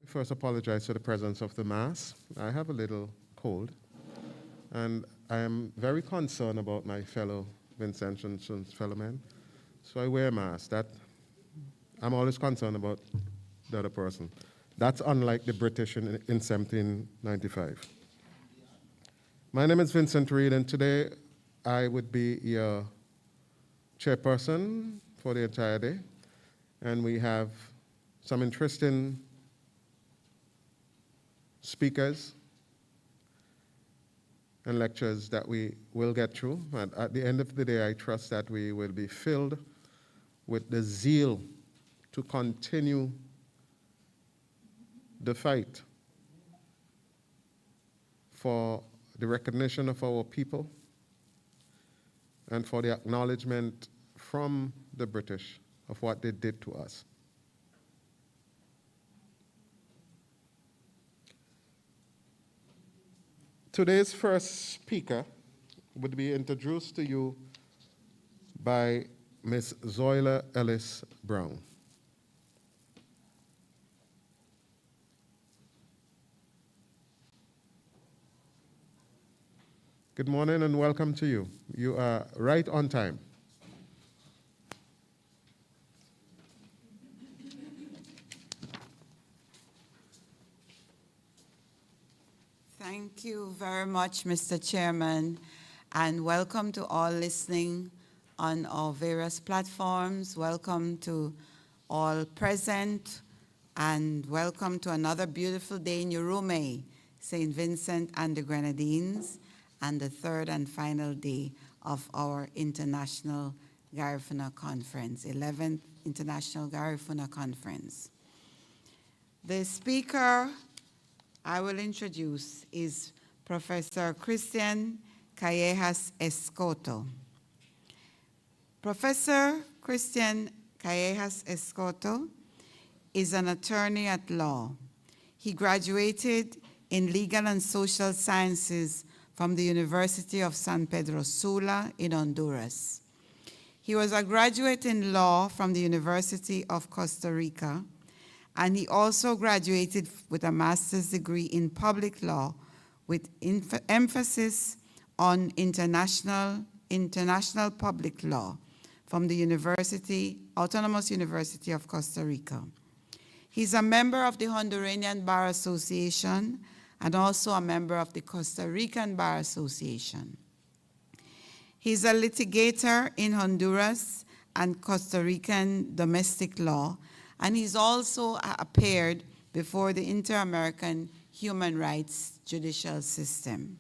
first apologize for the presence of the mask. I have a little cold, and I am very concerned about my fellow Vincentians, fellow men. So I wear a mask. I'm always concerned about the other person. That's unlike the British in 1795. My name is Vincent Reed, and today I would be your chairperson for the entire day. And we have some interesting speakers and lectures that we will get through. And at the end of the day, I trust that we will be filled with the zeal to continue the fight for the recognition of our people and for the acknowledgement from the British of what they did to us. Today's first speaker would be introduced to you by Ms. Zoila Ellis Brown. Good morning and welcome to you. You are right on time. Thank you very much, Mr. Chairman, and welcome to all listening on our various platforms. Welcome to all present, and welcome to another beautiful day in Urume, St. Vincent and the Grenadines, and the third and final day of our International Garifuna Conference, 11th International Garifuna Conference. The speaker I will introduce is Professor Christian Callejas Escoto. Professor Christian Callejas Escoto is an attorney at law. He graduated in Legal and Social Sciences from the University of San Pedro Sula in Honduras. He was a graduate in law from the University of Costa Rica, and he also graduated with a master's degree in public law with emphasis on international public law from the Autonomous University of Costa Rica. He's a member of the Honduran Bar Association and also a member of the Costa Rican Bar Association. He's a litigator in Honduras and Costa Rican domestic law, and he's also appeared before the Inter-American Human Rights Judicial System.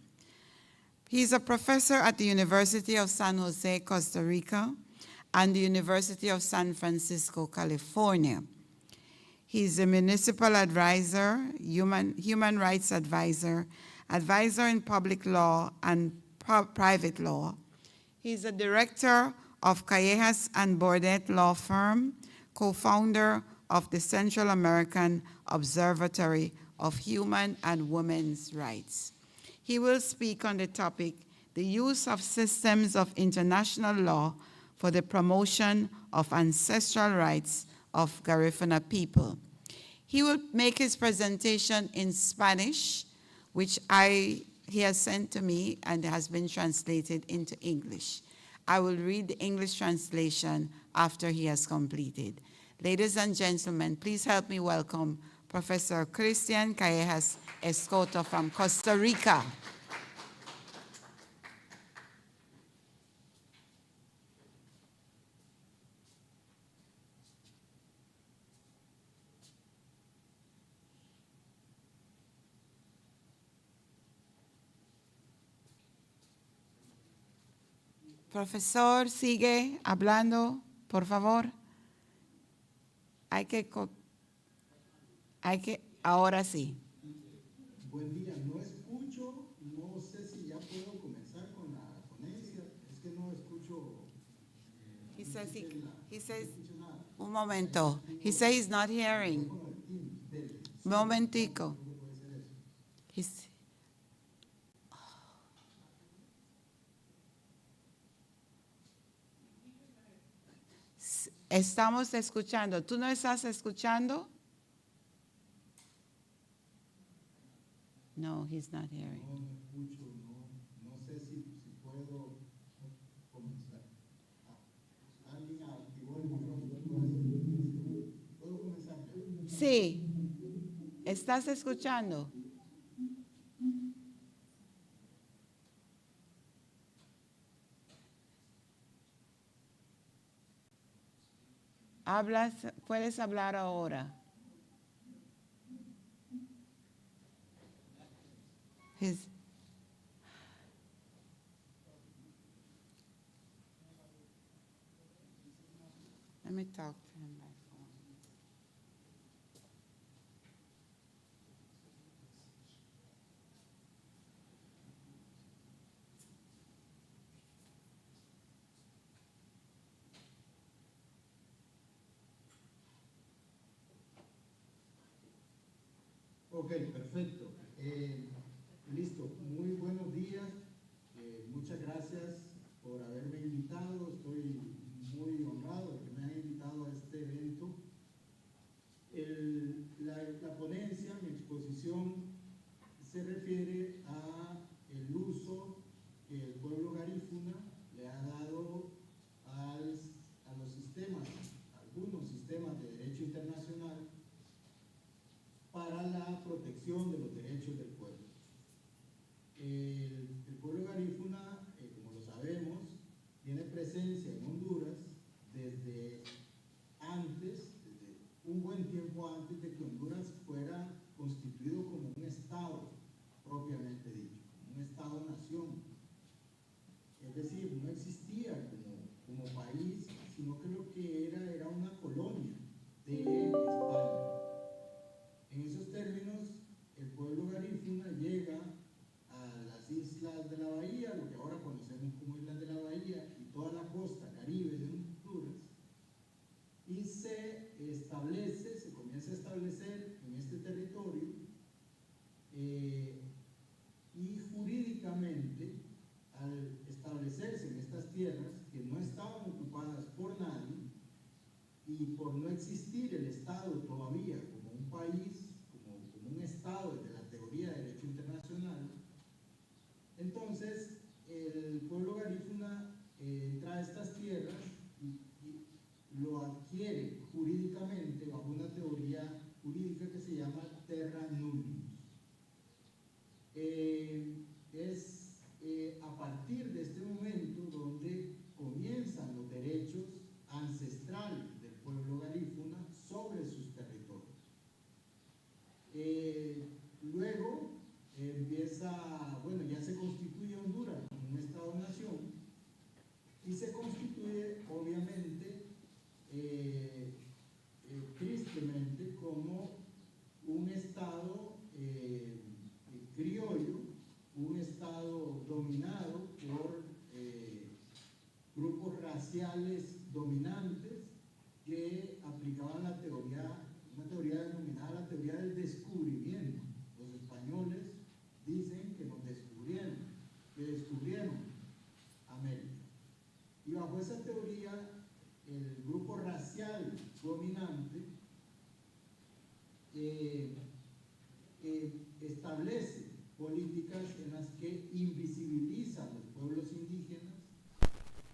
He's a professor at the University of San Jose, Costa Rica, and the University of San Francisco, California. He's a municipal advisor, human rights advisor, advisor in public law and private law. He's a director of Callejas and Bordet Law Firm, co-founder of the Central American Observatory of Human and Women's Rights. He will speak on the topic, the use of systems of international law for the promotion of ancestral rights of Garifuna people. He will make his presentation in Spanish, which he has sent to me and has been translated into English. I will read the English translation after he has completed. Ladies and gentlemen, please help me welcome Professor Christian Callejas Escoto from Costa Rica. Profesor, sigue hablando, por favor. Ahora sí. Buen día, no escucho, no sé si ya puedo comenzar con la ponencia, es que no escucho. He says, un momento. He says he's not hearing. Momentico. Estamos escuchando. ¿Tú no estás escuchando? No, he's not hearing. No, no escucho, no sé si puedo comenzar. Alguien activó el micrófono. ¿Puedo comenzar ya? Sí, ¿estás escuchando? Hablas, puedes hablar ahora. His, let me talk to him by phone. Ok, perfecto. Listo, muy buenos días. Muchas gracias por haberme invitado. Estoy muy honrado de que me hayan invitado a este evento. La ponencia, mi exposición, se refiere a el uso que el pueblo garífuna le ha dado a los sistemas, algunos sistemas de derecho internacional, para la protección de los derechos del pueblo. El pueblo garífuna, como lo sabemos, tiene presencia en Honduras desde un buen tiempo antes de que Honduras fuera constituido como un Estado propiamente dicho, un Estado-nación. Es decir, no existía como país, sino que lo que era una colonia de España. En esos términos, el pueblo garífuna llega a las islas de la bahía, lo que ahora conocemos como islas de la bahía, y toda la costa caribe de Honduras, y se comienza a establecer en este territorio, y jurídicamente, al establecerse en estas tierras que no estaban ocupadas por nadie, y por no existir el Estado todavía como un país, como un Estado desde la teoría de derecho internacional, entonces el pueblo garífuna entra a estas tierras y lo adquiere jurídicamente bajo una teoría jurídica que se llama terra nullius. Es a partir de este momento donde comienzan los derechos ancestrales del pueblo garífuna sobre sus territorios. Luego ya se constituye Honduras como un Estado-nación y se constituye, obviamente, tristemente, como un Estado criollo, un Estado dominado por grupos raciales dominantes que aplicaban una teoría denominada la teoría del descubrimiento. Los españoles dicen que nos descubrieron, que descubrieron América. Y bajo esa teoría, el grupo racial dominante establece políticas en las que invisibiliza a los pueblos indígenas,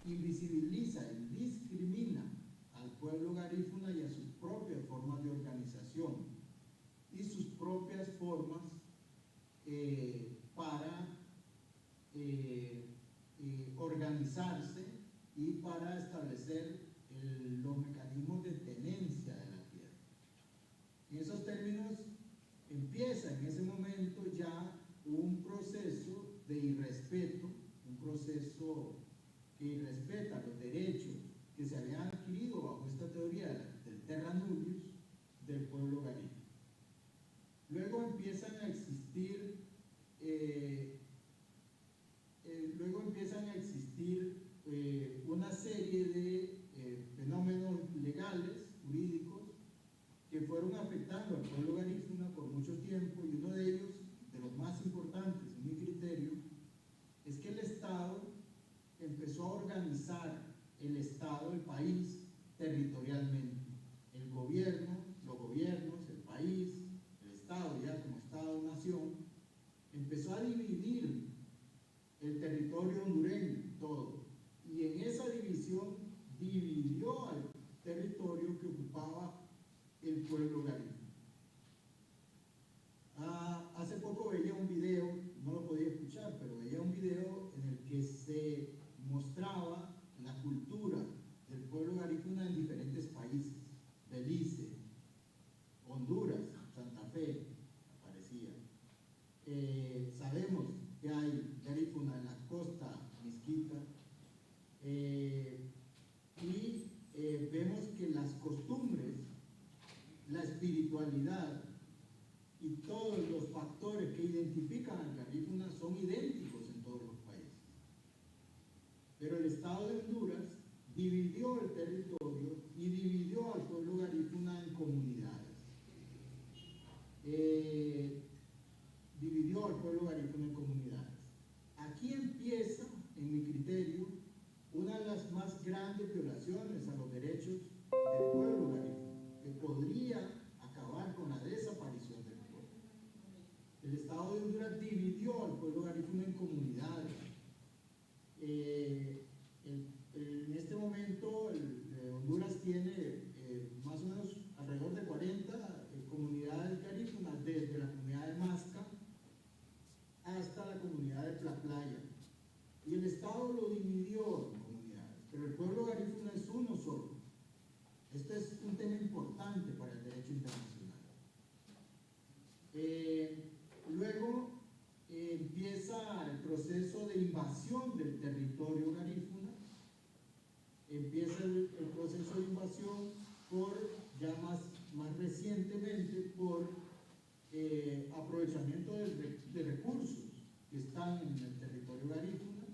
invisibiliza y discrimina al pueblo garífuna y a sus propias formas de organización y sus propias formas para organizarse y para establecer los mecanismos de tenencia de la tierra. En esos términos empieza en ese momento ya un proceso de irrespeto, un proceso que irrespeta los derechos que se habían adquirido bajo esta teoría del terra nullius del pueblo garífuna. Luego empiezan a existir una serie de fenómenos legales, jurídicos, que fueron afectando al pueblo garífuna por mucho tiempo, y uno de ellos, de los más importantes en mi criterio, es que el Estado empezó a organizar el Estado, el país, territorialmente. El gobierno, los gobiernos, el país, el Estado ya como Estado-nación, sabemos que hay Garifuna en la costa Mezquita, y vemos que las costumbres, la espiritualidad y todos los factores que identifican al Garifuna son idénticos en todos los países. Pero el Estado de Honduras dividió el territorio y dividió al pueblo Garifuna en comunidades. Dividió al pueblo Garifuna en comunidades. Aquí empieza, en mi criterio, una de las más grandes violaciones a los derechos del pueblo Garifuna, que podría acabar con la desaparición del pueblo. El Estado de Honduras dividió al pueblo Garifuna en comunidades. En este momento, Honduras tiene más o menos alrededor de 40 comunidades garífunas, desde la comunidad de Masca hasta la comunidad de La Playa. Y el Estado lo dividió en comunidades, pero el pueblo garífuna es uno solo. Este es un tema importante para el derecho internacional. Luego empieza el proceso de invasión del territorio garífuna. Empieza el proceso de invasión ya más recientemente por aprovechamiento de recursos que están en el territorio garífuna.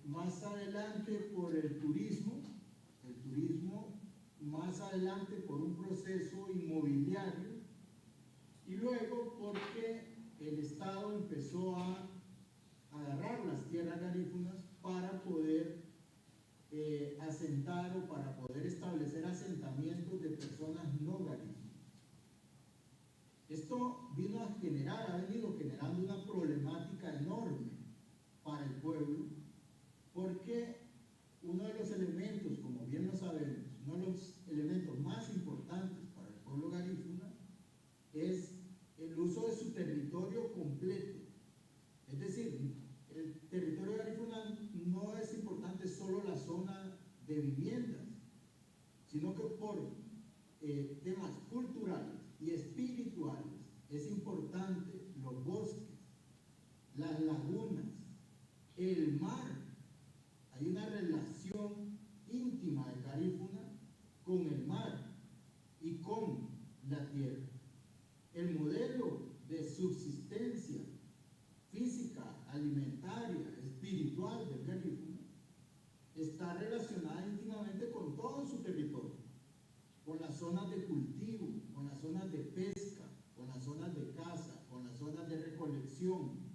Más adelante por el turismo, más adelante por un proceso inmobiliario, y luego porque el Estado empezó a agarrar las tierras garífunas para poder asentar o para poder establecer asentamientos de personas no garífunas. Esto ha venido generando una problemática enorme para el pueblo, porque uno de los elementos, como bien lo sabemos, uno de los elementos más importantes para el pueblo garífuna es el uso de su territorio completo. Es decir, el territorio garífuna no es importante solo la zona de viviendas, sino que por temas culturales y espirituales es importante los bosques, las lagunas, el mar. Hay una relación íntima del garífuna con el mar y con la tierra. El modelo de subsistencia física, alimentaria, espiritual del garífuna está relacionada íntimamente con todo su territorio, con las zonas de cultivo, con las zonas de pesca, con las zonas de caza, con las zonas de recolección,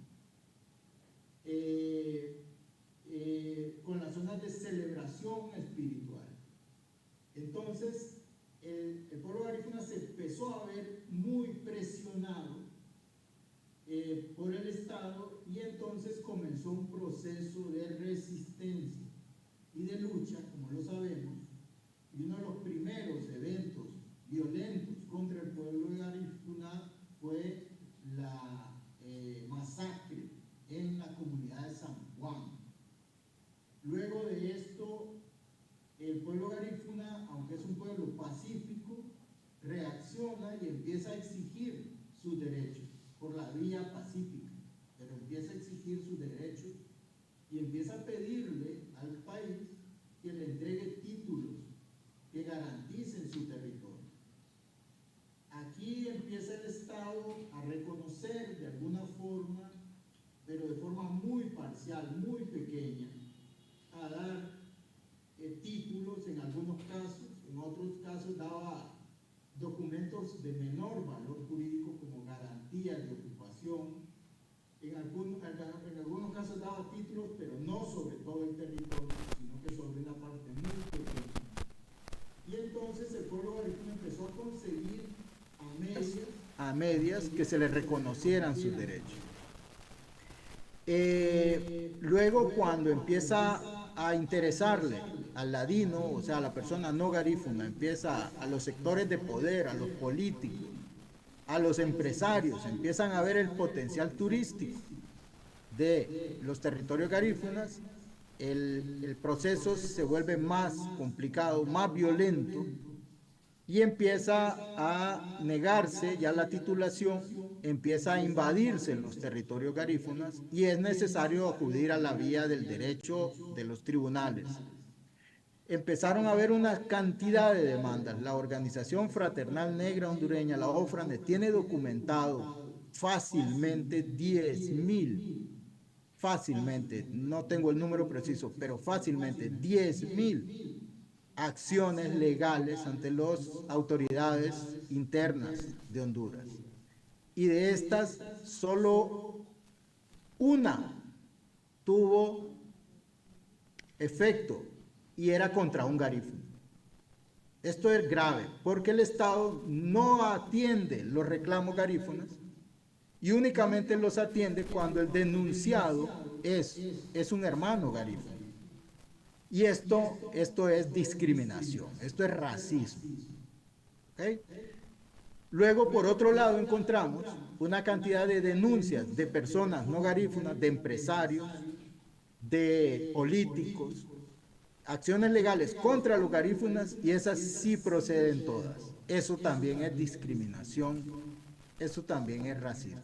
con las zonas de celebración espiritual. Entonces, el pueblo garífuna se empezó a ver muy presionado por el Estado, y entonces comenzó un proceso de resistencia y de lucha, como lo sabemos, y uno de los primeros eventos violentos contra el pueblo de Garifuna fue la masacre en la comunidad de San Juan. Luego de esto, el pueblo garífuna, aunque es un pueblo pacífico, reacciona y empieza a exigir sus derechos por la vía pacífica, pero empieza a exigir sus derechos y empieza a pedirle al país que le entregue títulos que garanticen su territorio. Aquí empieza el Estado a reconocer de alguna forma, pero de forma muy parcial, muy pequeña, a dar títulos en algunos casos, en otros casos daba documentos de menor valor jurídico como garantías de ocupación, en algunos casos daba títulos, pero no sobre todo el territorio, sino que sobre una parte muy pequeña. Y entonces el pueblo garífuna empezó a conseguir a medias que se le reconocieran sus derechos. Luego, cuando empieza a interesarle al ladino, o sea, a la persona no garífuna, empieza a los sectores de poder, a los políticos, a los empresarios, empiezan a ver el potencial turístico de los territorios garífunas, el proceso se vuelve más complicado, más violento, y empieza a negarse ya la titulación empieza a invadirse los territorios garífunas y es necesario acudir a la vía del derecho de los tribunales. Empezaron a haber una cantidad de demandas. La Organización Fraternal Negra Hondureña, la OFRANE, tiene documentado fácilmente 10.000, fácilmente, no tengo el número preciso, pero fácilmente 10.000 acciones legales ante las autoridades internas de Honduras. Y de estas, solo una tuvo efecto y era contra un garífuna. Esto es grave porque el Estado no atiende los reclamos garífunas y únicamente los atiende cuando el denunciado es un hermano garífuna. Y esto es discriminación, esto es racismo. ¿Okay? Luego, por otro lado, encontramos una cantidad de denuncias de personas no garífunas, de empresarios, de políticos, acciones legales contra los garífunas, y esas sí proceden todas. Eso también es discriminación, eso también es racismo.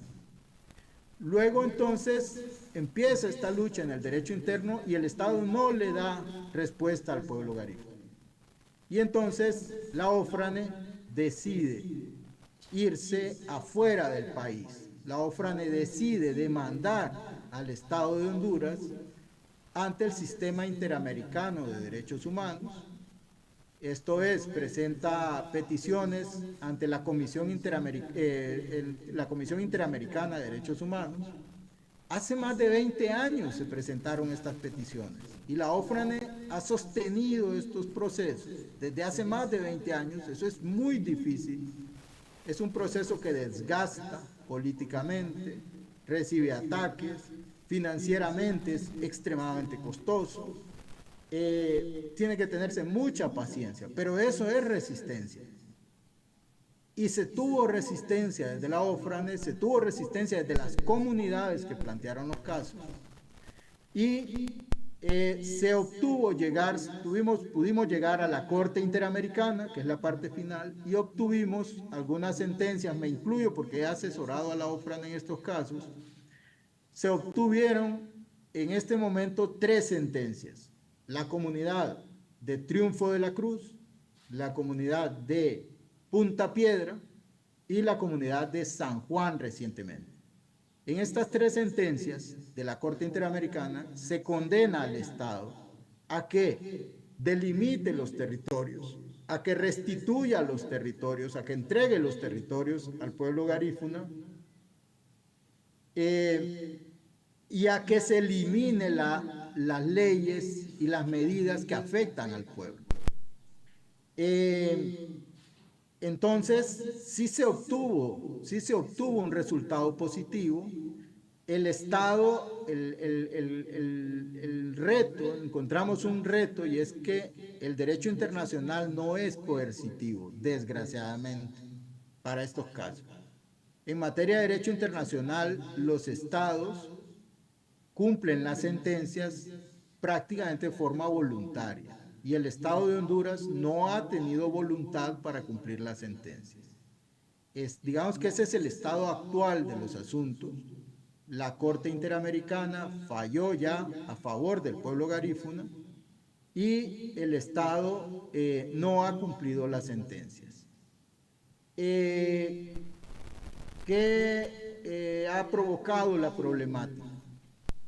Luego entonces empieza esta lucha en el derecho interno y el Estado no le da respuesta al pueblo garífuna. Y entonces la OFRANE decide irse afuera del país. La OFRANE decide demandar al Estado de Honduras ante el Sistema Interamericano de Derechos Humanos. Esto es, presenta peticiones ante la Comisión Interamericana de Derechos Humanos. Hace más de 20 años se presentaron estas peticiones y la OFRANE ha sostenido estos procesos desde hace más de 20 años. Eso es muy difícil. Es un proceso que desgasta políticamente, recibe ataques, financieramente es extremadamente costoso. Tiene que tenerse mucha paciencia, pero eso es resistencia. Y se tuvo resistencia desde la OFRANE, se tuvo resistencia desde las comunidades que plantearon los casos. Y se obtuvo pudimos llegar a la Corte Interamericana, que es la parte final, y obtuvimos algunas sentencias, me incluyo porque he asesorado a la OFRANE en estos casos. Se obtuvieron en este momento 3 sentencias. La comunidad de Triunfo de la Cruz, la comunidad de Punta Piedra y la comunidad de San Juan recientemente. En estas 3 sentencias de la Corte Interamericana se condena al Estado a que delimite los territorios, a que restituya los territorios, a que entregue los territorios al pueblo garífuna, y a que se elimine las leyes y las medidas que afectan al pueblo. Entonces, sí se obtuvo un resultado positivo. El Estado, el reto, encontramos un reto, y es que el derecho internacional no es coercitivo, desgraciadamente, para estos casos. En materia de derecho internacional, los estados cumplen las sentencias prácticamente de forma voluntaria y el Estado de Honduras no ha tenido voluntad para cumplir las sentencias. Digamos que ese es el estado actual de los asuntos. La Corte Interamericana falló ya a favor del pueblo garífuna y el Estado no ha cumplido las sentencias. ¿Qué ha provocado la problemática?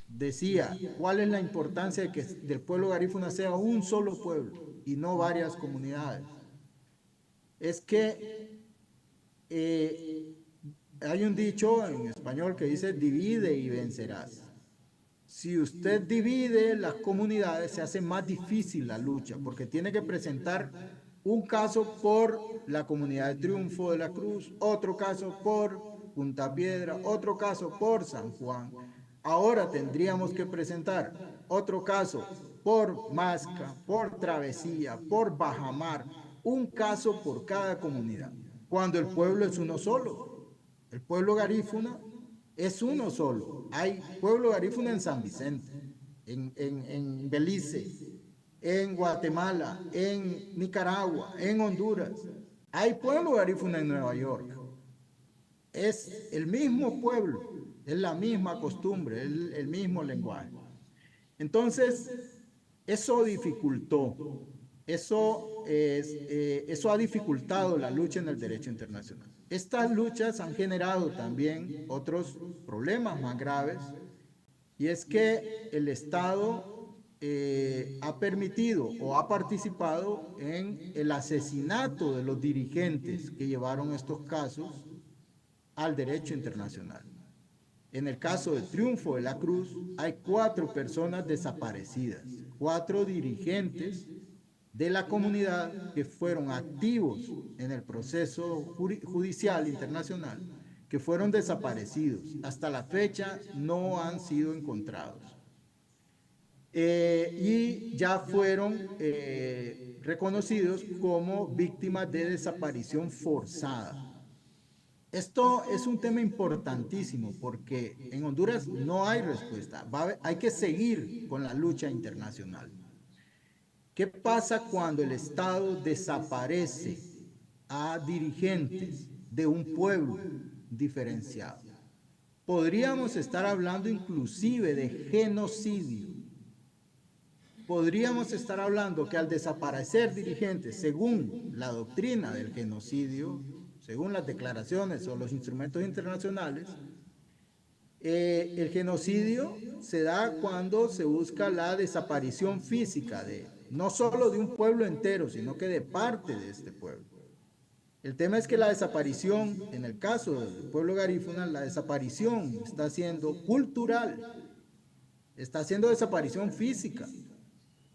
Decía, ¿cuál es la importancia de que del pueblo garífuna sea un solo pueblo y no varias comunidades? Es que hay un dicho en español que dice, divide y vencerás. Si usted divide las comunidades, se hace más difícil la lucha, porque tiene que presentar un caso por la comunidad de Triunfo de la Cruz, otro caso por Punta Piedra, otro caso por San Juan. Ahora tendríamos que presentar otro caso por Masca, por Travesía, por Bajamar, un caso por cada comunidad, cuando el pueblo es uno solo. El pueblo garífuna es uno solo. Hay pueblo garífuna en San Vicente, en Belice, en Guatemala, en Nicaragua, en Honduras. Hay pueblo garífuna en Nueva York. es el mismo pueblo, es la misma costumbre, el mismo lenguaje. Entonces, eso dificultó, eso ha dificultado la lucha en el derecho internacional. Estas luchas han generado también otros problemas más graves, y es que el Estado ha permitido o ha participado en el asesinato de los dirigentes que llevaron estos casos al derecho internacional. En el caso de Triunfo de la Cruz, hay 4 personas desaparecidas, 4 dirigentes de la comunidad que fueron activos en el proceso judicial internacional, que fueron desaparecidos. Hasta la fecha no han sido encontrados. Y ya fueron reconocidos como víctimas de desaparición forzada. Esto es un tema importantísimo porque en Honduras no hay respuesta. Hay que seguir con la lucha internacional. ¿Qué pasa cuando el Estado desaparece a dirigentes de un pueblo diferenciado? Podríamos estar hablando inclusive de genocidio. Podríamos estar hablando que al desaparecer dirigentes, según la doctrina del genocidio, según las declaraciones o los instrumentos internacionales, el genocidio se da cuando se busca la desaparición física no solo de un pueblo entero, sino que de parte de este pueblo. El tema es que la desaparición, en el caso del pueblo garífuna, la desaparición está siendo cultural, está siendo desaparición física.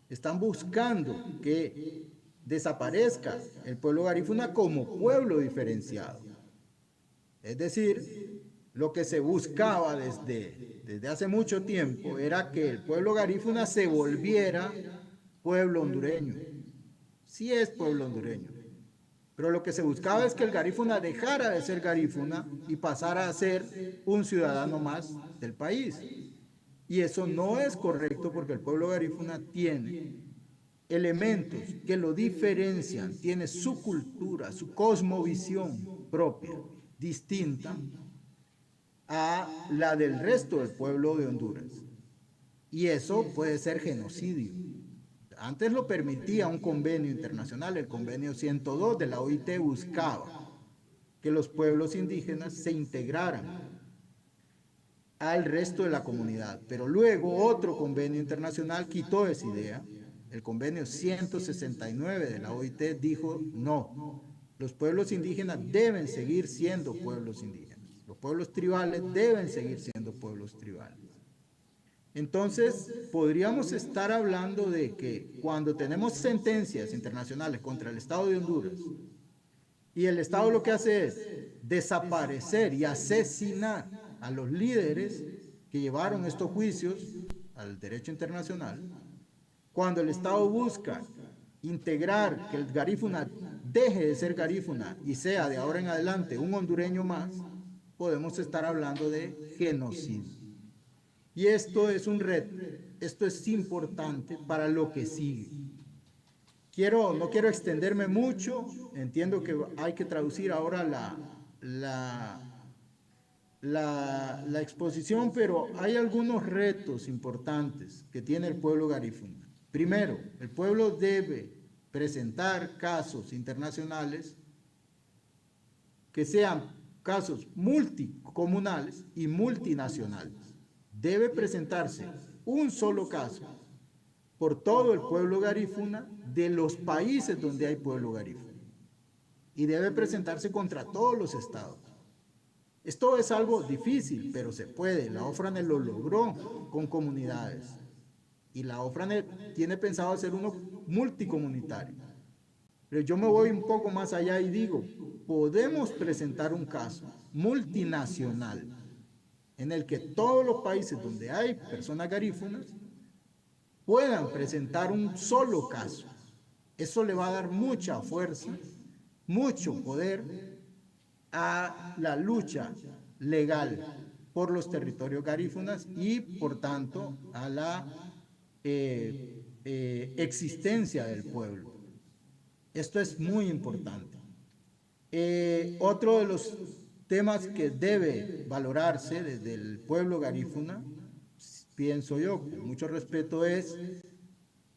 Están buscando que desaparezca el pueblo garífuna como pueblo diferenciado. Es decir, lo que se buscaba desde hace mucho tiempo era que el pueblo garífuna se volviera pueblo hondureño. Sí es pueblo hondureño, pero lo que se buscaba es que el garífuna dejara de ser garífuna y pasara a ser un ciudadano más del país. Y eso no es correcto porque el pueblo garífuna tiene elementos que lo diferencian, tiene su cultura, su cosmovisión propia, distinta a la del resto del pueblo de Honduras. Y eso puede ser genocidio. Antes lo permitía un convenio internacional, el convenio 102 de la OIT buscaba que los pueblos indígenas se integraran al resto de la comunidad, pero luego otro convenio internacional quitó esa idea. El convenio 169 de la OIT dijo no, los pueblos indígenas deben seguir siendo pueblos indígenas, los pueblos tribales deben seguir siendo pueblos tribales. Entonces, podríamos estar hablando de que cuando tenemos sentencias internacionales contra el Estado de Honduras y el Estado lo que hace es desaparecer y asesinar a los líderes que llevaron estos juicios al derecho internacional, cuando el Estado busca integrar que el garífuna deje de ser garífuna y sea de ahora en adelante un hondureño más, podemos estar hablando de genocidio. Y esto es un reto, esto es importante para lo que sigue. No quiero extenderme mucho, entiendo que hay que traducir ahora la exposición, pero hay algunos retos importantes que tiene el pueblo garífuna. Primero, el pueblo debe presentar casos internacionales que sean casos multicomunales y multinacionales. Debe presentarse un solo caso por todo el pueblo garífuna de los países donde hay pueblo garífuna. Y debe presentarse contra todos los estados. Esto es algo difícil, pero se puede. La OFRANE lo logró con comunidades. Y la OFRANE tiene pensado hacer uno multicomunitario. Pero yo me voy un poco más allá y digo, podemos presentar un caso multinacional en el que todos los países donde hay personas garífunas puedan presentar un solo caso. Eso le va a dar mucha fuerza, mucho poder a la lucha legal por los territorios garífunas y, por tanto, a la existencia del pueblo. Esto es muy importante. Otro de los temas que debe valorarse desde el pueblo garífuna, pienso yo, con mucho respeto, es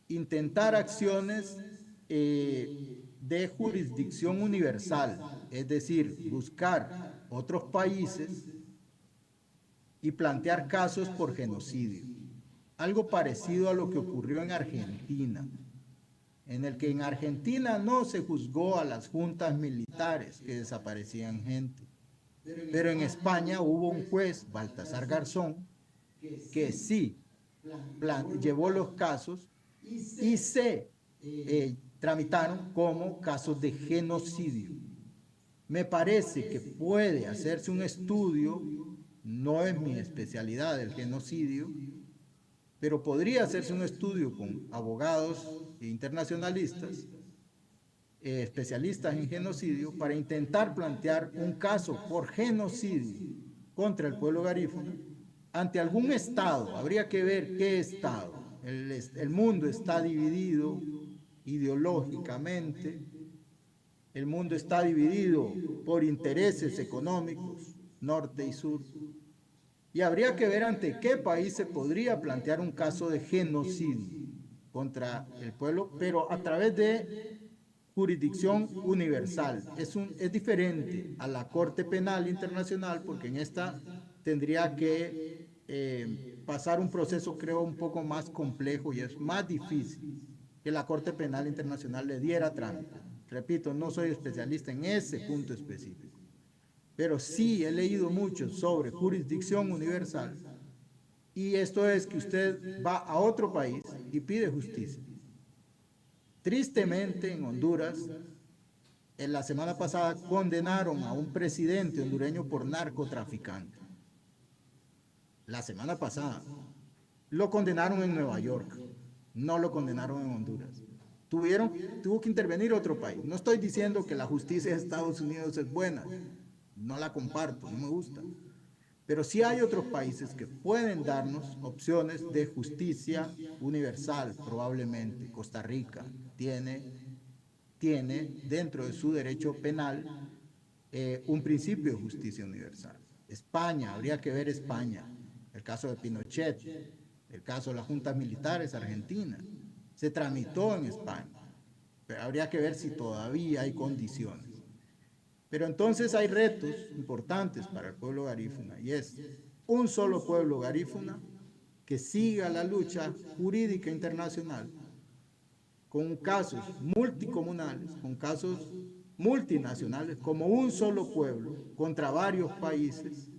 intentar acciones de jurisdicción universal, es decir, buscar otros países y plantear casos por genocidio. Algo parecido a lo que ocurrió en Argentina, en el que en Argentina no se juzgó a las juntas militares que desaparecían gente, pero en España hubo un juez, Baltasar Garzón, que sí llevó los casos y se tramitaron como casos de genocidio. Me parece que puede hacerse un estudio, no es mi especialidad el genocidio, pero podría hacerse un estudio con abogados internacionalistas, especialistas en genocidio, para intentar plantear un caso por genocidio contra el pueblo garífuna ante algún Estado. Habría que ver qué Estado. El mundo está dividido ideológicamente, el mundo está dividido por intereses económicos, norte y sur, y habría que ver ante qué país se podría plantear un caso de genocidio contra el pueblo, pero a través de jurisdicción universal. Es diferente a la Corte Penal Internacional, porque en esta tendría que pasar un proceso, creo, un poco más complejo y es más difícil que la Corte Penal Internacional le diera trámite. Repito, no soy especialista en ese punto específico, pero sí he leído mucho sobre jurisdicción universal, y esto es que usted va a otro país y pide justicia. Tristemente, en Honduras, en la semana pasada condenaron a un presidente hondureño por narcotraficante. La semana pasada. Lo condenaron en Nueva York, no lo condenaron en Honduras. Tuvo que intervenir otro país. No estoy diciendo que la justicia de Estados Unidos es buena, no la comparto, no me gusta. Pero sí hay otros países que pueden darnos opciones de justicia universal, probablemente. Costa Rica tiene dentro de su derecho penal un principio de justicia universal. España, habría que ver España, el caso de Pinochet, el caso de las juntas militares argentinas, se tramitó en España, pero habría que ver si todavía hay condiciones. Pero entonces hay retos importantes para el pueblo garífuna, y es un solo pueblo garífuna que siga la lucha jurídica internacional con casos multicomunales, con casos multinacionales, como un solo pueblo, contra varios países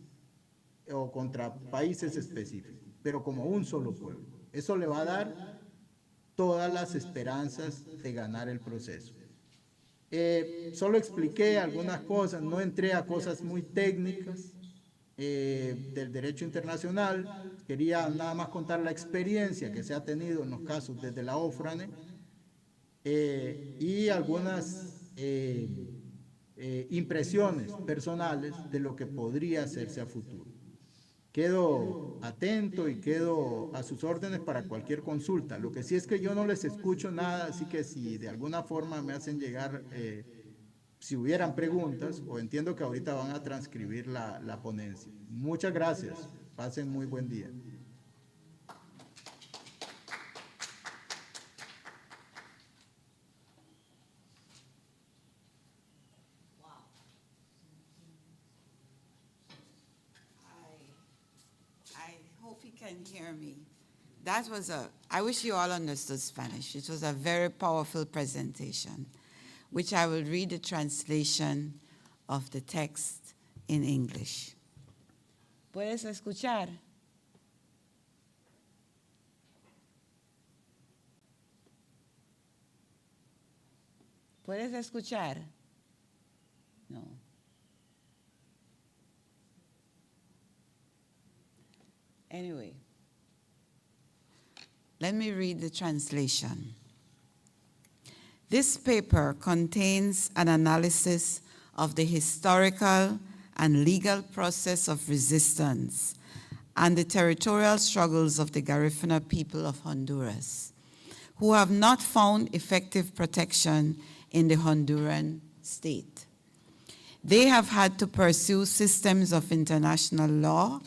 o contra países específicos, pero como un solo pueblo. Eso le va a dar todas las esperanzas de ganar el proceso. Solo expliqué algunas cosas, no entré a cosas muy técnicas del derecho internacional. Quería nada más contar la experiencia que se ha tenido en los casos desde la OFRANE y algunas impresiones personales de lo que podría hacerse a futuro. Quedo atento y quedo a sus órdenes para cualquier consulta. Lo que sí es que yo no les escucho nada, así que si de alguna forma me hacen llegar, si hubieran preguntas, o entiendo que ahorita van a transcribir la ponencia. Muchas gracias. Pasen muy buen día. I hope you can hear me. I wish you all understood Spanish. It was a very powerful presentation, which I will read the translation of the text in English. ¿Puedes escuchar? ¿Puedes escuchar? No. Anyway, let me read the translation. This paper contains an analysis of the historical and legal process of resistance and the territorial struggles of the Garifuna people of Honduras, who have not found effective protection in the Honduran state. They have had to pursue systems of international law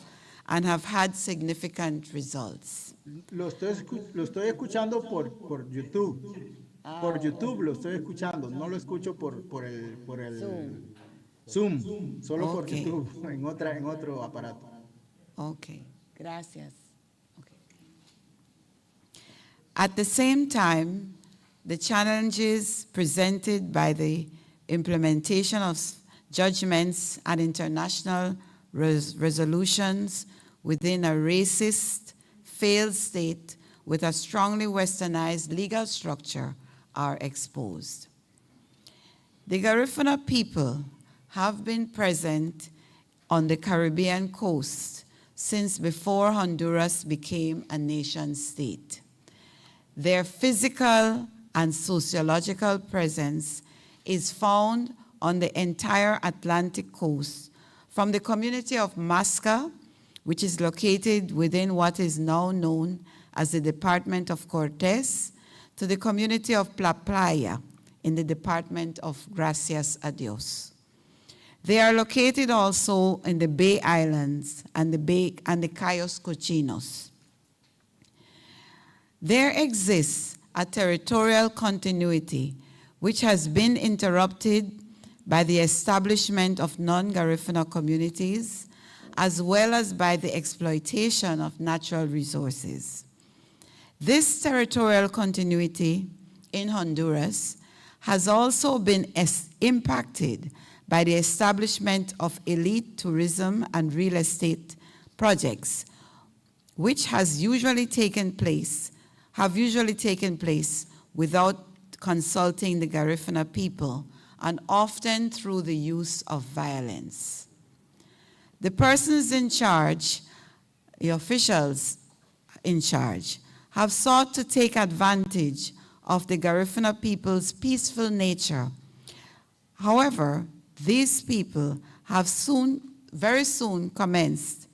and have had significant results. Lo estoy escuchando por YouTube. Por YouTube lo estoy escuchando, no lo escucho por el Zoom, solo por Okay. YouTube, en otro aparato. Okay, gracias. Okay. At the same time, the challenges presented by the implementation of judgments and international resolutions within a racist, failed state with a strongly westernized legal structure are exposed. The Garifuna people have been present on the Caribbean coast since before Honduras became a nation state. Their physical and sociological presence is found on the entire Atlantic coast, from the community of Masca, which is located within what is now known as the Department of Cortés, to the community of La Playa in the Department of Gracias a Dios. They are located also in the Bay Islands and the Cayos Cochinos. There exists a territorial continuity which has been interrupted by the establishment of non-Garifuna communities, as well as by the exploitation of natural resources. This territorial continuity in Honduras has also been impacted by the establishment of elite tourism and real estate projects, which have usually taken place without consulting the Garifuna people, and often through the use of violence. The persons in charge, the officials in charge, have sought to take advantage of the Garifuna people's peaceful nature. However, these people have very soon commenced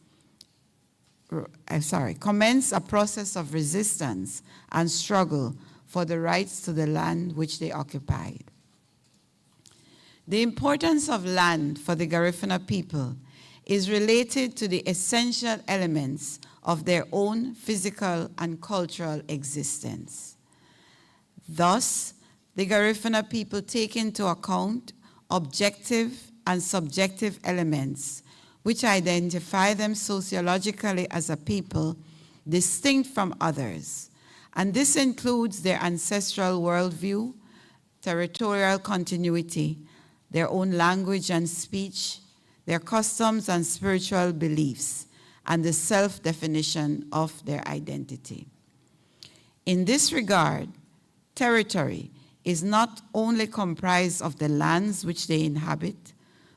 a process of resistance and struggle for the rights to the land which they occupied. The importance of land for the Garifuna people is related to the essential elements of their own physical and cultural existence. Thus, the Garifuna people take into account objective and subjective elements which identify them sociologically as a people distinct from others, and this includes their ancestral worldview, territorial continuity, their own language and speech, their customs and spiritual beliefs, and the self-definition of their identity. In this regard, territory is not only comprised of the lands which they inhabit,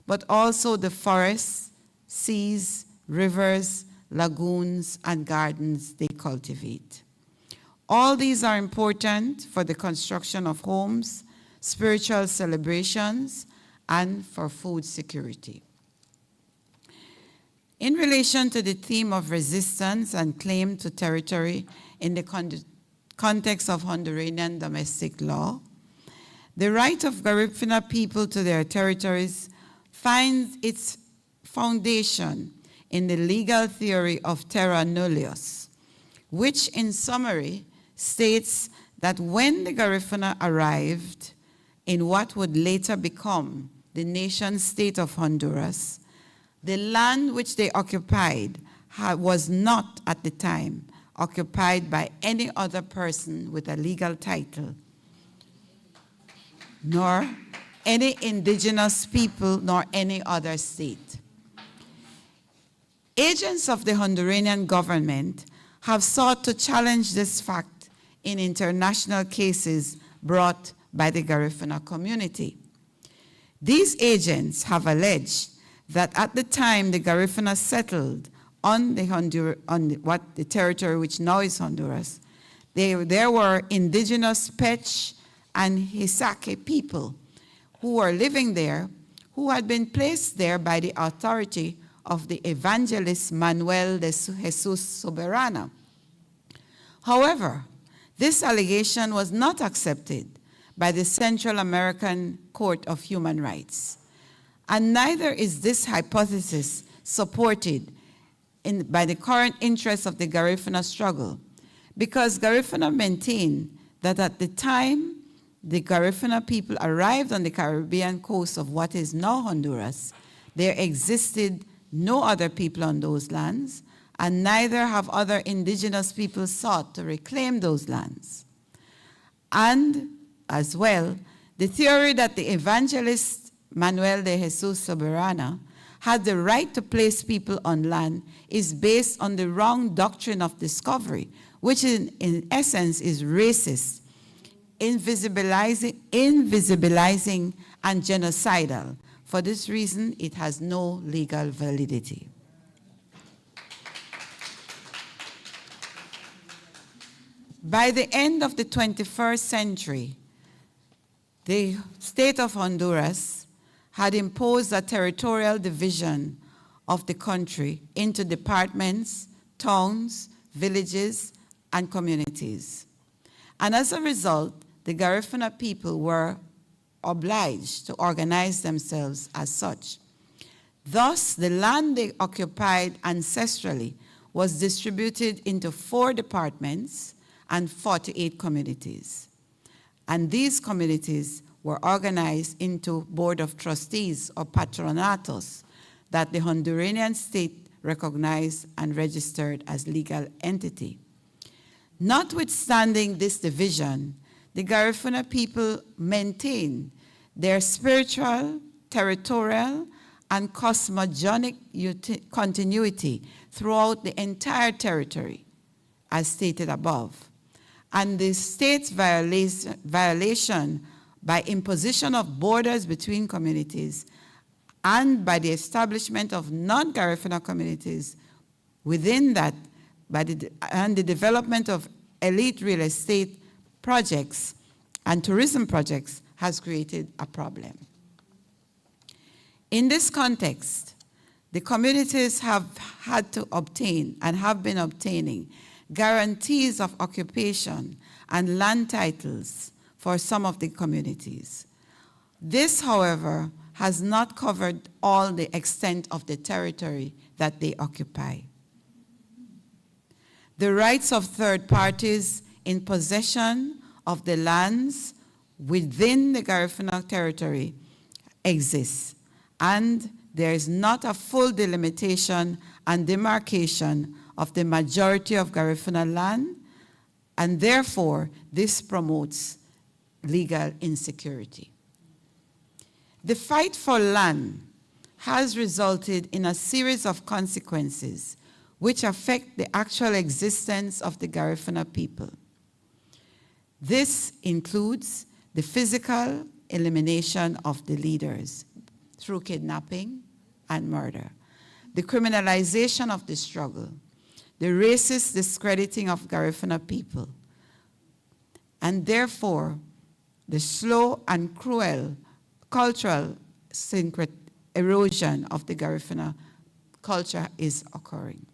but also the forests, seas, rivers, lagoons, and gardens they cultivate. All these are important for the construction of homes, spiritual celebrations, and for food security. In relation to the theme of resistance and claim to territory in the context of Honduran domestic law, the right of Garifuna people to their territories finds its foundation in the legal theory of terra nullius, which in summary states that when the Garifuna arrived in what would later become the nation-state of Honduras, the land which they occupied was not at the time occupied by any other person with a legal title, nor any indigenous people, nor any other state. Agents of the Honduran government have sought to challenge this fact in international cases brought by the Garifuna community. These agents have alleged that at the time the Garifuna settled on the territory which now is Honduras, there were indigenous Pech and Hisake people who were living there, who had been placed there by the authority of the evangelist Manuel de Jesus Soberana. However, this allegation was not accepted by the Central American Court of Human Rights, And neither is this hypothesis supported by the current interests of the Garifuna struggle, because Garifuna maintain that at the time the Garifuna people arrived on the Caribbean coast of what is now Honduras, there existed no other people on those lands, and neither have other indigenous people sought to reclaim those lands. And as well, the theory that the evangelist Manuel de Jesus Soberana had the right to place people on land is based on the wrong doctrine of discovery, which in essence is racist, invisibilizing and genocidal. For this reason, it has no legal validity. By the end of the 21st century, the state of Honduras had imposed a territorial division of the country into departments, towns, villages, and communities. And as a result, the Garifuna people were obliged to organize themselves as such. Thus, the land they occupied ancestrally was distributed into 4 departments and 48 communities. And these communities were organized into Board of Trustees or patronatos that the Honduran state recognized and registered as legal entity. Notwithstanding this division, the Garifuna people maintain their spiritual, territorial, and cosmogonic continuity throughout the entire territory, as stated above. And the state's violation by imposition of borders between communities and by the establishment of non-Garifuna communities within that, and the development of elite real estate projects and tourism projects has created a problem. In this context, the communities have had to obtain and have been obtaining guarantees of occupation and land titles for some of the communities. This, however, has not covered all the extent of the territory that they occupy. The rights of third parties in possession of the lands within the Garifuna territory exist, and there is not a full delimitation and demarcation of the majority of Garifuna land, and therefore this promotes legal insecurity. The fight for land has resulted in a series of consequences which affect the actual existence of the Garifuna people. This includes the physical elimination of the leaders through kidnapping and murder, the criminalization of the struggle, the racist discrediting of Garifuna people, and therefore the slow and cruel cultural erosion of the Garifuna culture is occurring.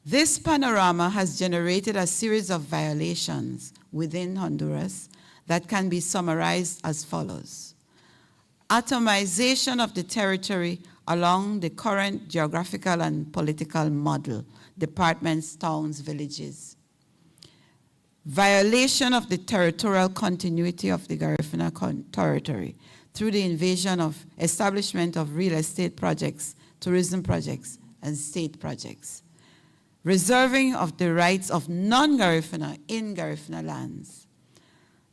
This panorama has generated a series of violations within Honduras that can be summarized as follows. Atomization of the territory along the current geographical and political model, departments, towns, villages. Violation of the territorial continuity of the Garifuna territory through the establishment of real estate projects, tourism projects, and state projects. Reserving of the rights of non-Garifuna in Garifuna lands.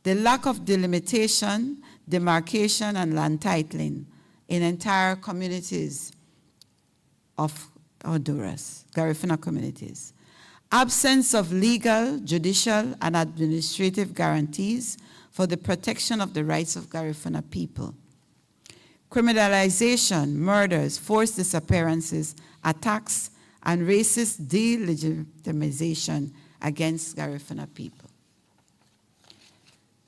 The lack of delimitation, demarcation, and land titling in entire communities of Honduras, Garifuna communities. Absence of legal, judicial, and administrative guarantees for the protection of the rights of Garifuna people. Criminalization, murders, forced disappearances, attacks, and racist delegitimization against Garifuna people.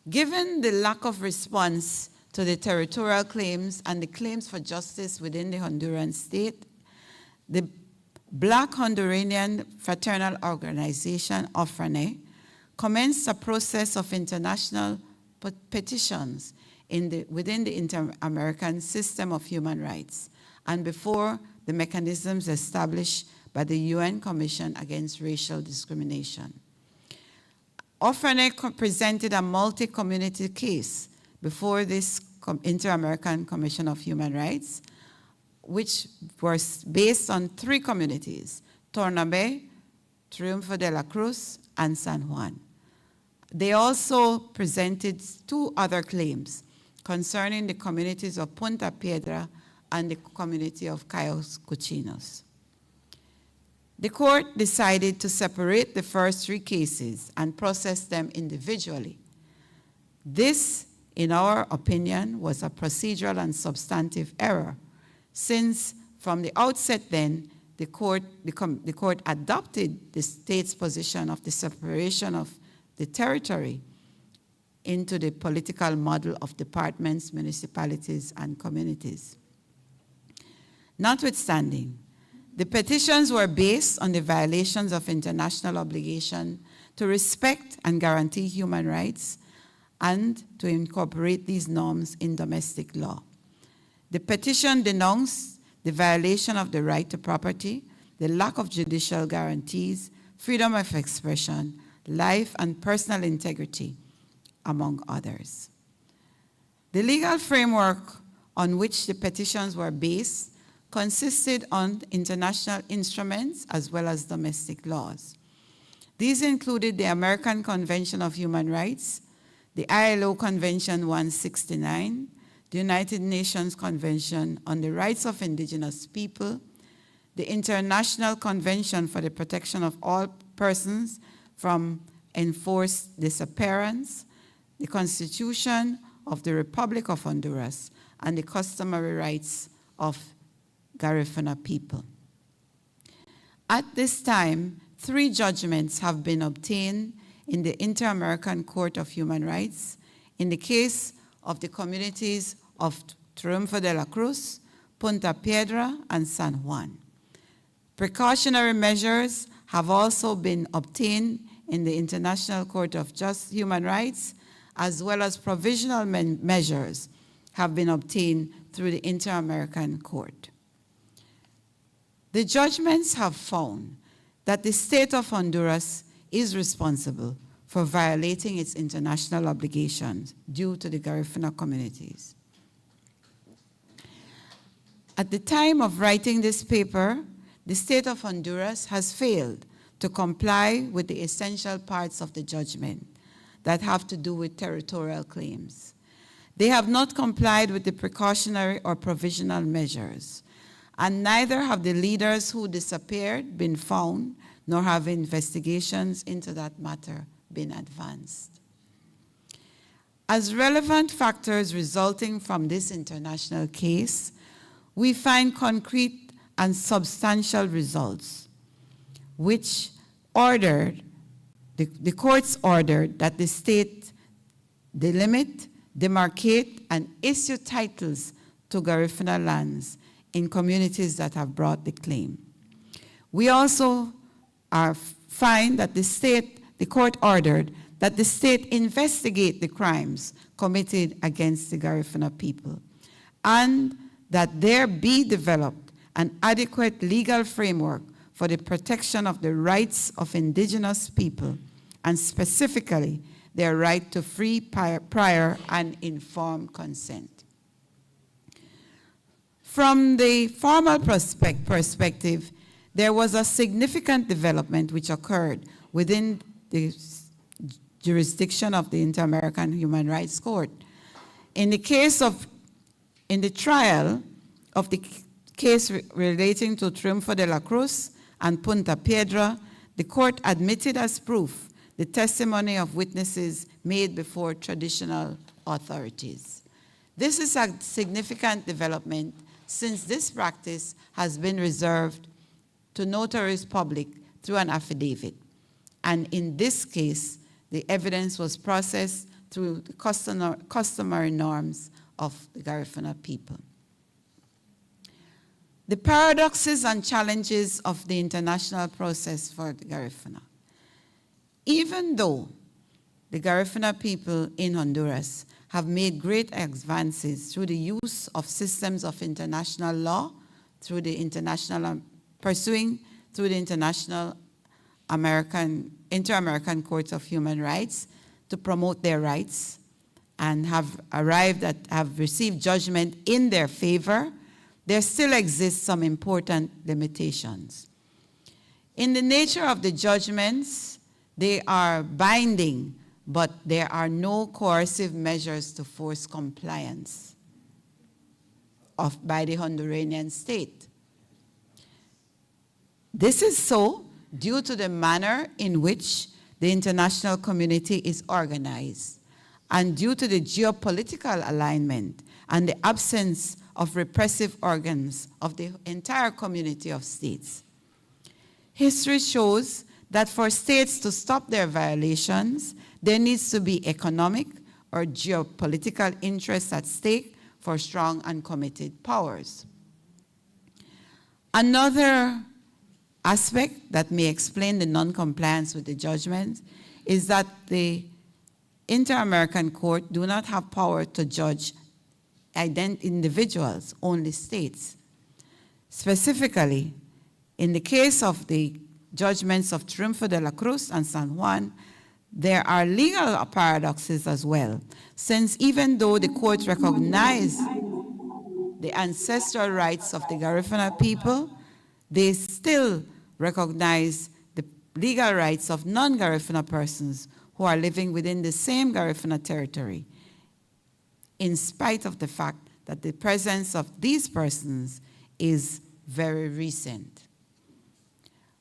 Given the lack of response to the territorial claims and the claims for justice within the Honduran state, the Black Honduran Fraternal Organization, OFRANE, commenced a process of international petitions within the Inter-American system of human rights and before the mechanisms established by the UN Commission Against Racial Discrimination. Offernet presented a multi-community case before this Inter-American Commission of Human Rights, which was based on 3 communities, Torna Bay, Triunfo de la Cruz, and San Juan. They also presented 2 other claims concerning the communities of Punta Piedra and the community of Cayos Cochinos. The court decided to separate the first 3 cases and process them individually. This, in our opinion, was a procedural and substantive error, since from the outset then, the court adopted the state's position of the separation of the territory into the political model of departments, municipalities, and communities. Notwithstanding, the petitions were based on the violations of international obligation to respect and guarantee human rights and to incorporate these norms in domestic law. The petition denounced the violation of the right to property, the lack of judicial guarantees, freedom of expression, life and personal integrity, among others. The legal framework on which the petitions were based consisted on international instruments as well as domestic laws. These included the American Convention of Human Rights, the ILO Convention 169, the United Nations Convention on the Rights of Indigenous People, the International Convention for the Protection of All Persons from Enforced Disappearance, the Constitution of the Republic of Honduras, and the customary rights of Garifuna people. At this time, 3 judgments have been obtained in the Inter-American Court of Human Rights in the case of the communities of Triunfo de la Cruz, Punta Piedra, and San Juan. Precautionary measures have also been obtained in the International Court of Human Rights, as well as provisional measures have been obtained through the Inter-American Court. The judgments have found that the state of Honduras is responsible for violating its international obligations due to the Garifuna communities. At the time of writing this paper, the state of Honduras has failed to comply with the essential parts of the judgment that have to do with territorial claims. They have not complied with the precautionary or provisional measures, and neither have the leaders who disappeared been found, nor have investigations into that matter been advanced. As relevant factors resulting from this international case, we find concrete and substantial results, which the courts ordered that the state delimit, demarcate, and issue titles to Garifuna lands in communities that have brought the claim. We also find that the court ordered that the state investigate the crimes committed against the Garifuna people, and that there be developed an adequate legal framework for the protection of the rights of indigenous people, and specifically their right to free, prior, and informed consent. From the formal perspective, there was a significant development which occurred within the jurisdiction of the Inter-American Human Rights Court. In the trial of the case relating to Triunfo de la Cruz and Punta Piedra, the court admitted as proof the testimony of witnesses made before traditional authorities. This is a significant development, since this practice has been reserved to notaries public through an affidavit. And in this case, the evidence was processed through the customary norms of the Garifuna people. The paradoxes and challenges of the international process for the Garifuna. Even though the Garifuna people in Honduras have made great advances through the use of systems of international law, through the international, pursuing through the Inter-American Courts of Human Rights to promote their rights, and have received judgment in their favor, there still exists some important limitations. In the nature of the judgments, they are binding, but there are no coercive measures to force compliance by the Honduran state. This is so due to the manner in which the international community is organized, and due to the geopolitical alignment and the absence of repressive organs of the entire community of states. History shows that for states to stop their violations, there needs to be economic or geopolitical interests at stake for strong and committed powers. Another aspect that may explain the non-compliance with the judgment is that the Inter-American Court do not have power to judge individuals, only states. Specifically, in the case of the judgments of Triunfo de la Cruz and San Juan, there are legal paradoxes as well, since even though the courts recognize the ancestral rights of the Garifuna people, they still recognize the legal rights of non-Garifuna persons who are living within the same Garifuna territory, in spite of the fact that the presence of these persons is very recent.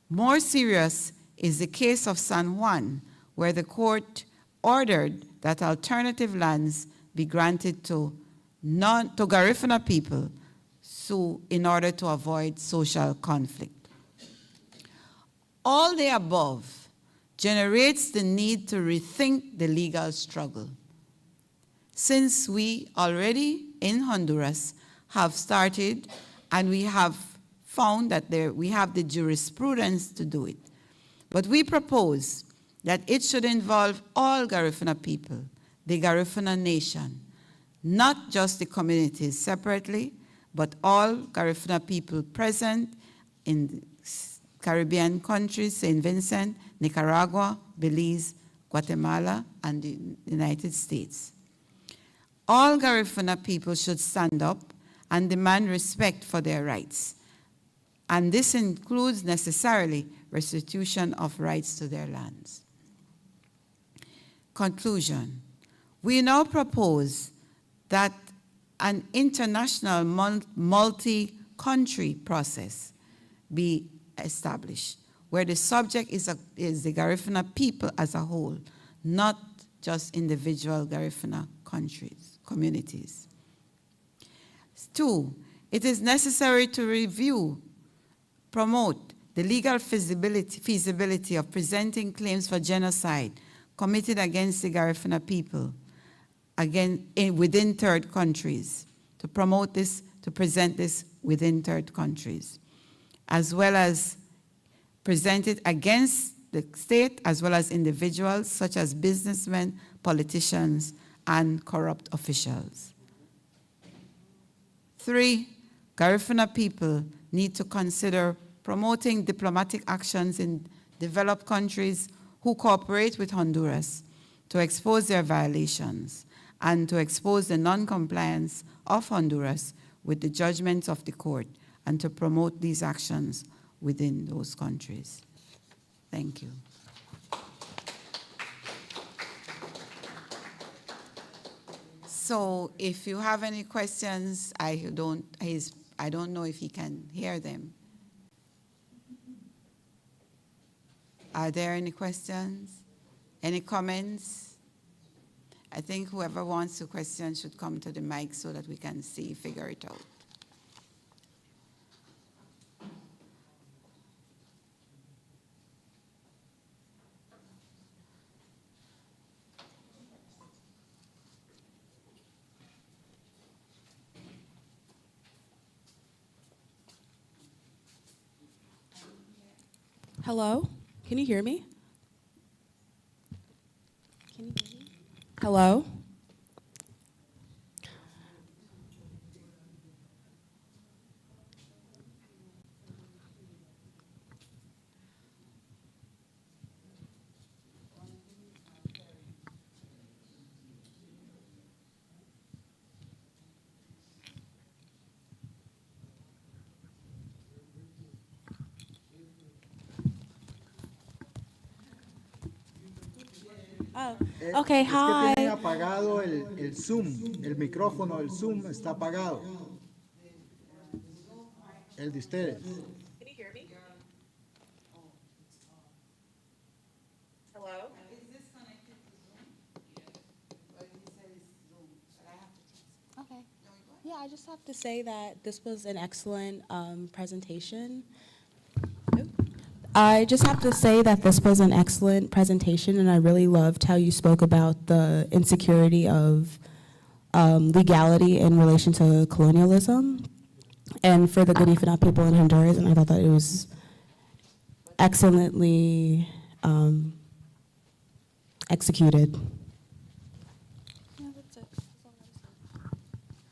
More serious is the case of San Juan, where the court ordered that alternative lands be granted to Garifuna people in order to avoid social conflict. All the above generates the need to rethink the legal struggle. Since we already in Honduras have started, and we have found that we have the jurisprudence to do it. But we propose that it should involve all Garifuna people, the Garifuna nation, not just the communities separately, but all Garifuna people present in Caribbean countries, St. Vincent, Nicaragua, Belize, Guatemala, and the United States. All Garifuna people should stand up and demand respect for their rights. And this includes necessarily restitution of rights to their lands. Conclusion. We now propose that an international multi-country process be established, where the subject is the Garifuna people as a whole, not just individual Garifuna communities. 2, it is necessary to review, promote the legal feasibility of presenting claims for genocide committed against the Garifuna people within third countries, to promote this, to present this within third countries, as well as present it against the state as well as individuals such as businessmen, politicians, and corrupt officials. 3, Garifuna people need to consider promoting diplomatic actions in developed countries who cooperate with Honduras to expose their violations and to expose the non-compliance of Honduras with the judgments of the court, and to promote these actions within those countries. Thank you. So if you have any questions, I don't know if he can hear them. Are there any questions? Any comments? I think whoever wants to question should come to the mic so that we can figure it out. Hello? Can you hear me? Can you hear me? Hello? Oh, okay. Es que tienen Hi. apagado el Zoom, el micrófono del Zoom está apagado, el de ustedes. Can you hear me? Hello. Okay. Yeah, I just have to say that this was an excellent presentation. I just have to say that this was an excellent presentation, and I really loved how you spoke about the insecurity of legality in relation to colonialism and for the Garifuna people in Honduras, and I thought that it was excellently executed.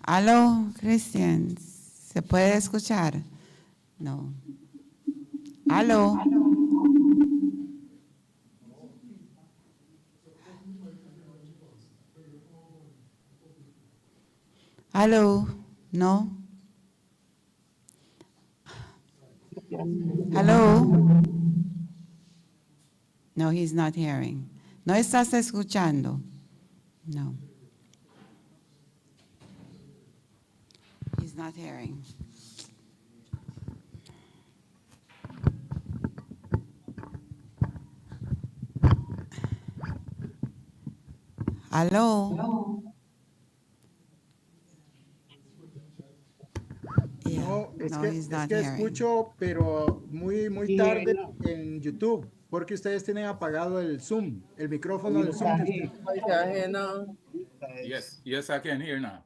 Aló, Cristian, ¿se puede escuchar? No. Aló. Aló. No. Hello. No, he's not hearing. No estás escuchando. No. He's not hearing. Aló. Yeah. No, No, he's es not que hearing. escucho, pero muy tarde en YouTube, porque ustedes tienen apagado el Zoom, el micrófono del Zoom. Yes, I can hear now.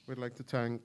We'd like to thank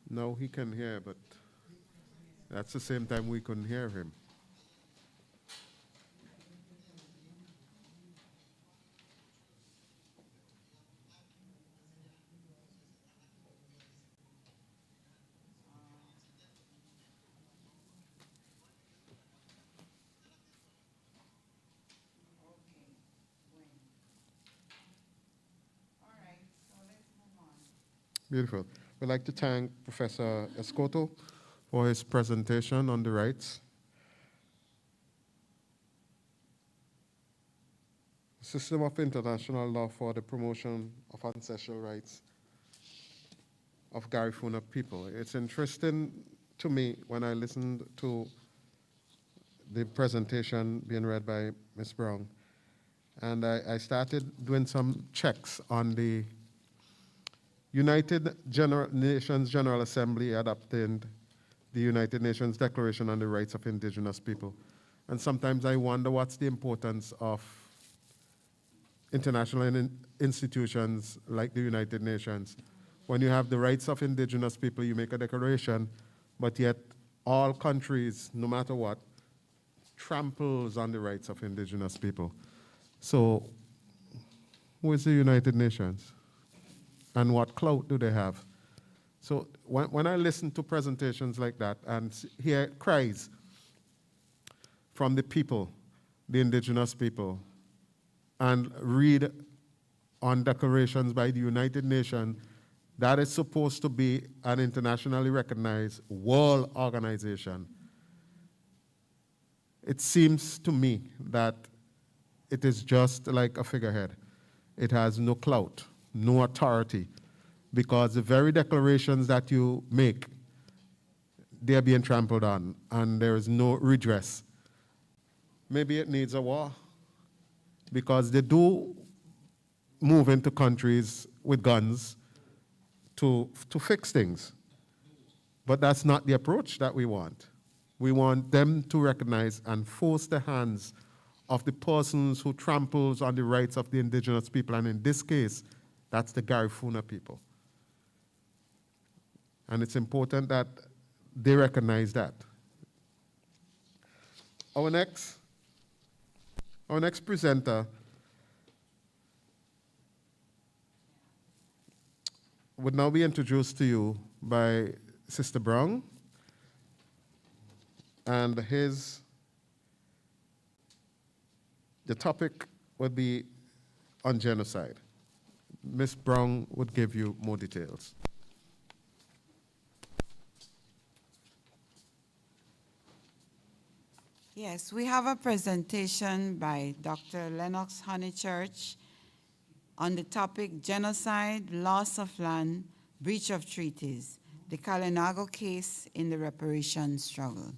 No, he can hear, but that's the same time we couldn't hear him. Beautiful. We'd like to thank Professor Escoto for his presentation on the rights. System of international law for the promotion of ancestral rights of Garifuna people. It's interesting to me when I listened to the presentation being read by Ms. Brown, and I started doing some checks on the United Nations General Assembly adopting the United Nations Declaration on the Rights of Indigenous People. And sometimes I wonder what's the importance of international institutions like the United Nations. When you have the rights of indigenous people, you make a declaration, but yet all countries, no matter what, tramples on the rights of indigenous people. So who is the United Nations? And what clout do they have? So when I listen to presentations like that and hear cries from the people, the indigenous people, and read on declarations by the United Nations, that is supposed to be an internationally recognized world organization. It seems to me that it is just like a figurehead. It has no clout, no authority, because the very declarations that you make, they're being trampled on, and there is no redress. Maybe it needs a war, because they do move into countries with guns to fix things. But that's not the approach that we want. We want them to recognize and force the hands of the persons who tramples on the rights of the indigenous people, and in this case, that's the Garifuna people. And it's important that they recognize that. Our next presenter would now be introduced to you by Sister Brown, and the topic would be on genocide. Ms. Brown would give you more details. Yes, we have a presentation by Dr. Lennox Honeychurch on the topic Genocide, Loss of Land, Breach of Treaties, the Kalinago Case in the Reparation Struggle.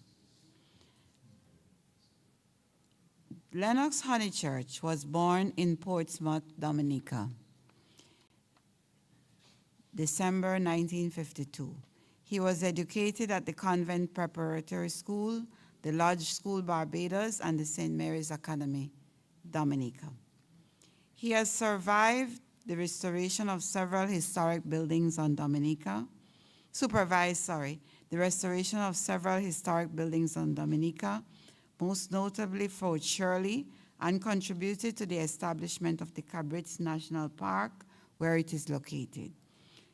Lennox Honeychurch was born in Portsmouth, Dominica, December 1952. He was educated at the Convent Preparatory School, the Lodge School Barbados, and the St. Mary's Academy, Dominica. He has supervised the restoration of several historic buildings on Dominica, most notably Fort Shirley, and contributed to the establishment of the Cabritz National Park, where it is located.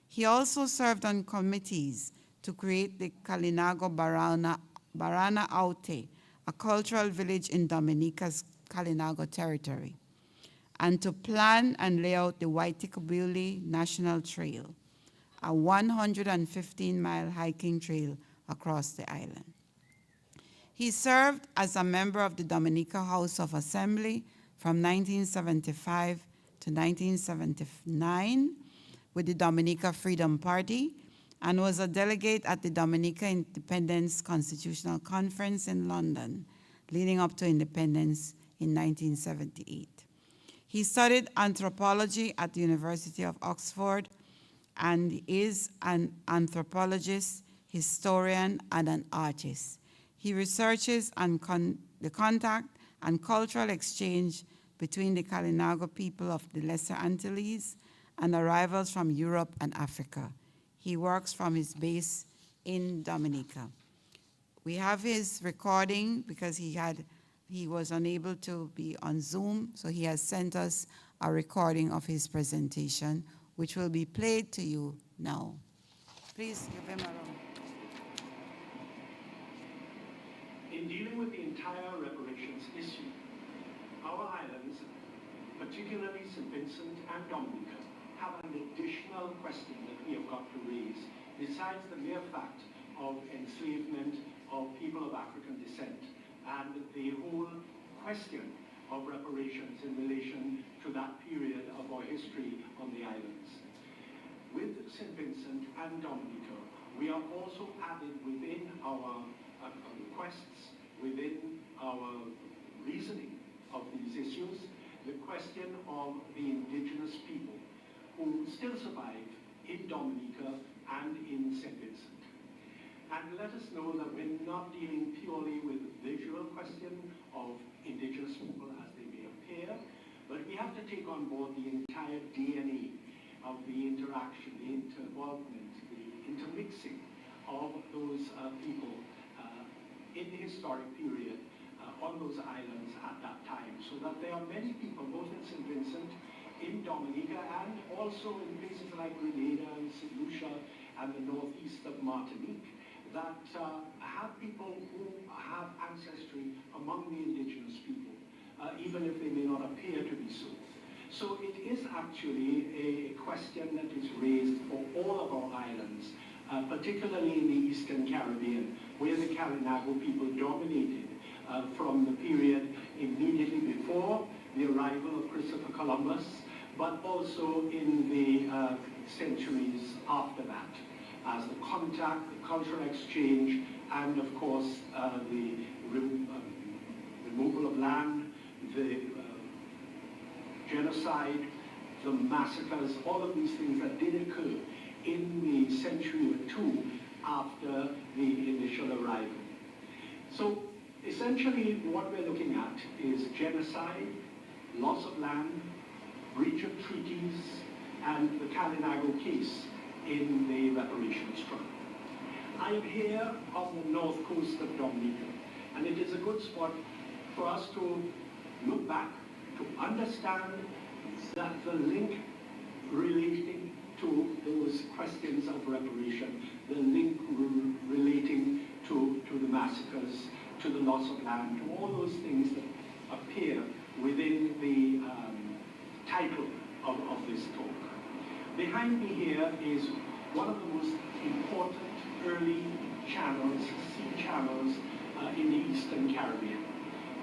He also served on committees to create the Kalinago Barana Aute, a cultural village in Dominica's Kalinago territory, and to plan and lay out the Waitikobuli National Trail, a 115-mile hiking trail across the island. He served as a member of the Dominica House of Assembly from 1975 to 1979 with the Dominica Freedom Party, and was a delegate at the Dominica Independence Constitutional Conference in London, leading up to independence in 1978. He studied anthropology at the University of Oxford and is an anthropologist, historian, and an artist. He researches on the contact and cultural exchange between the Kalinago people of the Lesser Antilles and arrivals from Europe and Africa. He works from his base in Dominica. We have his recording because he was unable to be on Zoom, so he has sent us a recording of his presentation, which will be played to you now. Please give him a round. In dealing with the entire reparations issue, our islands, particularly St. Vincent and Dominica, have an additional question that we have got to raise, besides the mere fact of enslavement of people of African descent and the whole question of reparations in relation to that period of our history on the islands. With St. Vincent and Dominica, we are also added within our requests, within our reasoning of these issues, the question of the indigenous people who still survive in Dominica and in St. Vincent. And let us know that we're not dealing purely with the visual question of indigenous people as they may appear, but we have to take on board the entire DNA of the interaction, the involvement, the intermixing of those people in the historic period on those islands at that time, so that there are many people, both in St. Vincent, in Dominica, and also in places like Grenada and St. Lucia and the northeast of Martinique, that have people who have ancestry among the indigenous people, even if they may not appear to be so. So it is actually a question that is raised for all of our islands, particularly in the Eastern Caribbean, where the Kalinago people dominated from the period immediately before the arrival of Christopher Columbus, but also in the centuries after that, as the contact, the cultural exchange, and of course the removal of land, the genocide, the massacres, all of these things that did occur in the century or two after the initial arrival. So essentially what we're looking at is genocide, loss of land, breach of treaties, and the Kalinago case in the reparations struggle. I'm here on the north coast of Dominica, and it is a good spot for us to look back, to understand that the link relating to those questions of reparation, the link relating to the massacres, to the loss of land, to all those things that appear within the title of this talk. Behind me here is one of the most important early channels, sea channels in the Eastern Caribbean.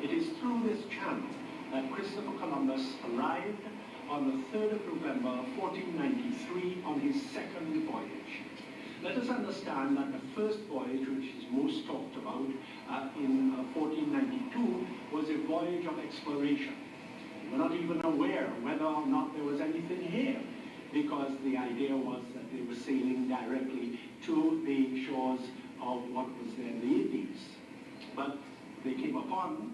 It is through this channel that Christopher Columbus arrived on the 3rd of November 1493 on his second voyage. Let us understand that the first voyage, which is most talked about in 1492, was a voyage of exploration. We're not even aware whether or not there was anything here, because the idea was that they were sailing directly to the shores of what was then the Indies. But they came upon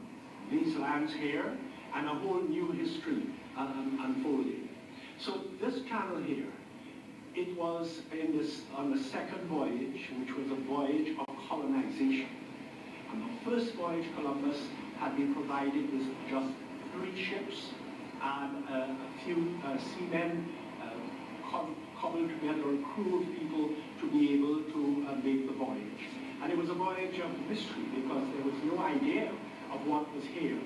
these lands here, and a whole new history unfolded. So this channel here, it was on the second voyage, which was a voyage of colonization. On the first voyage, Columbus had been provided with just 3 ships and a few seamen cobbled together a crew of people to be able to make the voyage. And it was a voyage of mystery because there was no idea of what was here.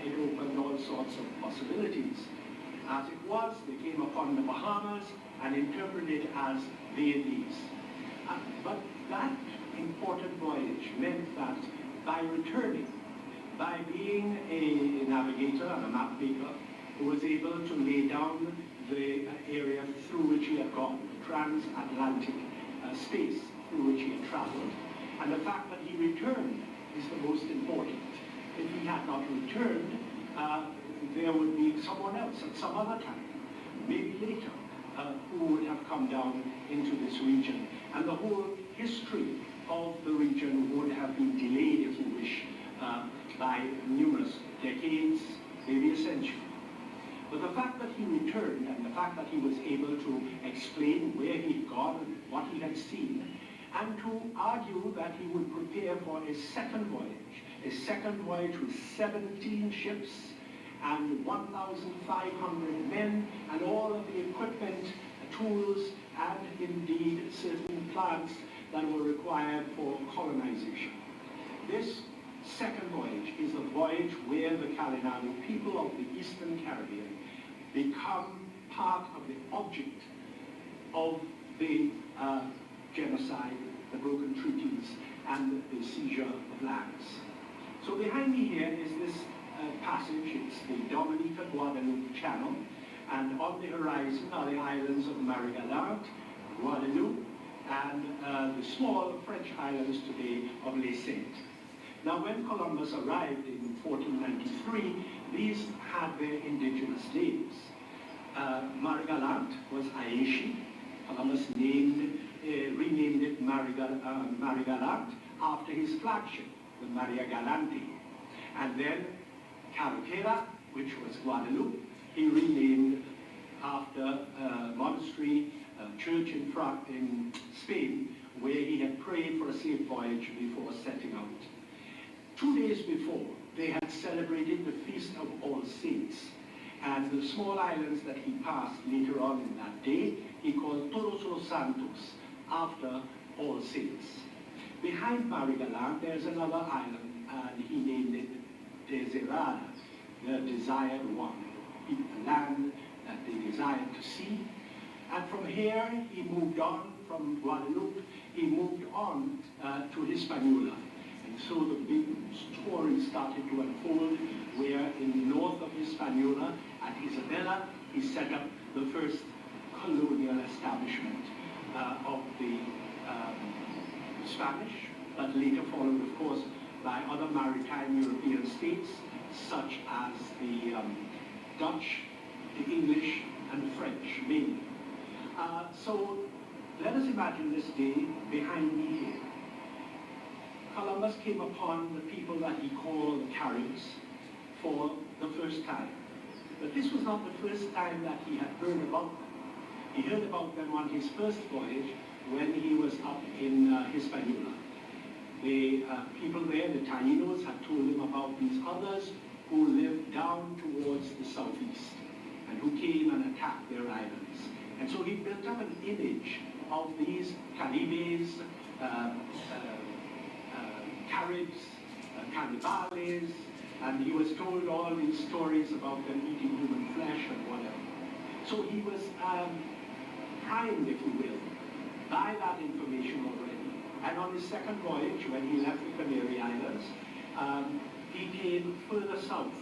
It opened all sorts of possibilities. As it was, they came upon the Bahamas and interpreted it as the Indies. But that important voyage meant that by returning, by being a navigator and a map maker who was able to lay down the area through which he had gone, the transatlantic space through which he had traveled, and the fact that he returned is the most important. If he had not returned, there would be someone else at some other time, maybe later, who would have come down into this region. And the whole history of the region would have been delayed, if you wish, by numerous decades, maybe a century. But the fact that he returned and the fact that he was able to explain where he'd gone and what he had seen, and to argue that he would prepare for a second voyage with 17 ships and 1,500 men and all of the equipment, tools, and indeed certain plants that were required for colonization. This second voyage is the voyage where the Kalinago people of the Eastern Caribbean become part of the object of the genocide, the broken treaties, and the seizure of lands. So behind me here is this passage. It's the Dominica-Guadeloupe Channel, and on the horizon are the islands of Marie-Galante, Guadeloupe, and the small French islands today of Les Saintes. Now, when Columbus arrived in 1493, these had their indigenous names. Marie-Galante was Aishi. Columbus renamed it Marie-Galante after his flagship, the Maria Galante. And then Carretera, which was Guadeloupe, he renamed after a monastery, church in Spain, where he had prayed for a safe voyage before setting out. 2 days before, they had celebrated the Feast of All Saints, and the small islands that he passed later on in that day, he called Todos los Santos, after All Saints. Behind Marie-Galante, there's another island, and he named it Desirada, the desired one, the land that they desired to see. And from here, he moved on, from Guadeloupe, he moved on to Hispaniola. And so the big story started to unfold, where in the north of Hispaniola, at Isabela, he set up the first colonial establishment of the Spanish, but later followed, of course, by other maritime European states, such as the Dutch, the English, and the French, mainly. So let us imagine this day behind me here. Columbus came upon the people that he called the Caribs for the first time. But this was not the first time that he had heard about them. He heard about them on his first voyage when he was up in Hispaniola. The people there, the Taínos, had told him about these others who lived down towards the southeast and who came and attacked their islands. And so he built up an image of these Caribes, Caribs, Cannibales, and he was told all these stories about them eating human flesh and whatever. So he was primed, if you will, by that information already. And on his second voyage, when he left the Canary Islands, he came further south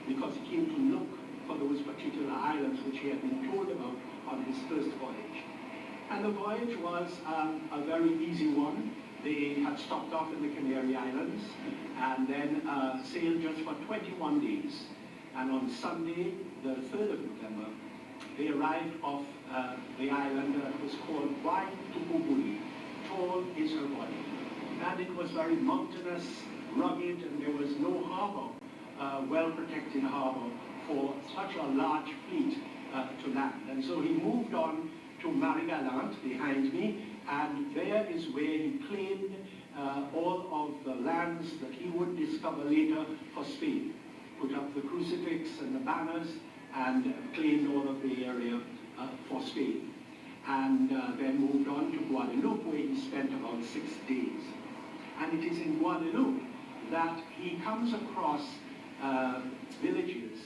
because he came to look for those particular islands which he had been told about on his first voyage. And the voyage was a very easy one. They had stopped off in the Canary Islands and then sailed just for 21 days. And on Sunday, the 3rd of November, they arrived off the island that was called Waitupubui. Tall is her body. And it was very mountainous, rugged, and there was no harbor, well-protected harbor for such a large fleet to land. And so he moved on to Marie-Galante behind me, and there is where he claimed all of the lands that he would discover later for Spain. Put up the crucifix and the banners and claimed all of the area for Spain. And then moved on to Guadeloupe, where he spent about 6 days. And it is in Guadeloupe that he comes across villages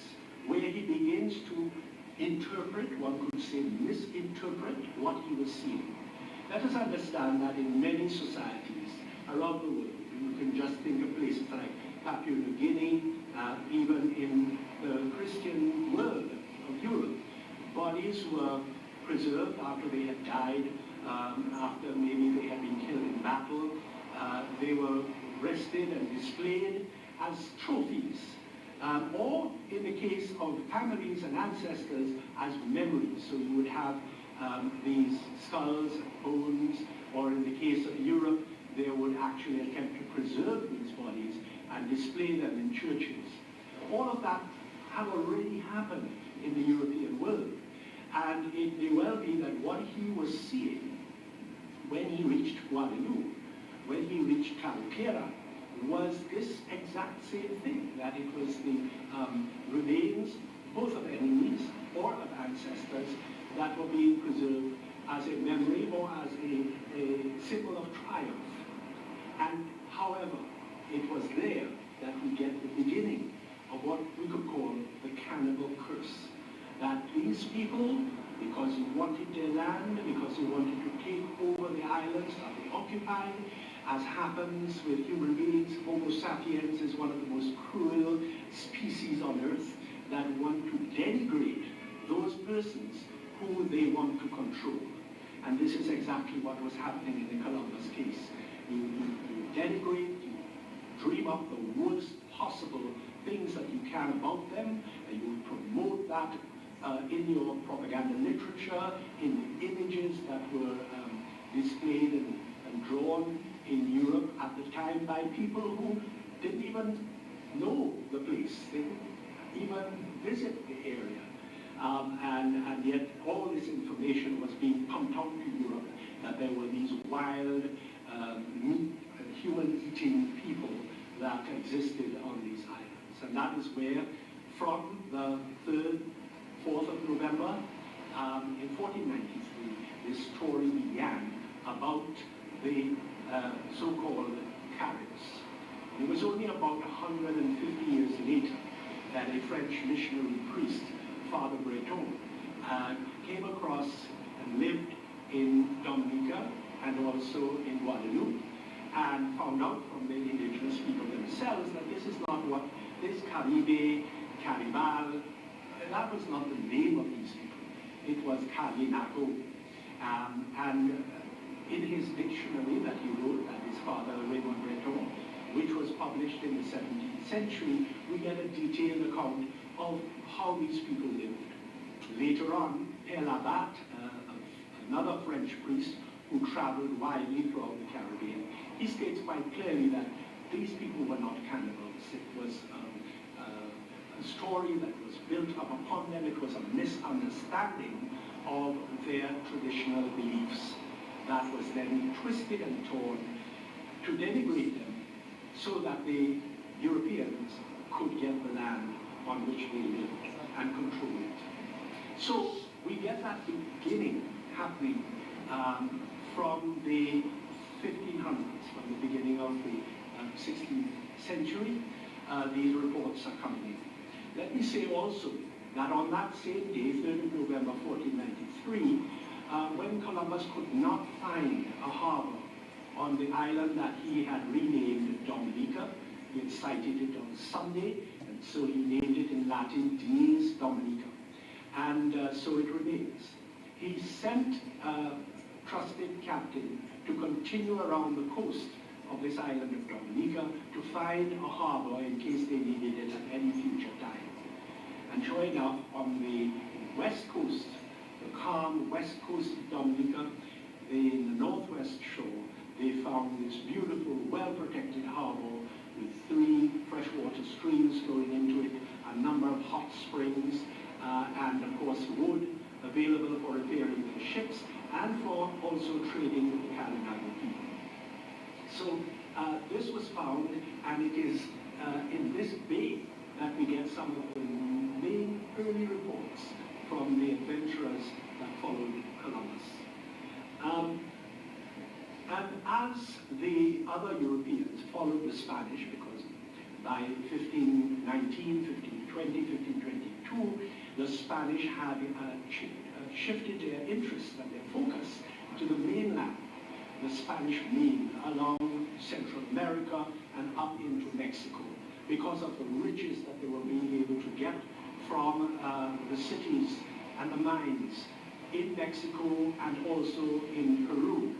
where he begins to interpret, one could say misinterpret, what he was seeing. Let us understand that in many societies around the world, you can just think of places like Papua New Guinea, even in the Christian world of Europe, bodies were preserved after they had died, after maybe they had been killed in battle. They were rested and displayed as trophies, or in the case of families and ancestors, as memories. So you would have these skulls, bones, or in the case of Europe, they would actually attempt to preserve these bodies and display them in churches. All of that had already happened in the European world. And it may well be that what he was seeing when he reached Guadeloupe, when he reached Carretera, was this exact same thing, that it was the remains, both of enemies or of ancestors, that were being preserved as a memory or as a symbol of triumph. And however, it was there that we get the beginning of what we could call the cannibal curse. that these people, because they wanted their land, because they wanted to take over the islands that they occupied, as happens with human beings, Homo sapiens is one of the most cruel species on earth that want to denigrate those persons who they want to control. And this is exactly what was happening in the Columbus case. You denigrate, you dream up the worst possible things that you can about them, and you promote that in your propaganda literature, in the images that were displayed and drawn in Europe at the time by people who didn't even know the place. They didn't even visit the area. And yet all this information was being pumped out to Europe, that there were these wild, human-eating people that existed on these islands. And that is where, from the 4th of November, in 1493, this story began about the so-called Caribs. It was only about 150 years later that a French missionary priest, Father Breton, came across and lived in Dominica and also in Guadeloupe, and found out from the indigenous people themselves that this is not what this Caribe, Caribal, that was not the name of these people. It was Carinaco. And in his dictionary that he wrote, that his father, Raymond Breton, which was published in the 17th century, we get a detailed account of how these people lived. Later on, Père Labat, another French priest who traveled widely throughout the Caribbean, he states quite clearly that these people were not cannibals. It was a story that was built up upon them. It was a misunderstanding of their traditional beliefs that was then twisted and torn to denigrate them so that the Europeans could get the land on which they lived and control it. So we get that beginning happening from the 1500s, from the beginning of the 16th century. These reports are coming in. Let me say also that on that same day, 3rd of November 1493, when Columbus could not find a harbor on the island that he had renamed Dominica, he had sighted it on Sunday, and so he named it in Latin Dies Dominica. And so it remains. He sent a trusted captain to continue around the coast of this island of Dominica to find a harbor in case they needed it at any future time. And sure enough, on the west coast, the calm west coast of Dominica, in the northwest shore, they found this beautiful, well-protected harbor with 3 freshwater streams flowing into it, a number of hot springs, and of course wood available for repairing their ships and for also trading with the Carinaco people. So this was found, and it is in this bay that we get some of the main early reports from the adventurers that followed Columbus. And as the other Europeans followed the Spanish, because by 1519, 1520, 1522, the Spanish had shifted their interest and their focus to the mainland, the Spanish main, along Central America and up into Mexico, because of the riches that they were being able to get from the cities and the mines in Mexico and also in Peru.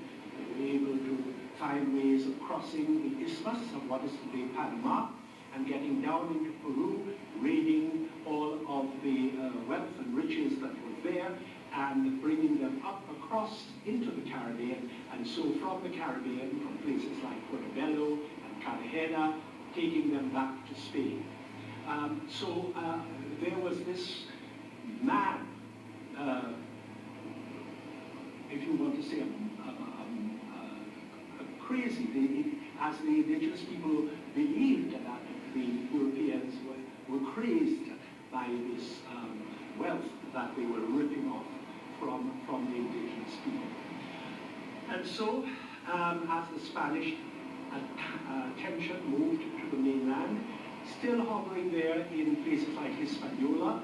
They were able to find ways of crossing the isthmus of what is today Panama and getting down into Peru, raiding all of the wealth and riches that were there and bringing them up across into the Caribbean, and so from the Caribbean, from places like Portobello and Cartagena, taking them back to Spain. So there was this mad, if you want to say, crazy, as the indigenous people believed that the Europeans were crazed by this wealth that they were ripping off from the indigenous people. And so, as the Spanish attention moved to the mainland, still hovering there in places like Hispaniola,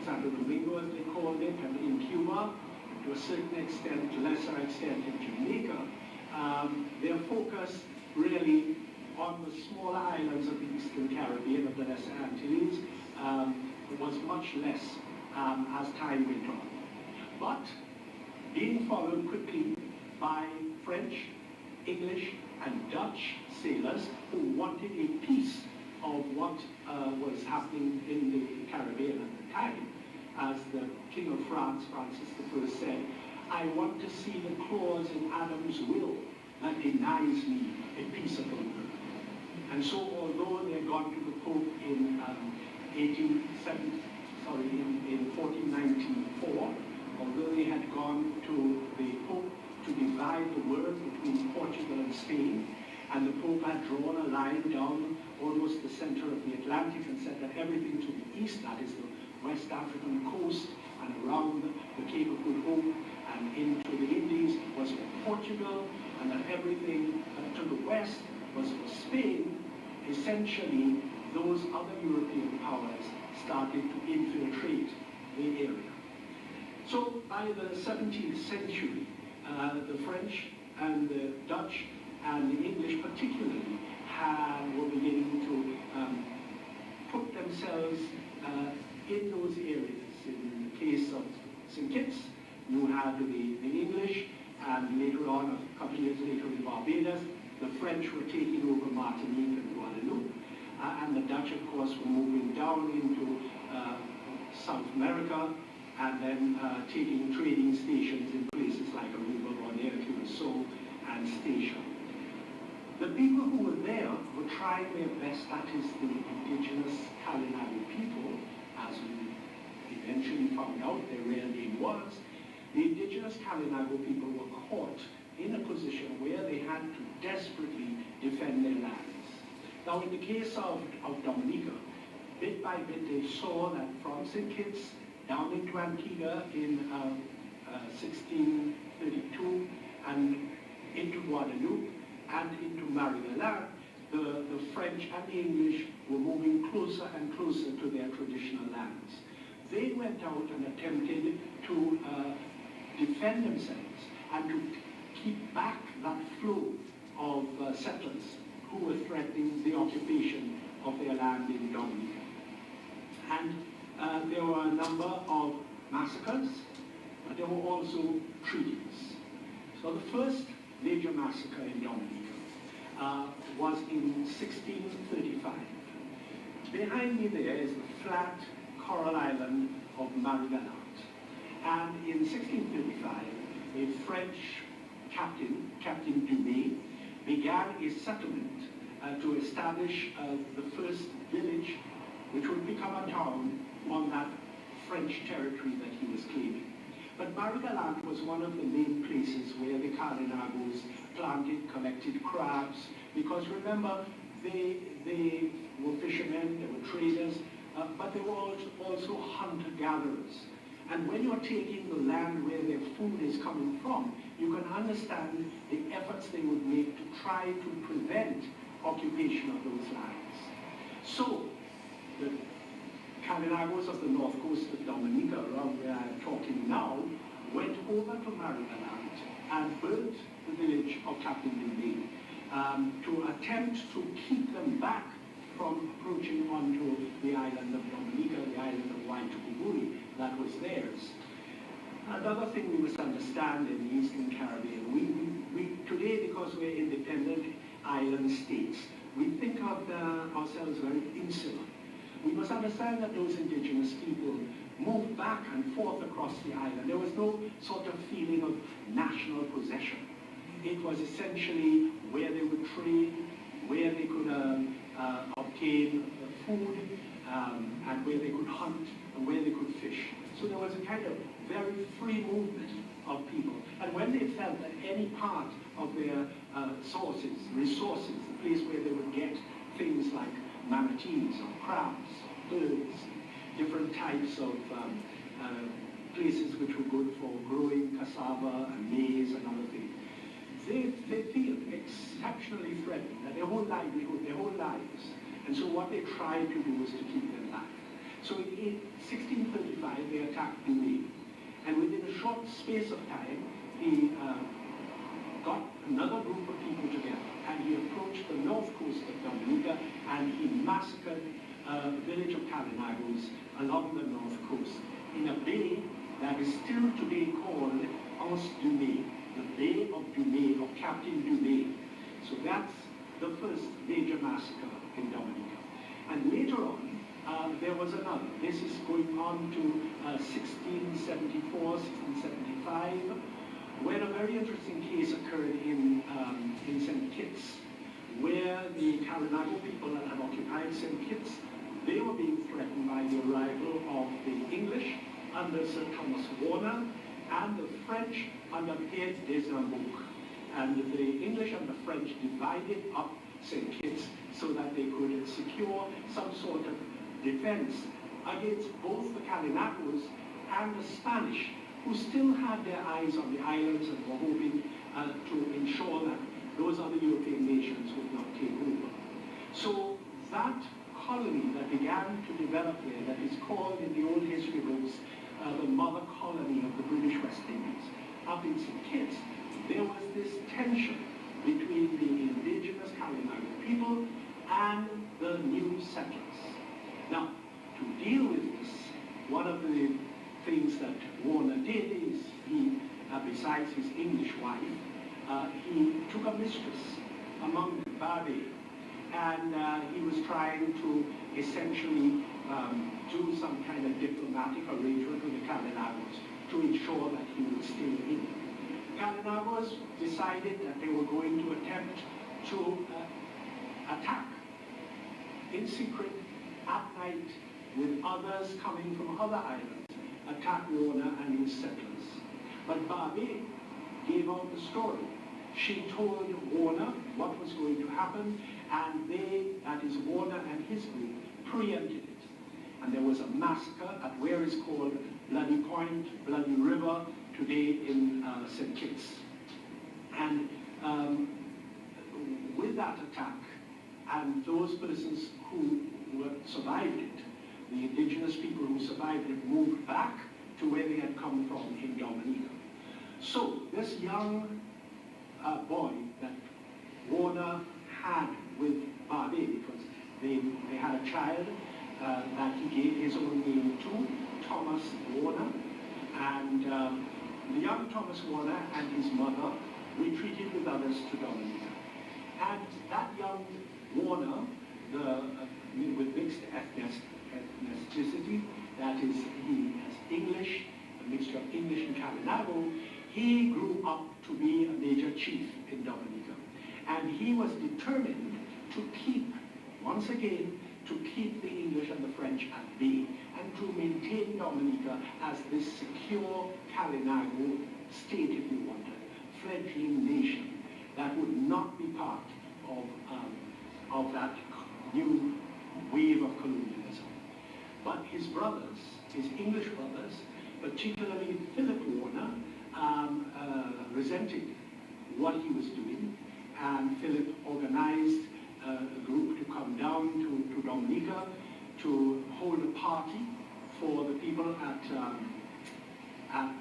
Santo Domingo, as they called it, and in Cuba, to a certain extent, lesser extent in Jamaica, their focus really on the smaller islands of the Eastern Caribbean, of the Lesser Antilles, was much less as time went on. But being followed quickly by French, English, and Dutch sailors who wanted a piece of what was happening in the Caribbean at the time. As the King of France, Francis I, said, I want to see the clause in Adam's will that denies me a piece of the earth. And so, although they had gone to the Pope in 1494, although they had gone to the Pope to divide the world between Portugal and Spain, and the Pope had drawn a line down almost the center of the Atlantic and said that everything to the east, that is the West African coast and around the Cape of Good Hope and into the Indies was for Portugal, and that everything to the west was for Spain. Essentially, those other European powers started to infiltrate the area. So by the 17th century, the French and the Dutch and the English particularly were beginning to put themselves in those areas. In the case of St. Kitts, you had the English, and later on, a couple of years later in Barbados, the French were taking over Martinique and Guadeloupe, and the Dutch, of course, were moving down into South America, and then taking trading stations in places like Aruba, Bonaire, Curacao, and Statia. The people who were there were trying their best, that is the indigenous Kalinago people, as we eventually found out their real name was. The indigenous Kalinago people were caught in a position where they had to desperately defend their lands. Now, in the case of Dominica, bit by bit they saw that from St. Kitts down into Antigua in 1632 and into Guadeloupe and into Marie-Galante, the French and the English were moving closer and closer to their traditional lands. They went out and attempted to defend themselves and to keep back that flow of settlers who were threatening the occupation of their land in Dominica. And there were a number of massacres, but there were also treaties. So the first major massacre in Dominica was in 1635. Behind me there is the flat coral island of Marie-Galante. And in 1635, a French captain, Captain Dumais, began a settlement to establish the first village which would become a town on that French territory that he was claiming. But Marie-Galante was one of the main places where the Kalinagos planted, collected crabs, because remember, they were fishermen, they were traders, but they were also hunter-gatherers. And when you're taking the land where their food is coming from, you can understand the efforts they would make to try to prevent occupation of those lands. So, the Kalinagos of the north coast of Dominica, around where I'm talking now, went over to Marie-Galante and built the village of Captain Dumais to attempt to keep them back from approaching onto the island of Dominica, the island of Waitukubuli, that was theirs. Another thing we must understand in the Eastern Caribbean, we today, because we're independent island states, we think of ourselves very insular. We must understand that those indigenous people moved back and forth across the island. There was no sort of feeling of national possession. It was essentially where they would trade, where they could obtain food, and where they could hunt, and where they could fish. So there was a kind of very free movement of people. And when they felt that any part of their resources, the place where they would get things like manatees or crabs, birds, different types of places which were good for growing cassava and maize and other things, they feel exceptionally threatened, that their whole livelihood, their whole lives. And so what they try to do is to keep them alive. So in 1635, they attacked Dumé, and within a short space of time, he got another group of people together, and he approached the north coast of Dominica, and he massacred a village of Calinagos along the north coast in a bay that is still today called Anse Dumé, the Bay of Dumé, of Captain Dumé. So that's the first major massacre in Dominica. And later on, there was another. This is going on to 1674, 1675, when a very interesting case occurred in St. Kitts, where the Calinago people that had occupied St. Kitts, they were being threatened by the arrival of the English under Sir Thomas Warner and the French under Pierre des Nambouk. And the English and the French divided up St. Kitts so that they could secure some sort of defense against both the Calinagos and the Spanish, who still had their eyes on the islands and were hoping to ensure that those other European nations would not take over. So that colony that began to develop there, that is called in the old history books the mother colony of the British West Indies, up in St. Kitts, there was this tension between the indigenous Kalinago people and the new settlers. Now, to deal with this, one of the things that Warner did is he, besides his English wife, he took a mistress among them, Barbie, and he was trying to essentially do some kind of diplomatic arrangement with the Calinagos to ensure that he would stay in. Calinagos decided that they were going to attempt to attack in secret at night with others coming from other islands, attack Warner and his settlers. But Barbie gave out the story. She told Warner what was going to happen, and they, that is Warner and his group, preempted it. And there was a massacre at where is called Bloody Point, Bloody River, today in St. Kitts. And with that attack, and those persons who survived it, the indigenous people who survived it, moved back to where they had come from in Dominica. So this young boy that Warner had with Barbie, because they had a child that he gave his own name to, Thomas Warner, and the young Thomas Warner and his mother retreated with others to Dominica. And that young Warner, with mixed ethnicity, that is, he has English, a mixture of English and Kalinago, he grew up to be a major chief in Dominica. And he was determined to keep, once again, to keep the English and the French at bay, and to maintain Dominica as this secure Kalinago state, if you wanted, fledgling nation that would not be part of that new wave of colonialism. But his brothers, his English brothers, particularly Philip Warner, resented what he was doing, and Philip organized a group to come down to Dominica to hold a party for the people at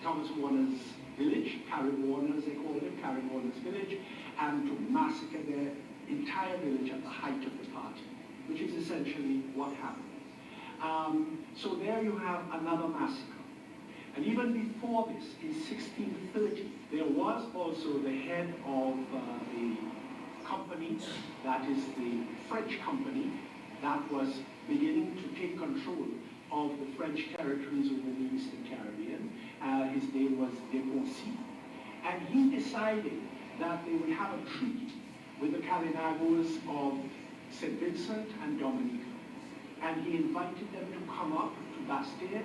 Thomas Warner's village, Karen Warner as they called it, Karen Warner's village, and to massacre their entire village at the height of the party, which is essentially what happened. So there you have another massacre. And even before this, in 1630, there was also the head of the company, that is the French company, that was beginning to take control of the French territories within the Eastern Caribbean. His name was Deponcy. And he decided that they would have a treaty with the Calinagos of St. Vincent and Dominica. And he invited them to come up to Bastille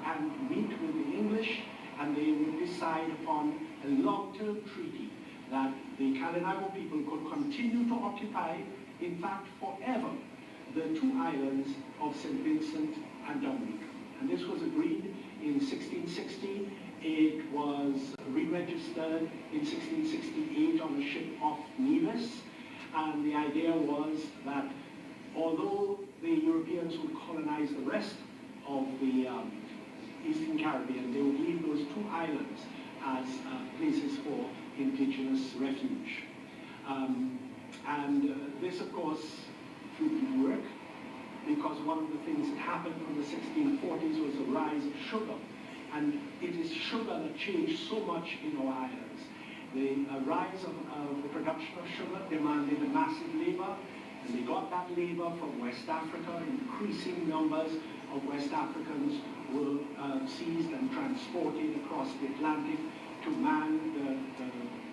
and meet with the English, and they would decide upon a long-term treaty that the Kalinago people could continue to occupy, in fact, forever, the two islands of St. Vincent and Dominica. And this was agreed in 1660. It was re-registered in 1668 on a ship off Nevis. And the idea was that although the Europeans would colonize the rest of the Eastern Caribbean, they would leave those two islands as places for indigenous refuge. This, of course, didn't work, because one of the things that happened from the 1640s was the rise of sugar. And it is sugar that changed so much in our islands. The rise of the production of sugar demanded a massive labor, and they got that labor from West Africa. Increasing numbers of West Africans were seized and transported across the Atlantic to man the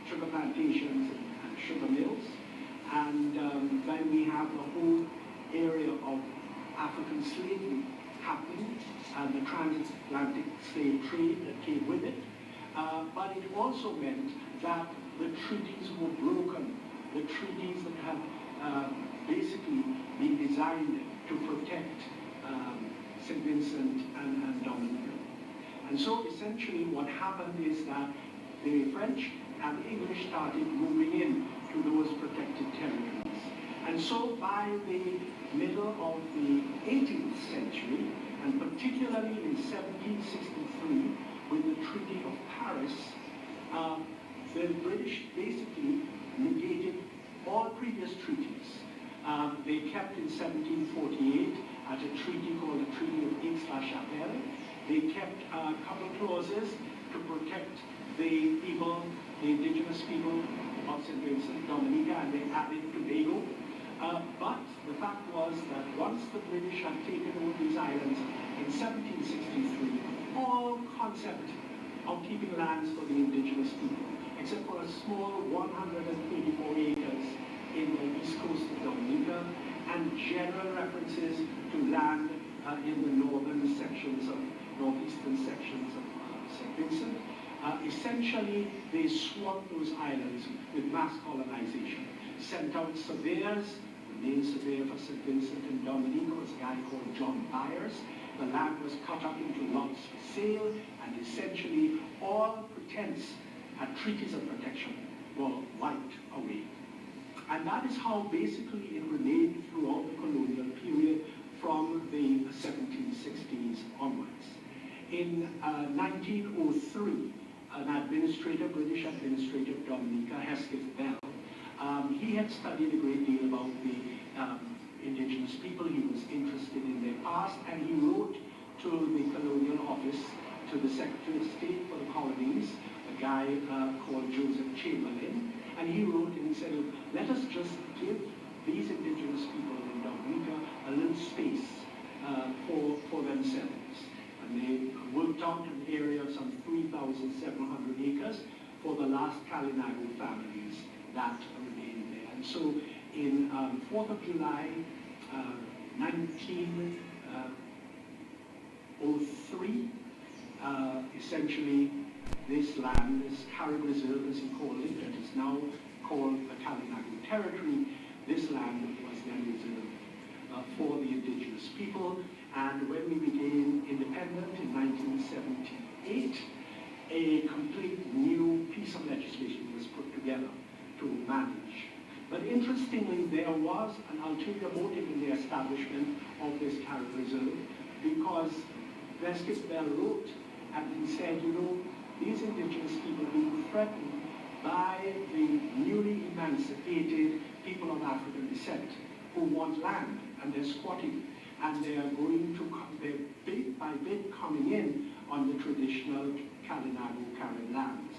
sugar plantations and sugar mills. And then we have the whole area of African slavery happening, and the transatlantic slave trade that came with it. But it also meant that the treaties were broken, the treaties that had basically been designed to protect St. Vincent and Dominica. And so essentially what happened is that the French and the English started moving in to those protected territories. And so by the middle of the 18th century, and particularly in 1763, with the Treaty of Paris, the British basically negated all previous treaties. They kept in 1748 at a treaty called the Treaty of Aix-la-Chapelle. They kept a couple clauses to protect the people, the indigenous people of St. Vincent, Dominica, and they added Tobago. But the fact was that once the British had taken over these islands in 1763, all concept of keeping lands for the indigenous people, except for a small 184 acres in the east coast of Dominica, and general references to land in the northern sections of, northeastern sections of St. Vincent. Essentially, they swamped those islands with mass colonization, sent out surveyors. The main surveyor for St. Vincent and Dominica was a guy called John Byers. The land was cut up into lots for sale, and essentially all pretense at treaties of protection were wiped away. And that is how basically it remained throughout the colonial period from the 1760s onwards. In 1903, an administrator, British administrator of Dominica, Hesketh Bell, he had studied a great deal about the indigenous people. He was interested in their past, and he wrote to the colonial office, to the Secretary of State for the colonies, a guy called Joseph Chamberlain, and he wrote and he said, let us just give these indigenous people in Dominica a little space for themselves. And they worked out an area of some 3,700 acres for the last Kalinago families that remained there. And so in 4th of July, 1903, essentially this land, this Carib Reserve as he called it, that is now called the Kalinago Territory, this land was then reserved for the indigenous people. And when we became independent in 1978, a complete new piece of legislation was put together to manage. But interestingly, there was an ulterior motive in the establishment of this Carib Reserve, because Hesketh Bell wrote and he said, you know, these indigenous people being threatened by the newly emancipated people of African descent who want land, and they're squatting, and they are going to come, they're bit by bit coming in on the traditional Kalinago Carib lands.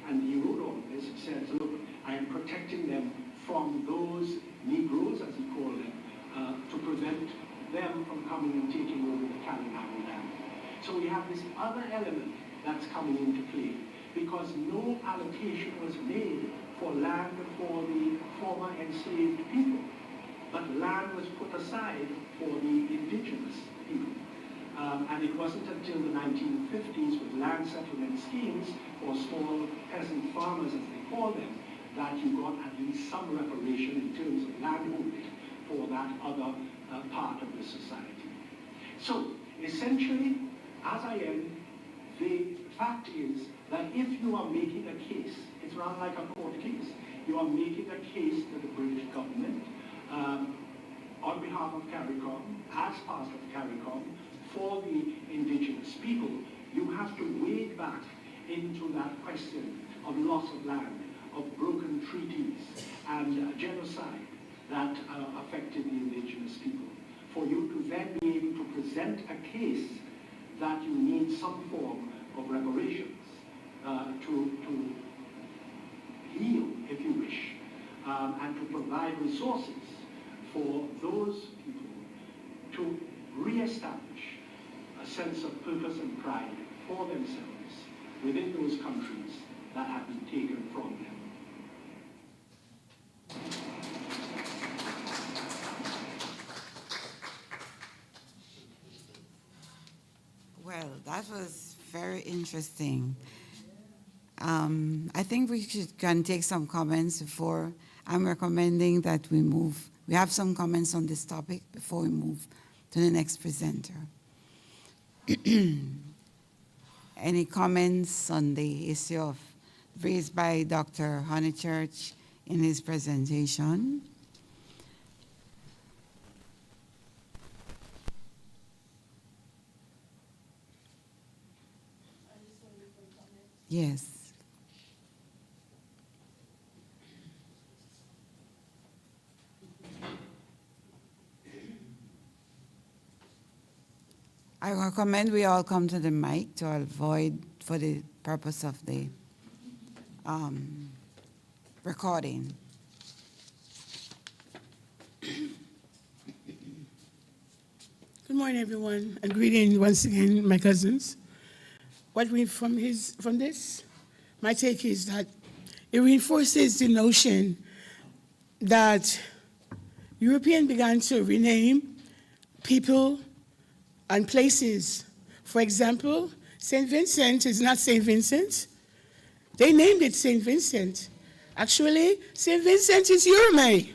And he wrote all this. He said, look, I am protecting them from those Negroes, as he called them, to prevent them from coming and taking over the Kalinago land. So we have this other element that's coming into play, because no allocation was made for land for the former enslaved people, but land was put aside for the indigenous people. And it wasn't until the 1950s with land settlement schemes for small peasant farmers, as they call them, that you got at least some reparation in terms of landholding for that other part of the society. So essentially, as I end, the fact is that if you are making a case, it's rather like a court case, you are making a case to the British government on behalf of CARICOM to wade back into that question of loss of land, of broken treaties, and genocide that affected the indigenous people. For you to then be able to present a case that you need some form of reparations to heal, if you wish, and to provide resources for those people to re-establish a sense of purpose and pride for themselves within those countries that have been taken from them. Well, that was very interesting. I think we can take some comments before. I'm recommending that we move. We have some comments on this topic before we move to the next presenter. Any comments on the issue raised by Dr. Honeychurch in his presentation? Yes. I recommend we all come to the mic to avoid, for the purpose of the recording. Good morning, everyone, and greeting once again, my cousins. What we from this, my take is that it reinforces the notion that Europeans began to rename people and places. For example, St. Vincent is not St. Vincent. They named it St. Vincent. Actually, St. Vincent is Urume.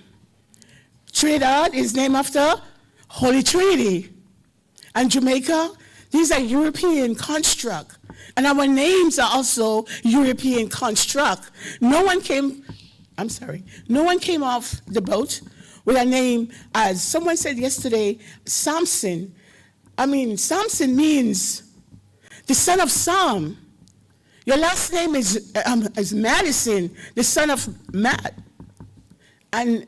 Trinidad is named after Holy Trinity. And Jamaica, these are European construct. And our names are also European construct. No one came off the boat with a name, as someone said yesterday, Samson. I mean, Samson means the son of Sam. Your last name is Madison, the son of Matt. And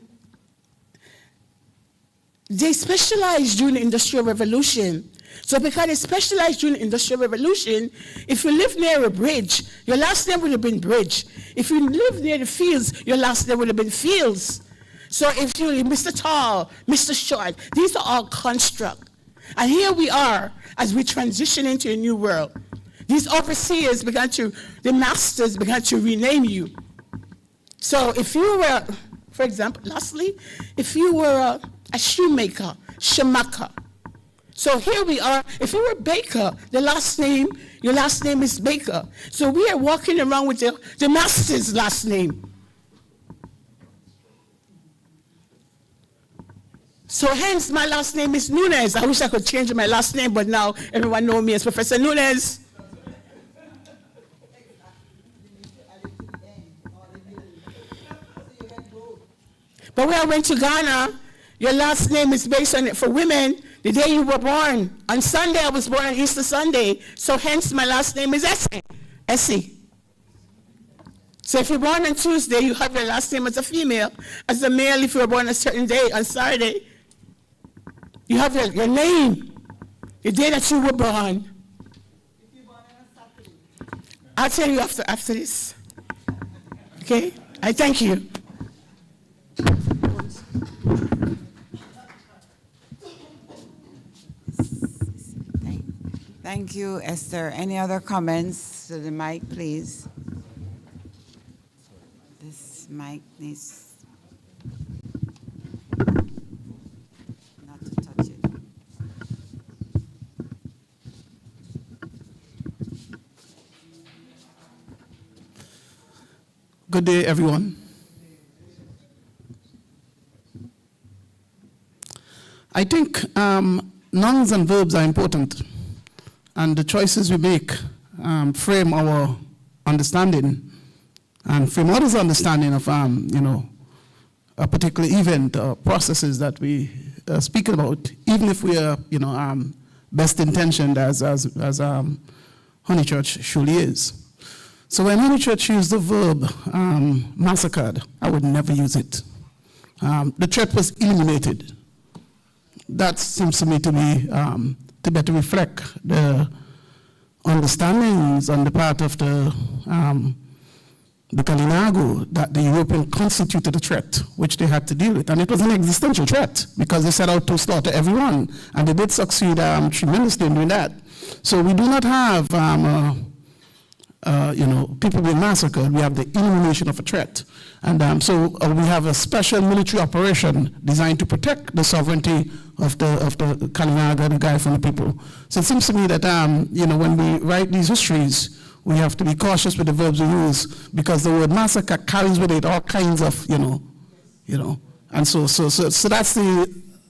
they specialized during the Industrial Revolution. So because they specialized during the Industrial Revolution, if you live near a bridge, your last name would have been Bridge. If you live near the fields, your last name would have been Fields. So if you're Mr. Tall, Mr. Short, these are all construct. And here we are as we transition into a new world. These overseers the masters began to rename you. So if you were, for example, lastly, if you were a shoemaker, Shamaka. So here we are, if you were Baker, your last name is Baker. So we are walking around with the master's last name. So hence my last name is Nunes. I wish I could change my last name, but now everyone knows me as Professor Nunes. But when I went to Ghana, your last name is based on it for women, the day you were born. On Sunday, I was born on Easter Sunday, so hence my last name is Essie. So if you're born on Tuesday, you have your last name as a female. As a male, if you were born a certain day, on Saturday, you have your name, the day that you were born. If you're born on a Saturday. I'll tell you after this. Okay? I thank you. Thank you, Esther. Any other comments to the mic, please? This mic needs not to touch it. Good day, everyone. I think nouns and verbs are important, and the choices we make frame our understanding and frame others' understanding of a particular event or processes that we speak about, even if we are best intentioned as Honeychurch surely is. So when Honeychurch used the verb massacred, I would never use it. The threat was eliminated. That seems to me to be to better reflect the understandings on the part of the Kalinago that the European constituted a threat, which they had to deal with. And it was an existential threat because they set out to slaughter everyone. And they did succeed tremendously in doing that. So we do not have people being massacred. We have the elimination of a threat. And so we have a special military operation designed to protect the sovereignty of the Kalinaga, the Garifuna people. So it seems to me that when we write these histories, we have to be cautious with the verbs we use because the word massacre carries with it all kinds of, And so that's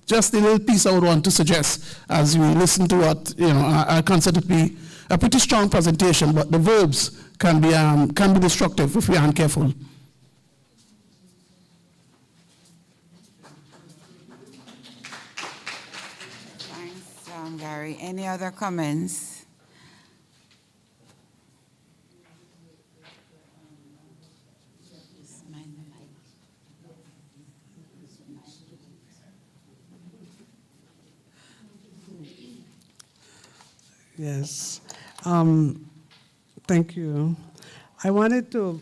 just the little piece I would want to suggest as we listen to what, I consider to be a pretty strong presentation, but the verbs can be destructive if we aren't careful. Thanks, Gary. Any other comments? Yes. Thank you. I wanted to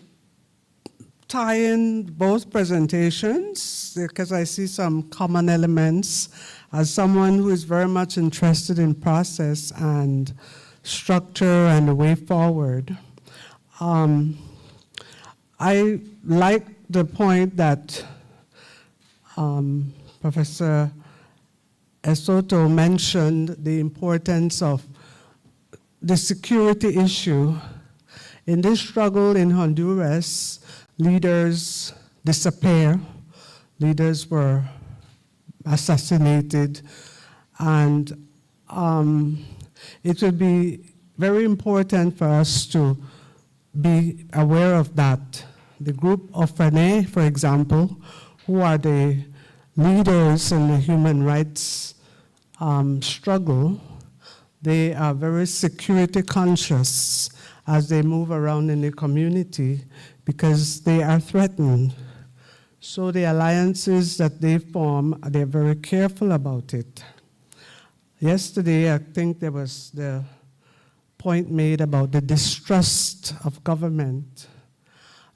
tie in both presentations because I see some common elements as someone who is very much interested in process and structure and the way forward. I like the point that Professor Esoto mentioned the importance of the security issue. In this struggle in Honduras, leaders disappear, leaders were assassinated, and it would be very important for us to be aware of that. The group of FANE, for example, who are the leaders in the human rights struggle, they are very security conscious as they move around in the community because they are threatened. So the alliances that they form, they're very careful about it. Yesterday, I think there was the point made about the distrust of government,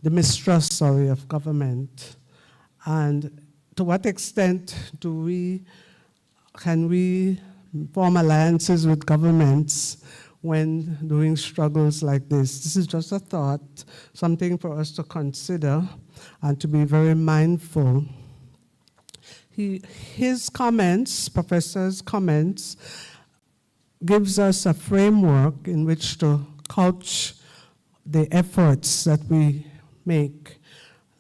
the mistrust, of government. And to what extent can we form alliances with governments when doing struggles like this? This is just a thought, something for us to consider and to be very mindful. His comments, Professor's comments, gives us a framework in which to couch the efforts that we make,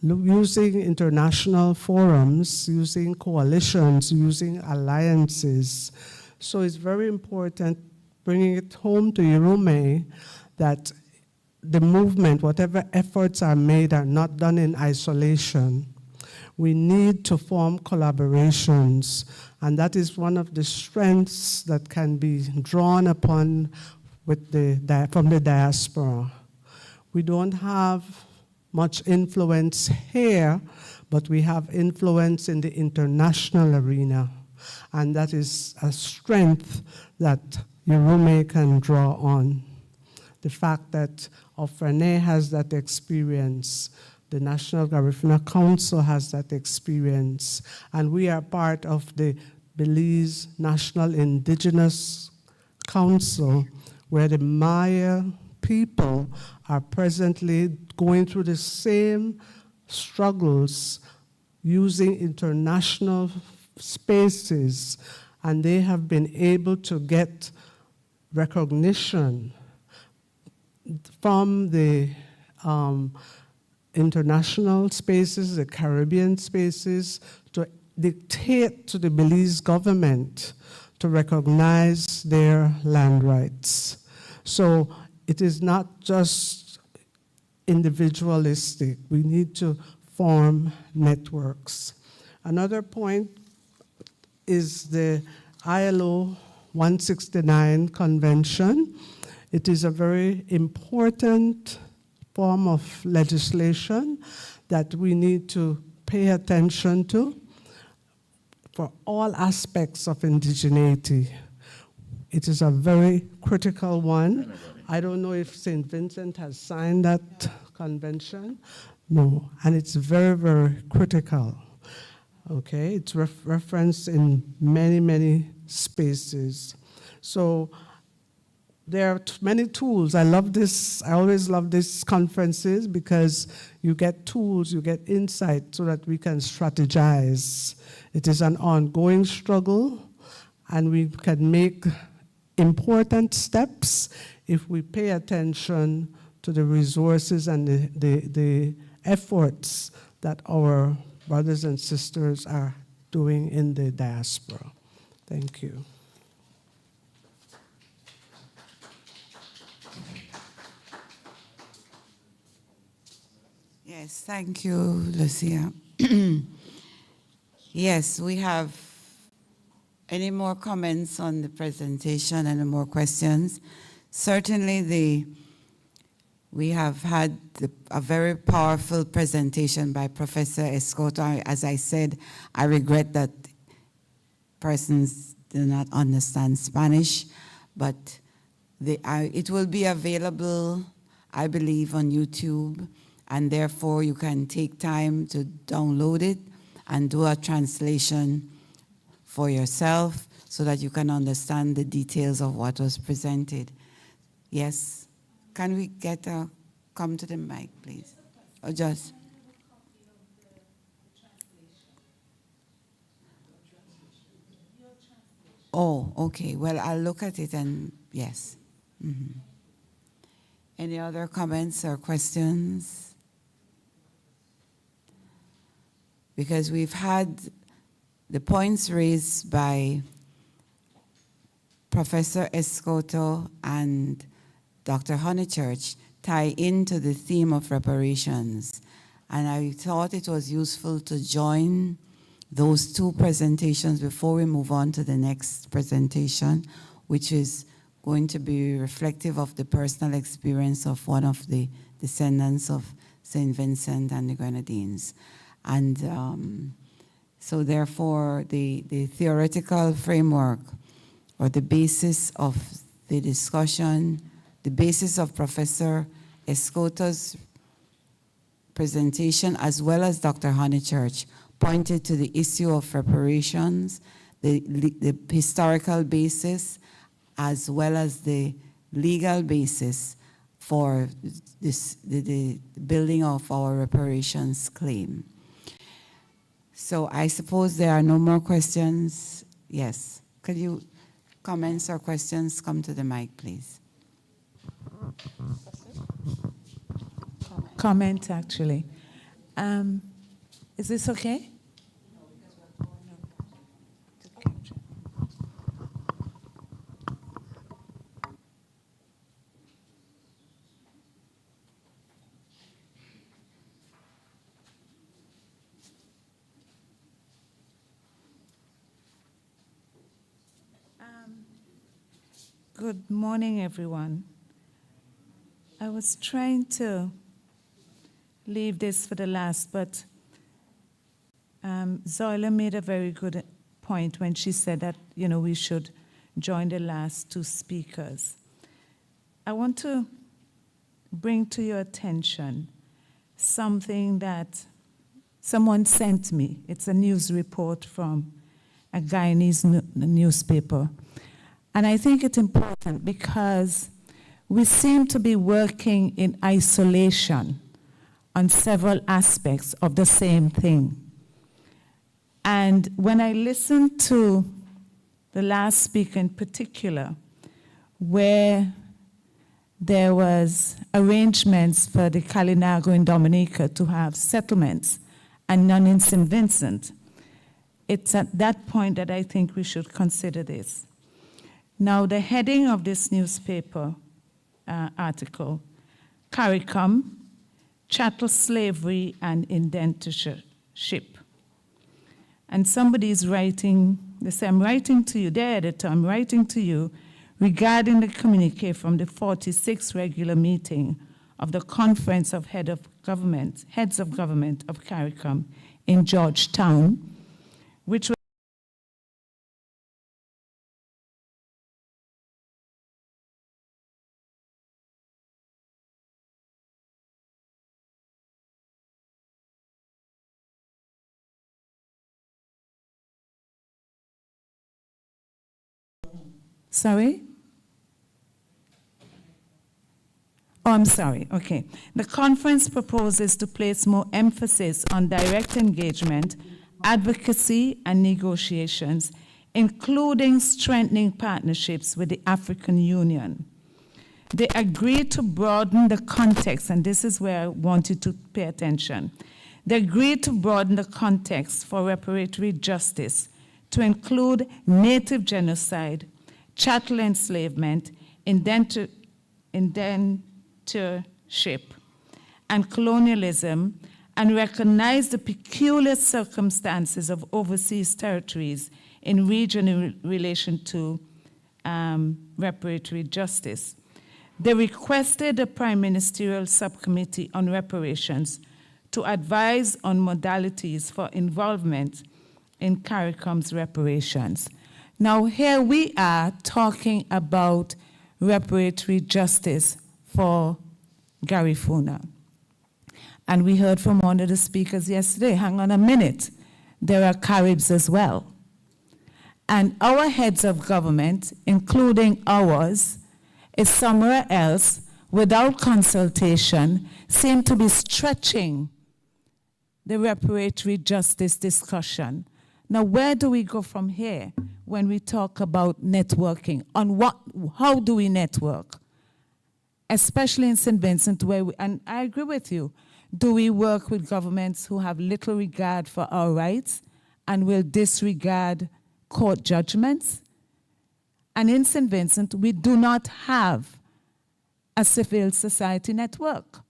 using international forums, using coalitions, using alliances. So it's very important, bringing it home to Irume, that the movement, whatever efforts are made, are not done in isolation. We need to form collaborations, and that is one of the strengths that can be drawn upon from the diaspora. We don't have much influence here, but we have influence in the international arena. And that is a strength that Irume can draw on. The fact that Ofrane has that experience, the National Garifuna Council has that experience, and we are part of the Belize National Indigenous Council, where the Maya people are presently going through the same struggles using international spaces, and they have been able to get recognition from the international spaces, the Caribbean spaces, to dictate to the Belize government to recognize their land rights. So it is not just individualistic. We need to form networks. Another point is the ILO 169 convention. It is a very important form of legislation that we need to pay attention to for all aspects of indigeneity. It is a very critical one. I don't know if St. Vincent has signed that convention. No, and it's very, very critical. Okay, it's referenced in many, many spaces. So there are many tools. I love this. I always love these conferences because you get tools, you get insight so that we can strategize. It is an ongoing struggle, and we can make important steps if we pay attention to the resources and the efforts that our brothers and sisters are doing in the diaspora. Thank you. Yes, thank you, Lucia. Yes, we have any more comments on the presentation, any more questions? Certainly we have had a very powerful presentation by Professor Escoto. As I said, I regret that persons do not understand Spanish, but it will be available, I believe, on YouTube, and therefore you can take time to download it and do a translation for yourself so that you can understand the details of what was presented. Yes? Can we get come to the mic, please? Or just? Oh, okay. Well, I'll look at it and yes. Mm-hmm. Any other comments or questions? Because we've had the points raised by Professor Escoto and Dr. Honeychurch tie into the theme of reparations. And I thought it was useful to join those two presentations before we move on to the next presentation, which is going to be reflective of the personal experience of one of the descendants of St. Vincent and the Grenadines. And so therefore, the theoretical framework or the basis of the discussion, the basis of Professor Escoto's presentation, as well as Dr. Honeychurch, pointed to the issue of reparations, the historical basis, as well as the legal basis for the building of our reparations claim. So I suppose there are no more questions. Yes. Could you, comments or questions, come to the mic, please. Comment, actually. Is this okay? Good morning, everyone. I was trying to leave this for the last, but Zoila made a very good point when she said that, we should join the last two speakers. I want to bring to your attention something that someone sent me. It's a news report from a Guyanese newspaper. And I think it's important because we seem to be working in isolation on several aspects of the same thing. And when I listened to the last speaker in particular, where there was arrangements for the Kalinago in Dominica to have settlements and none in St. Vincent, it's at that point that I think we should consider this. Now, the heading of this newspaper article, CARICOM, Chattel Slavery and Indentureship. And somebody's writing, they say, I'm writing to you, the editor, I'm writing to you regarding the communique from the 46th regular meeting of the Conference of Heads of Government of CARICOM in Georgetown, which was Sorry? Oh, I'm sorry. Okay. The conference proposes to place more emphasis on direct engagement, advocacy, and negotiations, including strengthening partnerships with the African Union. They agreed to broaden the context, and this is where I want you to pay attention. They agreed to broaden the context for reparatory justice to include native genocide, chattel enslavement, indentureship, and colonialism, and recognize the peculiar circumstances of overseas territories in region in relation to reparatory justice. They requested a Prime Ministerial Subcommittee on Reparations to advise on modalities for involvement in CARICOM's reparations. Now, here we are talking about reparatory justice for Garifuna. And we heard from one of the speakers yesterday, hang on a minute, there are Caribs as well. And our heads of government, including ours, is somewhere else, without consultation, seem to be stretching the reparatory justice discussion. Now, where do we go from here when we talk about networking? How do we network? Especially in St. Vincent, and I agree with you, do we work with governments who have little regard for our rights and will disregard court judgments? And in St. Vincent, we do not have a civil society network.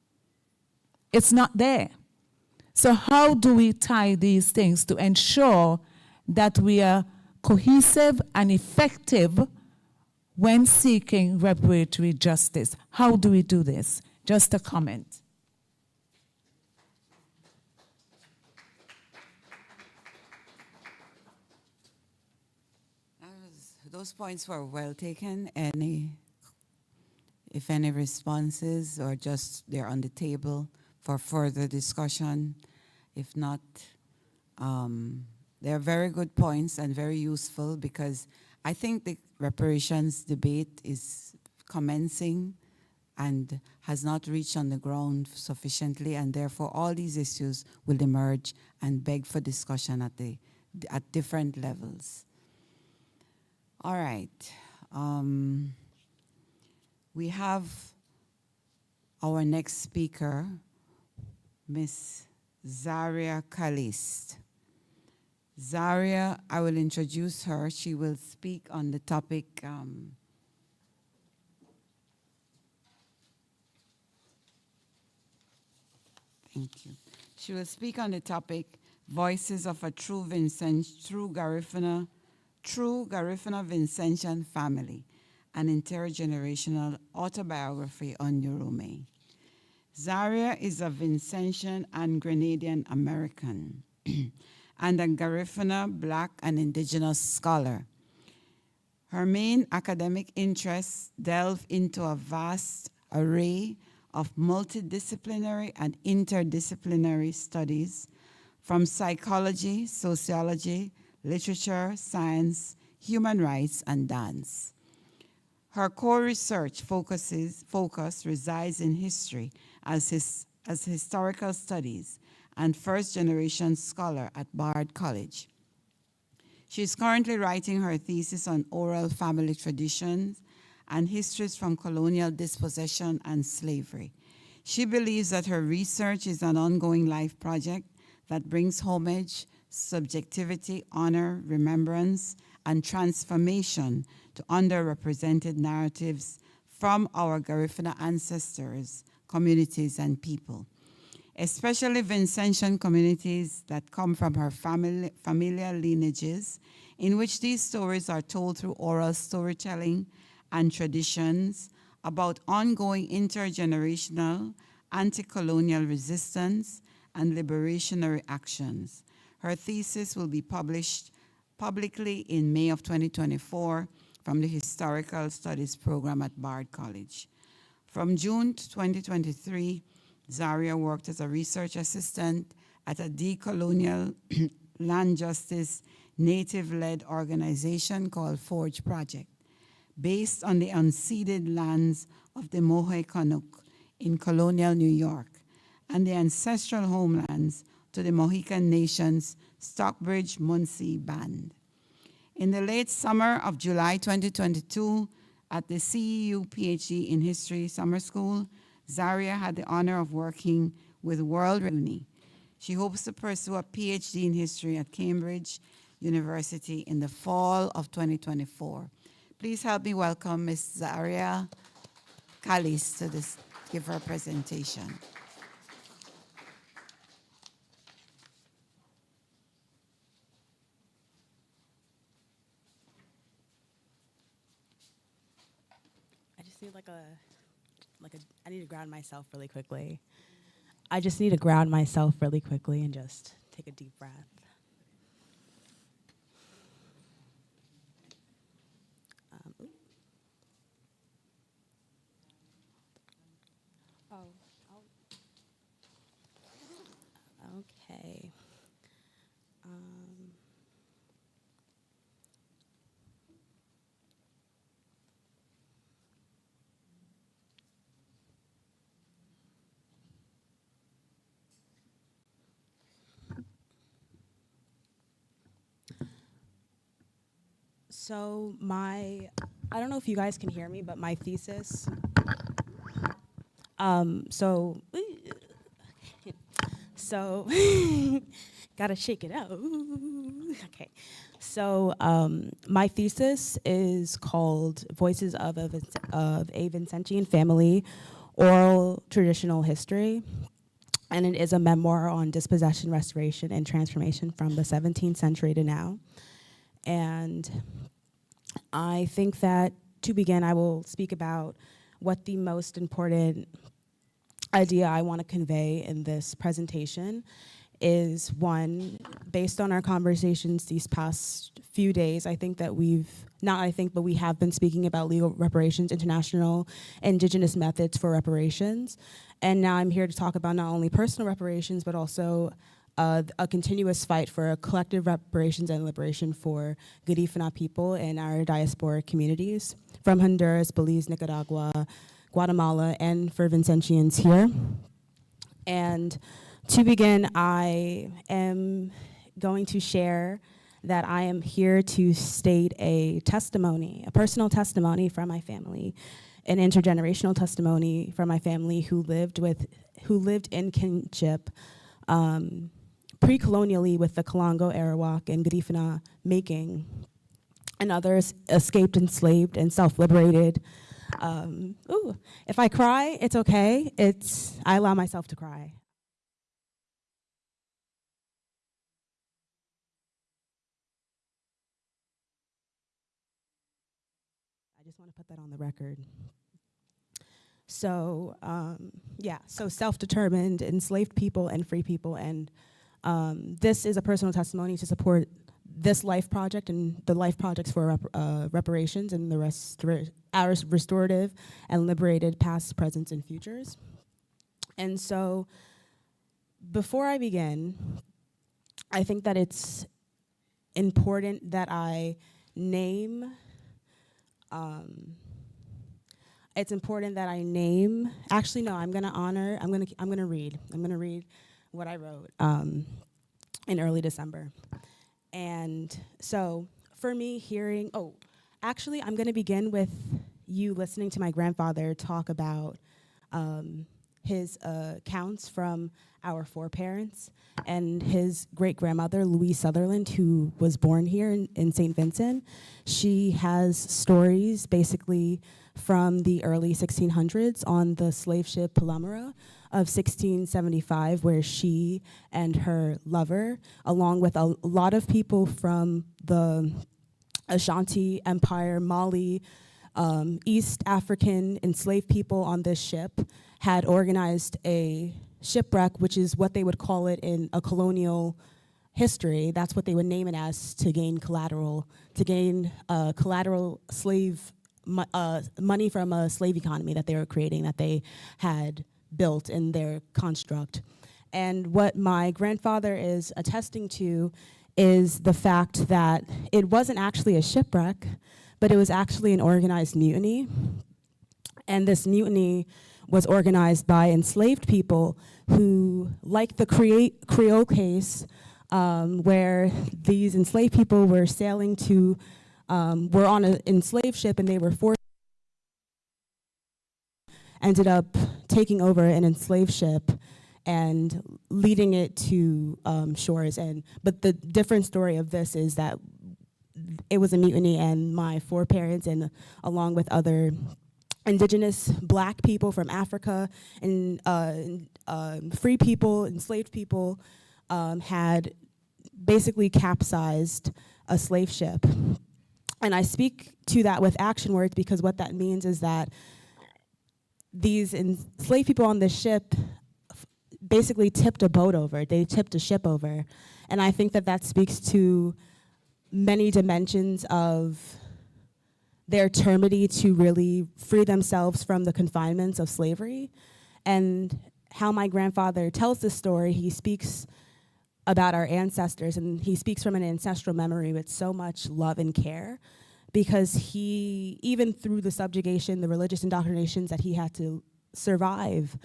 It's not there. So how do we tie these things to ensure that we are cohesive and effective when seeking reparatory justice? How do we do this? Just a comment. Those points were well taken. If any responses, or just they're on the table for further discussion? If not, they're very good points and very useful, because I think the reparations debate is commencing and has not reached on the ground sufficiently, and therefore all these issues will emerge and beg for discussion at different levels. All right. We have our next speaker, Ms. Zaria Kalist. Zaria, I will introduce her. She will speak on the topic thank you. She will speak on the topic Voices of a True Garifuna Vincentian Family, an intergenerational autobiography on Urume. Zaria is a Vincentian and Grenadian American and a Garifuna Black and Indigenous scholar. Her main academic interests delve into a vast array of multidisciplinary and interdisciplinary studies, from psychology, sociology, literature, science, human rights, and dance. Her core research focus resides in history as historical studies and first-generation scholar at Bard College. She is currently writing her thesis on oral family traditions and histories from colonial dispossession and slavery. She believes that her research is an ongoing life project that brings homage, subjectivity, honor, remembrance, and transformation to underrepresented narratives from our Garifuna ancestors, communities, and people, especially Vincentian communities that come from her familial lineages, in which these stories are told through oral storytelling and traditions about ongoing intergenerational anti-colonial resistance and liberationary actions. Her thesis will be published publicly in May of 2024 from the Historical Studies program at Bard College. From June 2023, Zaria worked as a research assistant at a decolonial land justice native-led organization called Forge Project, based on the unceded lands of the Mohe-Kanuk in colonial New York and the ancestral homelands to the Mohican Nation's Stockbridge-Munsee Band. In the late summer of July 2022, at the CEU PhD in History Summer School, Zaria had the honor of working with World Uni. She hopes to pursue a PhD in history at Cambridge University in the fall of 2024. Please help me welcome Ms. Zaria Kalis to give her presentation. I just need I need to ground myself really quickly. I just need to ground myself really quickly and just take a deep breath. Okay. So I don't know if you guys can hear me, but my thesis, so gotta shake it out. Okay. So my thesis is called Voices of a Vincentian Family, Oral Traditional History. And it is a memoir on dispossession, restoration, and transformation from the 17th century to now. And I think that to begin, I will speak about what the most important idea I want to convey in this presentation is, one, based on our conversations these past few days, I think that we have been speaking about legal reparations, international indigenous methods for reparations. And now I'm here to talk about not only personal reparations, but also a continuous fight for collective reparations and liberation for Garifuna people in our diasporic communities from Honduras, Belize, Nicaragua, Guatemala, and for Vincentians here. And to begin, I am going to share that I am here to state a testimony, a personal testimony from my family, an intergenerational testimony from my family who lived in kinship pre-colonially with the Kalango, Arawak, and Garifuna making, and others escaped, enslaved, and self-liberated. If I cry, it's okay. I allow myself to cry. I just want to put that on the record. So, so self-determined, enslaved people and free people, and this is a personal testimony to support this life project and the life projects for reparations and the our restorative and liberated past, presents, and futures. And so, before I begin, I think that it's important that I name. Actually, no. I'm gonna read what I wrote in early December. And so for me I'm gonna begin with you listening to my grandfather talk about his accounts from our foreparents and his great-grandmother, Louise Sutherland, who was born here in St. Vincent. She has stories basically from the early 1600s on the slave ship Palmyra of 1675, where she and her lover, along with a lot of people from the Ashanti Empire, Mali, East African enslaved people on this ship had organized a shipwreck, which is what they would call it in a colonial history. That's what they would name it as, to gain collateral slave money from a slave economy that they were creating, that they had built in their construct. And what my grandfather is attesting to is the fact that it wasn't actually a shipwreck, but it was actually an organized mutiny. And this mutiny was organized by enslaved people who, like the Creole case, where these enslaved people were sailing to, were on an enslaved ship and they were forced, ended up taking over an enslaved ship and leading it to shores. But the different story of this is that it was a mutiny, and my foreparents, and along with other indigenous black people from Africa and free people, enslaved people, had basically capsized a slave ship. And I speak to that with action words because what that means is that these enslaved people on this ship basically tipped a boat over. They tipped a ship over. And I think that that speaks to many dimensions of their termity to really free themselves from the confinements of slavery. And how my grandfather tells this story, he speaks about our ancestors, and he speaks from an ancestral memory with so much love and care, because he, even through the subjugation, the religious indoctrinations that he had to survive,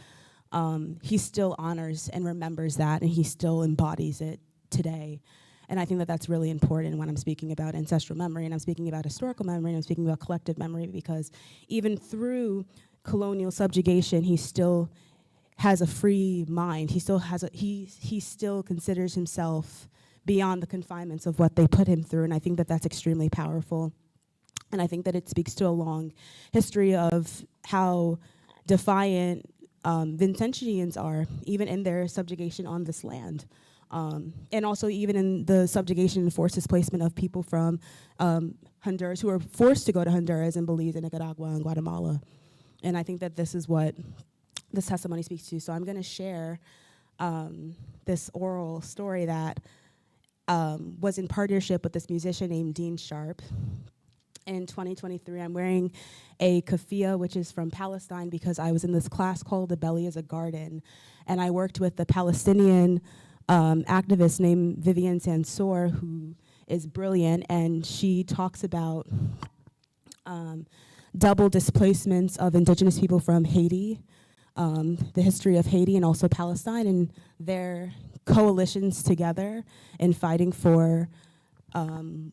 he still honors and remembers that, and he still embodies it today. And I think that that's really important when I'm speaking about ancestral memory, and I'm speaking about historical memory, and I'm speaking about collective memory, because even through colonial subjugation, he still has a free mind. He still has he still considers himself beyond the confinements of what they put him through, and I think that that's extremely powerful. And I think that it speaks to a long history of how defiant Vincentians are, even in their subjugation on this land. And also even in the subjugation and forced displacement of people from Honduras, who were forced to go to Honduras and Belize and Nicaragua and Guatemala. And I think that this is what this testimony speaks to. So I'm gonna share this oral story that was in partnership with this musician named Dean Sharp. In 2023, I'm wearing a keffiyeh, which is from Palestine, because I was in this class called The Belly is a Garden. And I worked with the Palestinian activist named Vivian Sansour, who is brilliant, and she talks about double displacements of indigenous people from Haiti, the history of Haiti and also Palestine, and their coalitions together in fighting for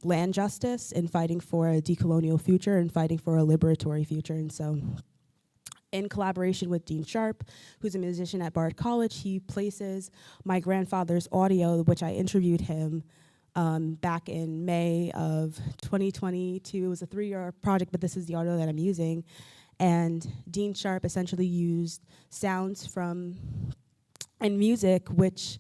land justice, and fighting for a decolonial future, and fighting for a liberatory future. And so, in collaboration with Dean Sharp, who's a musician at Bard College, he places my grandfather's audio, which I interviewed him back in May of 2022. It was a 3-year project, but this is the audio that I'm using. And Dean Sharp essentially used sounds from, and music, which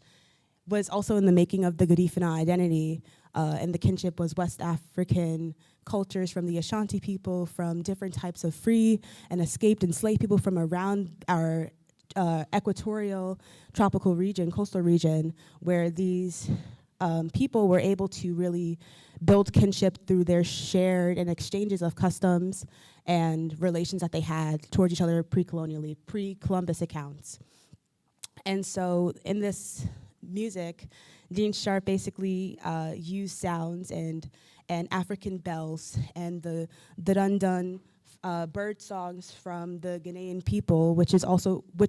was also in the making of the Garifuna identity, and the kinship was West African cultures from the Ashanti people, from different types of free and escaped enslaved people from around our equatorial tropical region, coastal region, where these people were able to really build kinship through their shared and exchanges of customs and relations that they had towards each other pre-colonially, pre-Columbus accounts. And so in this music, Dean Sharp basically used sounds and African bells and the dun-dun bird songs from the Ghanaian people, which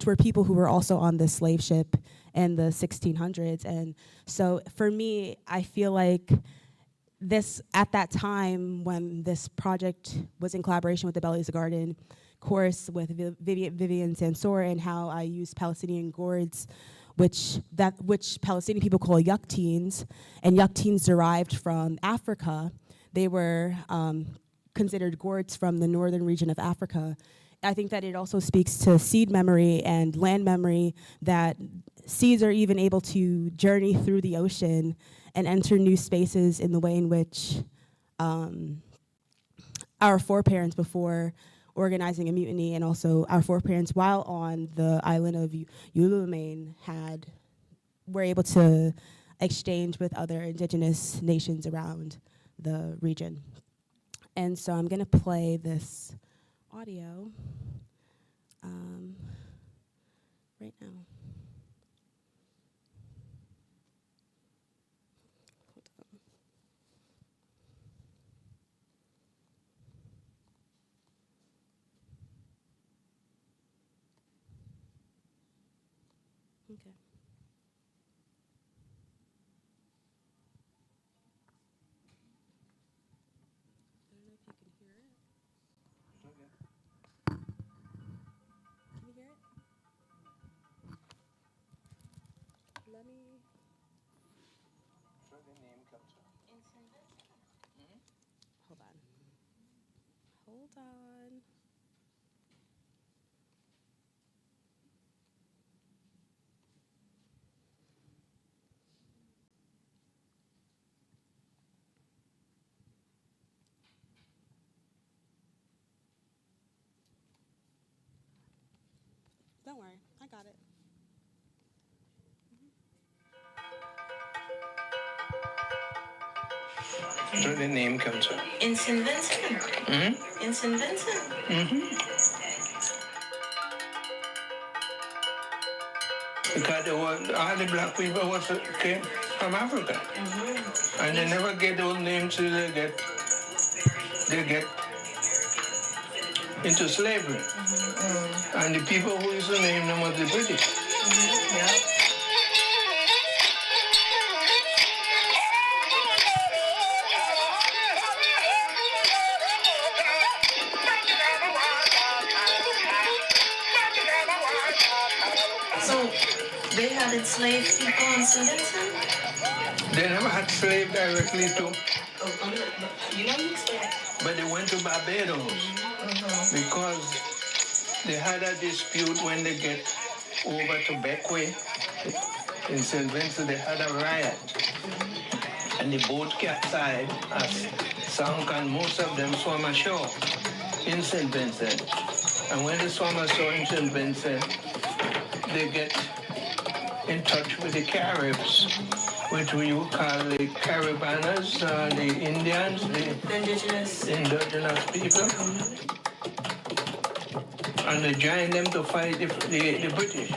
were people who were also on the slave ship in the 1600s. And so for me, I feel like this, at that time when this project was in collaboration with the Belly is a Garden chorus with Vivian Sansour, and how I used Palestinian gourds, which Palestinian people call yakteens, and yakteens derived from Africa. They were considered gourds from the northern region of Africa. I think that it also speaks to seed memory and land memory, that seeds are even able to journey through the ocean and enter new spaces in the way in which our foreparents before organizing a mutiny, and also our foreparents while on the island of Ululumaine were able to exchange with other indigenous nations around the region. And so I'm gonna play this audio right now. Hold on. Okay. I don't know if you can hear it. Can you hear it? Let me. Hold on. Hold on. Don't worry, I got it. Where the name comes from? In St. Vincent. Mm-hmm. In St. Vincent. Mm-hmm. Because all the black people came from Africa. Mm-hmm. And they never get those names till they get into slavery. Mm-hmm. And the people who used to name them was the British. Mm-hmm. Yeah. So they had enslaved people in St. Vincent? They never had slaves directly to. You know, but they went to Barbados because they had a dispute when they get over to Bequia in St. Vincent. They had a riot, and the boat capsized, sunk, and most of them swam ashore in St. Vincent. And when they swam ashore in St. Vincent, they get in touch with the Caribs, which we would call the Caribanas, the Indians, the indigenous people. And they joined them to fight the British.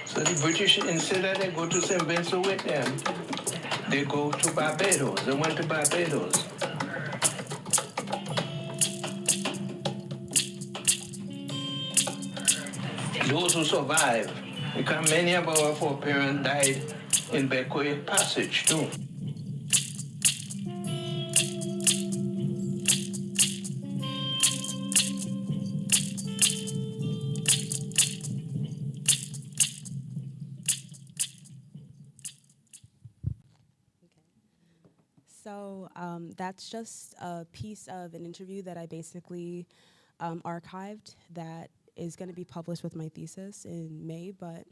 So the British, instead of they go to St. Vincent with them, they go to Barbados. They went to Barbados. Those who survived, because many of our foreparents died in Bequia Passage too. So that's just a piece of an interview that I basically archived that is going to be published with my thesis in May. But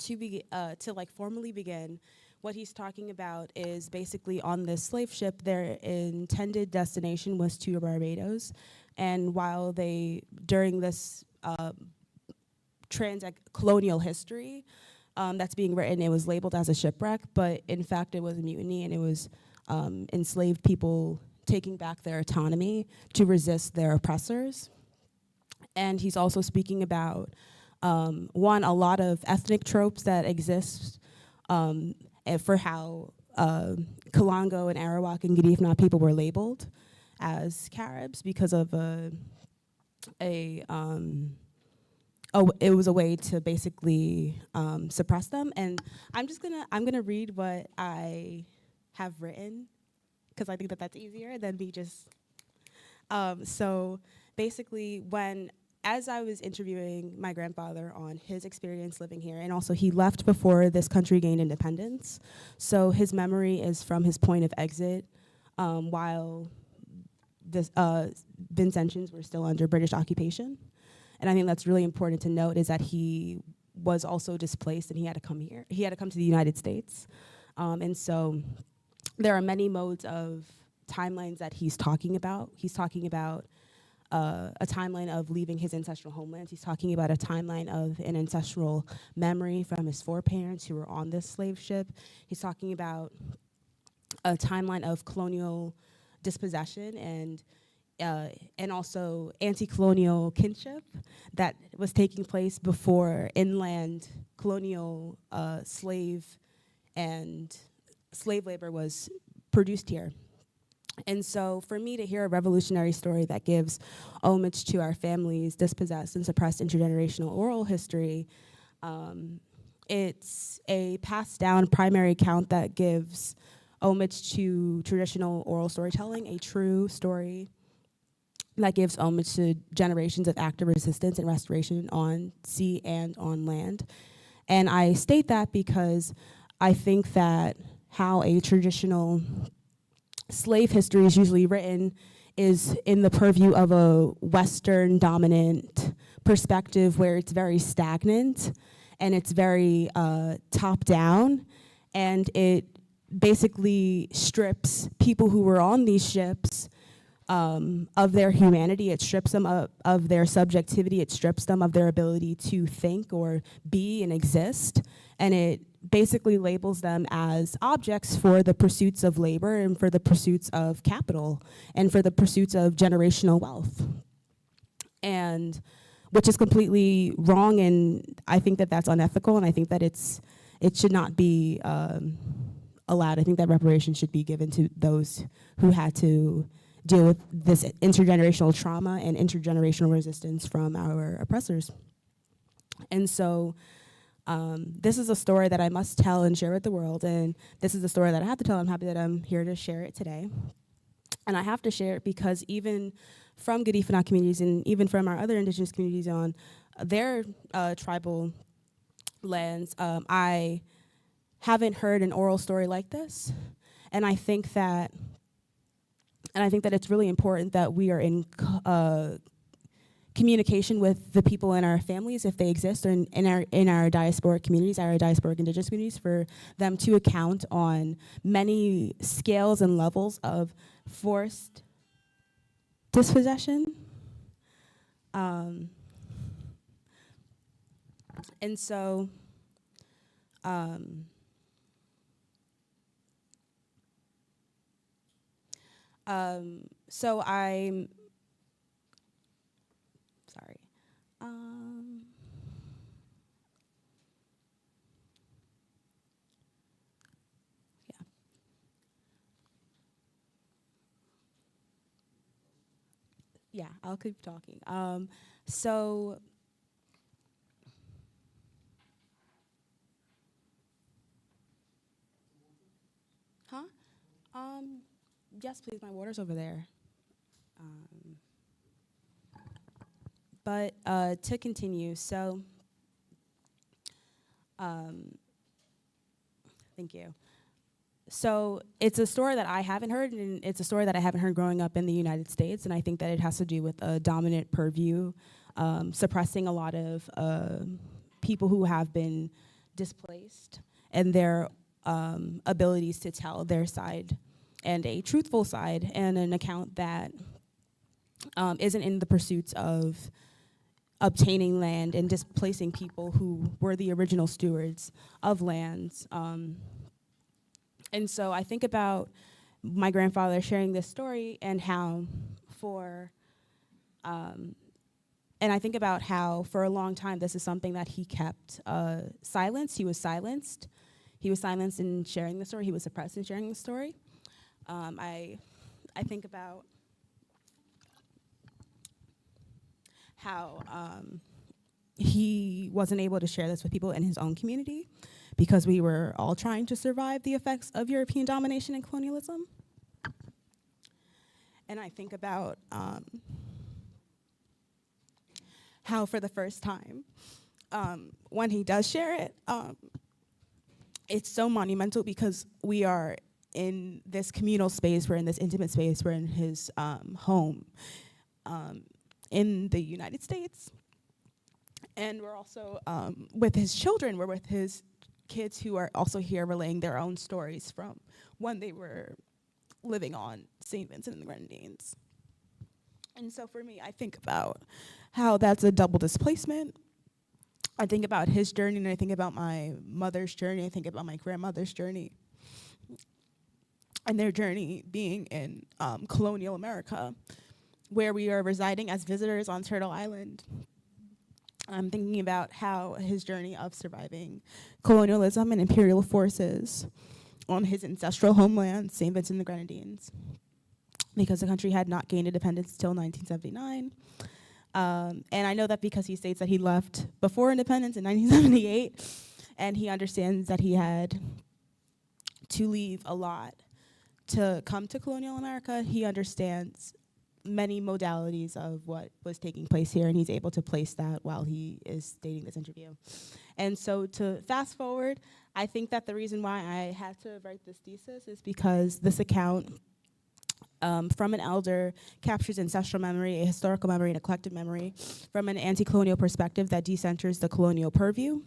to like formally begin, what he's talking about is basically on this slave ship, their intended destination was to Barbados, and while during this colonial history that's being written, it was labeled as a shipwreck, but in fact it was a mutiny, and it was enslaved people taking back their autonomy to resist their oppressors. And he's also speaking about, a lot of ethnic tropes that exist and for how Kalango and Arawak and Garifuna people were labeled as Caribs because of it was a way to basically suppress them. And I'm gonna read what I have written, because I think that that's easier than me just. So basically, as I was interviewing my grandfather on his experience living here, and also he left before this country gained independence, so his memory is from his point of exit while the Vincentians were still under British occupation. And I think that's really important to note, is that he was also displaced and he had to come here. He had to come to the United States. And so there are many modes of timelines that he's talking about. He's talking about a timeline of leaving his ancestral homelands. He's talking about a timeline of an ancestral memory from his foreparents who were on this slave ship. He's talking about a timeline of colonial dispossession and also anti-colonial kinship that was taking place before inland colonial slave labor was produced here. And so for me to hear a revolutionary story that gives homage to our family's dispossessed and suppressed intergenerational oral history, it's a passed down primary account that gives homage to traditional oral storytelling, a true story that gives homage to generations of active resistance and restoration on sea and on land. And I state that because I think that how a traditional slave history is usually written is in the purview of a Western dominant perspective where it's very stagnant and it's very top down, and it basically strips people who were on these ships of their humanity. It strips them of their subjectivity. It strips them of their ability to think or be and exist. And it basically labels them as objects for the pursuits of labor and for the pursuits of capital and for the pursuits of generational wealth. And which is completely wrong, and I think that that's unethical, and I think that it should not be allowed. I think that reparations should be given to those who had to deal with this intergenerational trauma and intergenerational resistance from our oppressors. And so this is a story that I must tell and share with the world, and this is a story that I have to tell. I'm happy that I'm here to share it today. And I have to share it because even from Garifuna communities and even from our other indigenous communities on their tribal lands, I haven't heard an oral story like this. And I think that it's really important that we are in communication with the people in our families, if they exist, or in our diasporic communities, our diasporic indigenous communities, for them to account on many scales and levels of forced dispossession. And so so I'm sorry. Yeah. Yeah, I'll keep talking. So huh? Yes, please, my water's over there. But to continue, so thank you. So it's a story that I haven't heard, and it's a story that I haven't heard growing up in the United States, and I think that it has to do with a dominant purview, suppressing a lot of people who have been displaced and their abilities to tell their side, and a truthful side, and an account that isn't in the pursuits of obtaining land and displacing people who were the original stewards of lands. And so I think about my grandfather sharing this story and how and I think about how for a long time this is something that he kept silenced. He was silenced. He was silenced in sharing the story. He was suppressed in sharing the story. I think about how he wasn't able to share this with people in his own community because we were all trying to survive the effects of European domination and colonialism. And I think about how for the first time, when he does share it, it's so monumental because we are in this communal space, we're in this intimate space, we're in his home in the United States. And we're also with his children, we're with his kids who are also here relaying their own stories from when they were living on St. Vincent and the Grenadines. And so for me, I think about how that's a double displacement. I think about his journey, and I think about my mother's journey. I think about my grandmother's journey, and their journey being in colonial America, where we are residing as visitors on Turtle Island. I'm thinking about how his journey of surviving colonialism and imperial forces on his ancestral homeland, St. Vincent and the Grenadines, because the country had not gained independence until 1979. And I know that because he states that he left before independence in 1978, and he understands that he had to leave a lot to come to colonial America. He understands many modalities of what was taking place here, and he's able to place that while he is stating this interview. And so to fast forward, I think that the reason why I had to write this thesis is because this account from an elder captures ancestral memory, a historical memory, and a collective memory from an anti-colonial perspective that decenters the colonial purview.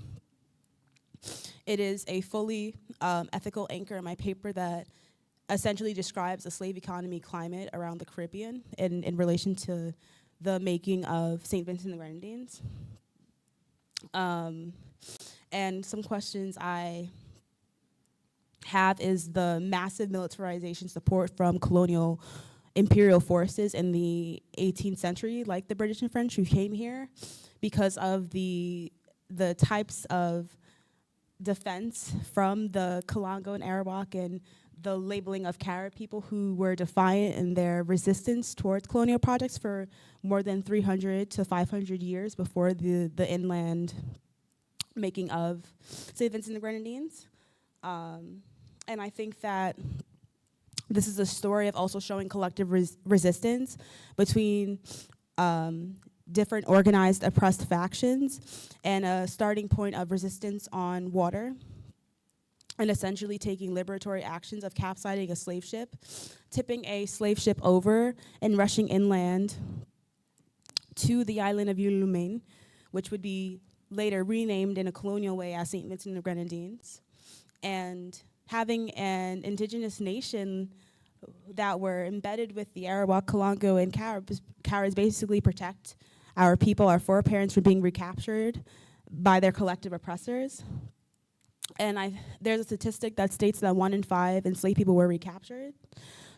It is a fully ethical anchor in my paper that essentially describes the slave economy climate around the Caribbean in relation to the making of St. Vincent and the Grenadines. And some questions I have is the massive militarization support from colonial imperial forces in the 18th century, like the British and French who came here, because of the types of defense from the Kalango and Arawak and the labeling of Carib people who were defiant in their resistance towards colonial projects for more than 300 to 500 years before the inland making of St. Vincent and the Grenadines. And I think that this is a story of also showing collective resistance between different organized oppressed factions, and a starting point of resistance on water, and essentially taking liberatory actions of capsizing a slave ship, tipping a slave ship over, and rushing inland to the island of Ulumain, which would be later renamed in a colonial way as St. Vincent and the Grenadines, and having an indigenous nation that were embedded with the Arawak, Kalango, and Caribs basically protect our people, our foreparents, from being recaptured by their collective oppressors. And there's a statistic that states that 1 in 5 enslaved people were recaptured.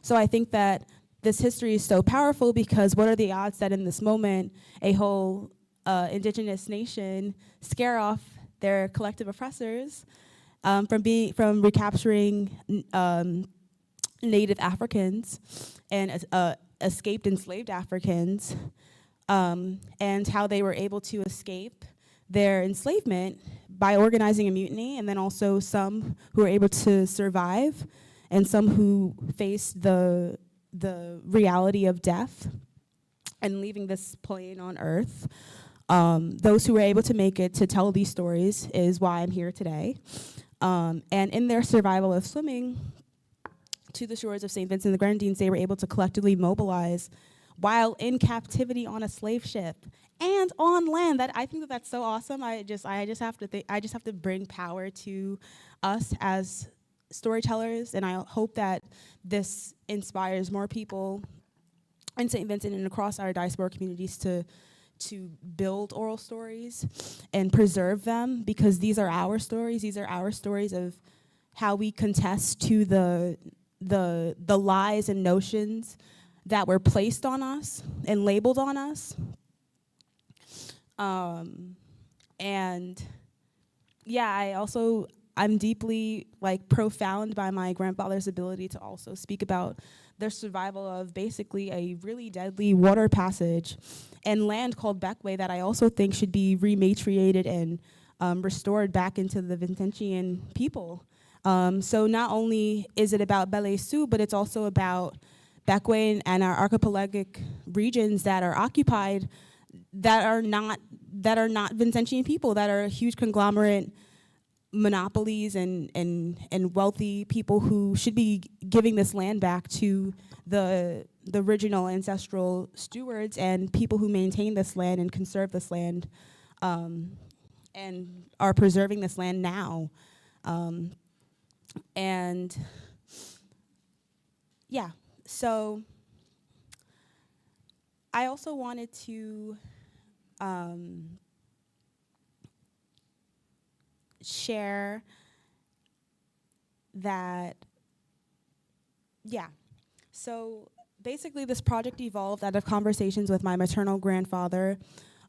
So I think that this history is so powerful because what are the odds that in this moment a whole indigenous nation scare off their collective oppressors from recapturing Native Africans and escaped enslaved Africans, and how they were able to escape their enslavement by organizing a mutiny, and then also some who were able to survive, and some who faced the reality of death and leaving this plane on Earth. Those who were able to make it to tell these stories is why I'm here today. And in their survival of swimming to the shores of St. Vincent and the Grenadines, they were able to collectively mobilize while in captivity on a slave ship and on land. I think that's so awesome. I just have to bring power to us as storytellers, and I hope that this inspires more people in St. Vincent and across our diaspora communities to build oral stories and preserve them, because these are our stories. These are our stories of how we contest to the lies and notions that were placed on us and labeled on us. And yeah, I'm deeply profound by my grandfather's ability to also speak about their survival of basically a really deadly water passage and land called Beckway that I also think should be rematriated and restored back into the Vincentian people. So not only is it about Belle Sioux, but it's also about Beckway and our archipelagic regions that are occupied, that are not Vincentian people, that are huge conglomerate monopolies and wealthy people who should be giving this land back to the original ancestral stewards and people who maintain this land and conserve this land, and are preserving this land now. And yeah, so I also wanted to share that, yeah. So basically, this project evolved out of conversations with my maternal grandfather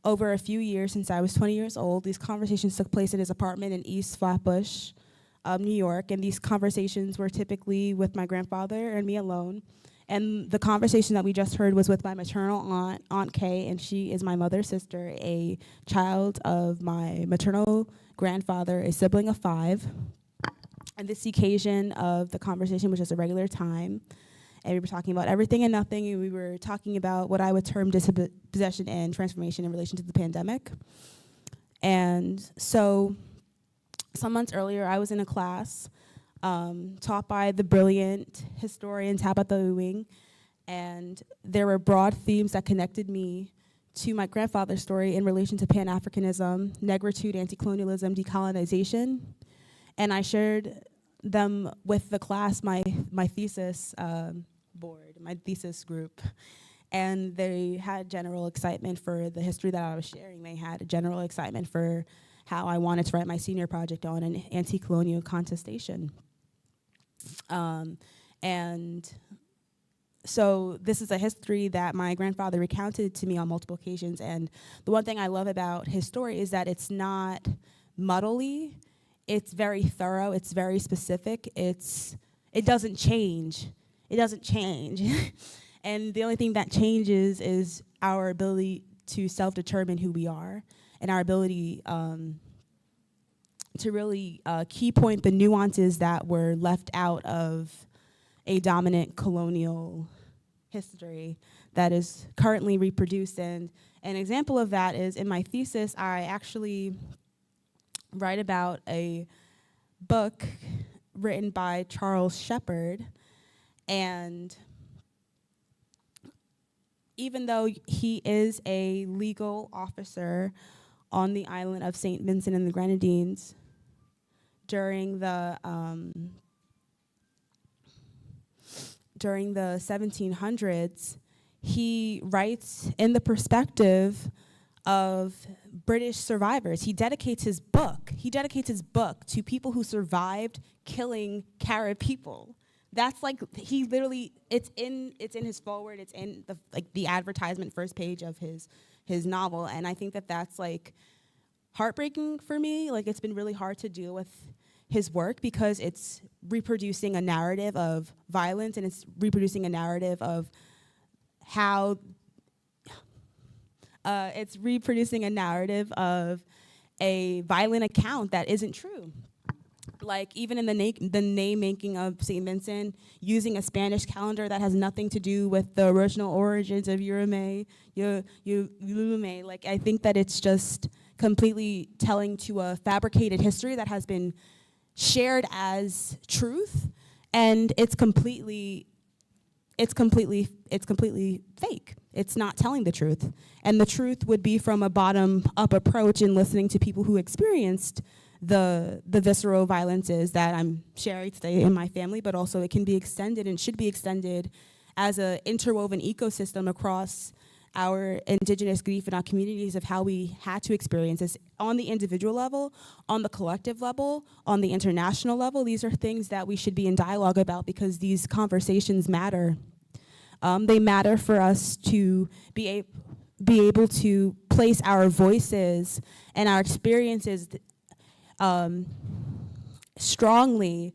over a few years since I was 20 years old. These conversations took place in his apartment in East Flatbush, New York, and these conversations were typically with my grandfather and me alone. And the conversation that we just heard was with my maternal aunt, Aunt Kay, and she is my mother's sister, a child of my maternal grandfather, a sibling of 5. And this occasion of the conversation was just a regular time. And we were talking about everything and nothing, and we were talking about what I would term dispossession and transformation in relation to the pandemic. And so some months earlier, I was in a class taught by the brilliant historian Tabitha Ewing, and there were broad themes that connected me to my grandfather's story in relation to Pan-Africanism, negritude, anti-colonialism, decolonization, and I shared them with the class, my thesis board, my thesis group, and they had general excitement for the history that I was sharing. They had a general excitement for how I wanted to write my senior project on an anti-colonial contestation. And so this is a history that my grandfather recounted to me on multiple occasions, and the one thing I love about his story is that it's not muddly, it's very thorough, it's very specific, it doesn't change. It doesn't change. And the only thing that changes is our ability to self-determine who we are and our ability to really key point the nuances that were left out of a dominant colonial history that is currently reproduced. And an example of that is in my thesis, I actually write about a book written by Charles Shepard. And even though he is a legal officer on the island of St. Vincent and the Grenadines during the 1700s, he writes in the perspective of British survivors. He dedicates his book to people who survived killing Carib people. That's like, he literally, it's in his foreword, it's in the advertisement first page of his novel, and I think that that's like heartbreaking for me. Like, it's been really hard to deal with his work because it's reproducing a narrative of violence, and it's reproducing a narrative of how it's reproducing a narrative of a violent account that isn't true. Like, even in the name making of St. Vincent, using a Spanish calendar that has nothing to do with the original origins of Yulume. Like, I think that it's just completely telling to a fabricated history that has been shared as truth, and it's completely fake. It's not telling the truth. And the truth would be from a bottom-up approach in listening to people who experienced the visceral violences that I'm sharing today in my family, but also it can be extended and should be extended as an interwoven ecosystem across our indigenous Garifuna communities of how we had to experience this on the individual level, on the collective level, on the international level. These are things that we should be in dialogue about because these conversations matter. They matter for us to be able to place our voices and our experiences strongly,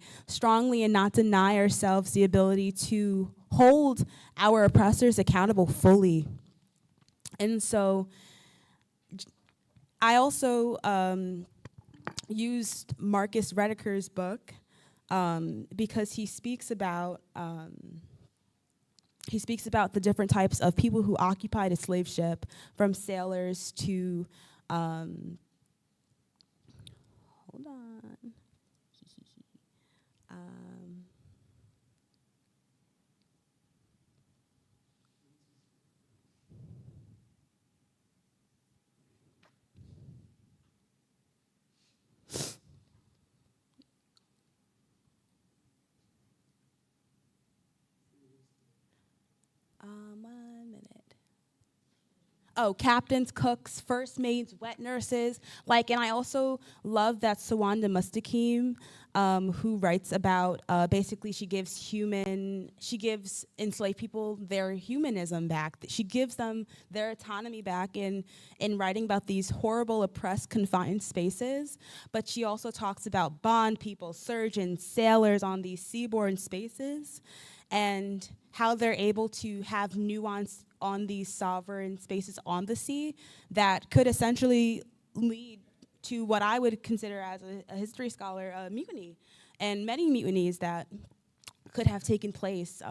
and not deny ourselves the ability to hold our oppressors accountable fully. And so I also used Marcus Rediker's book because he speaks about the different types of people who occupied a slave ship, from sailors to hold on. captains, cooks, first maids, wet nurses. And I also love that Sawanda Mustaqim, who writes about, basically she gives enslaved people their humanism back. She gives them their autonomy back in writing about these horrible, oppressed, confined spaces. But she also talks about bond people, surgeons, sailors on these seaborne spaces, and how they're able to have nuance on these sovereign spaces on the sea that could essentially lead to what I would consider as a history scholar, a mutiny, and many mutinies that could have taken place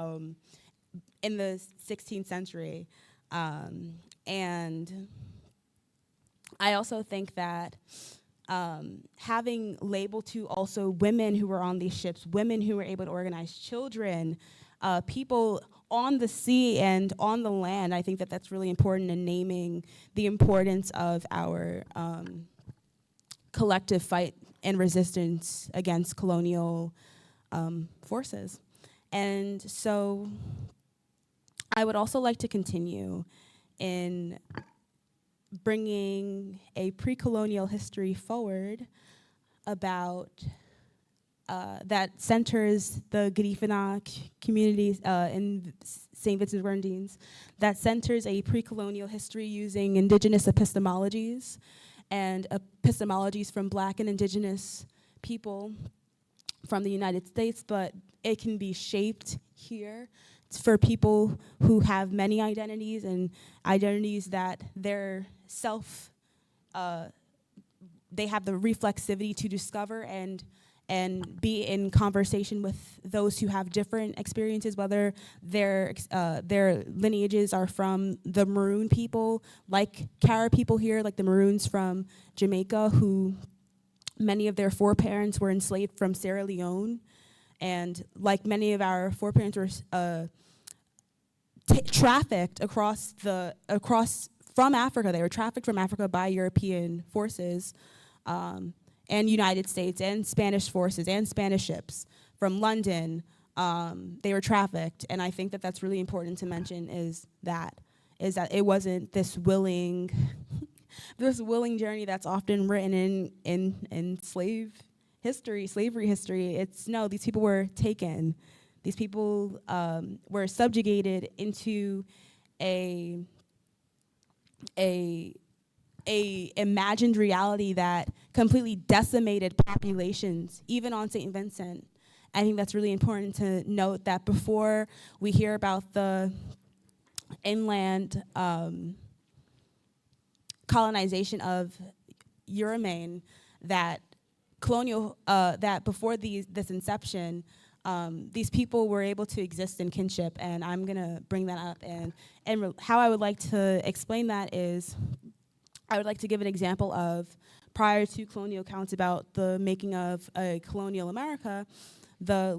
in the 16th century. And I also think that having labeled to also women who were on these ships, women who were able to organize children, people on the sea and on the land, I think that that's really important in naming the importance of our collective fight and resistance against colonial forces. And so I would also like to continue in bringing a pre-colonial history forward about that centers the Garifuna communities in St. Vincent and Grenadines, that centers a pre-colonial history using indigenous epistemologies and epistemologies from Black and Indigenous people from the United States, but it can be shaped here for people who have many identities and identities that their they have the reflexivity to discover and be in conversation with those who have different experiences, whether their lineages are from the Maroon people, like Cara people here, like the Maroons from Jamaica, who many of their foreparents were enslaved from Sierra Leone, and like many of our foreparents were trafficked from Africa. They were trafficked from Africa by European forces, and United States and Spanish forces and Spanish ships from London. They were trafficked, and I think that that's really important to mention is that it wasn't this willing journey that's often written in slavery history. It's no, these people were taken. These people were subjugated into a imagined reality that completely decimated populations, even on St. Vincent. I think that's really important to note that before we hear about the inland colonization of Euromane, that before this inception, these people were able to exist in kinship, and I'm gonna bring that up. And how I would like to explain that is, I would like to give an example of prior to colonial accounts about the making of a colonial America, the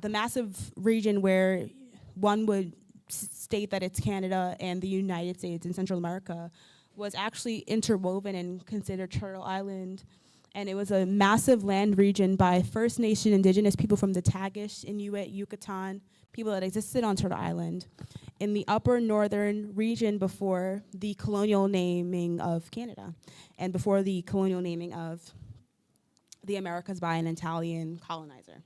massive region where one would state that it's Canada and the United States and Central America was actually interwoven and considered Turtle Island. And it was a massive land region by First Nation indigenous people from the Tagish, Inuit, Yucatan, people that existed on Turtle Island in the upper northern region before the colonial naming of Canada and before the colonial naming of the Americas by an Italian colonizer.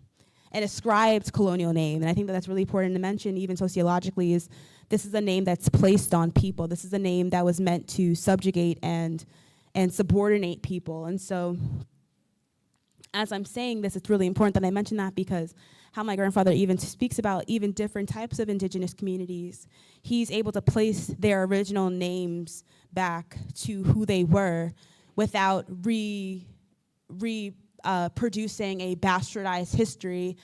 It ascribes colonial name, and I think that that's really important to mention, even sociologically, is this is a name that's placed on people. This is a name that was meant to subjugate and subordinate people. And so as I'm saying this, it's really important that I mention that, because how my grandfather even speaks about even different types of indigenous communities, he's able to place their original names back to who they were without producing a bastardized history.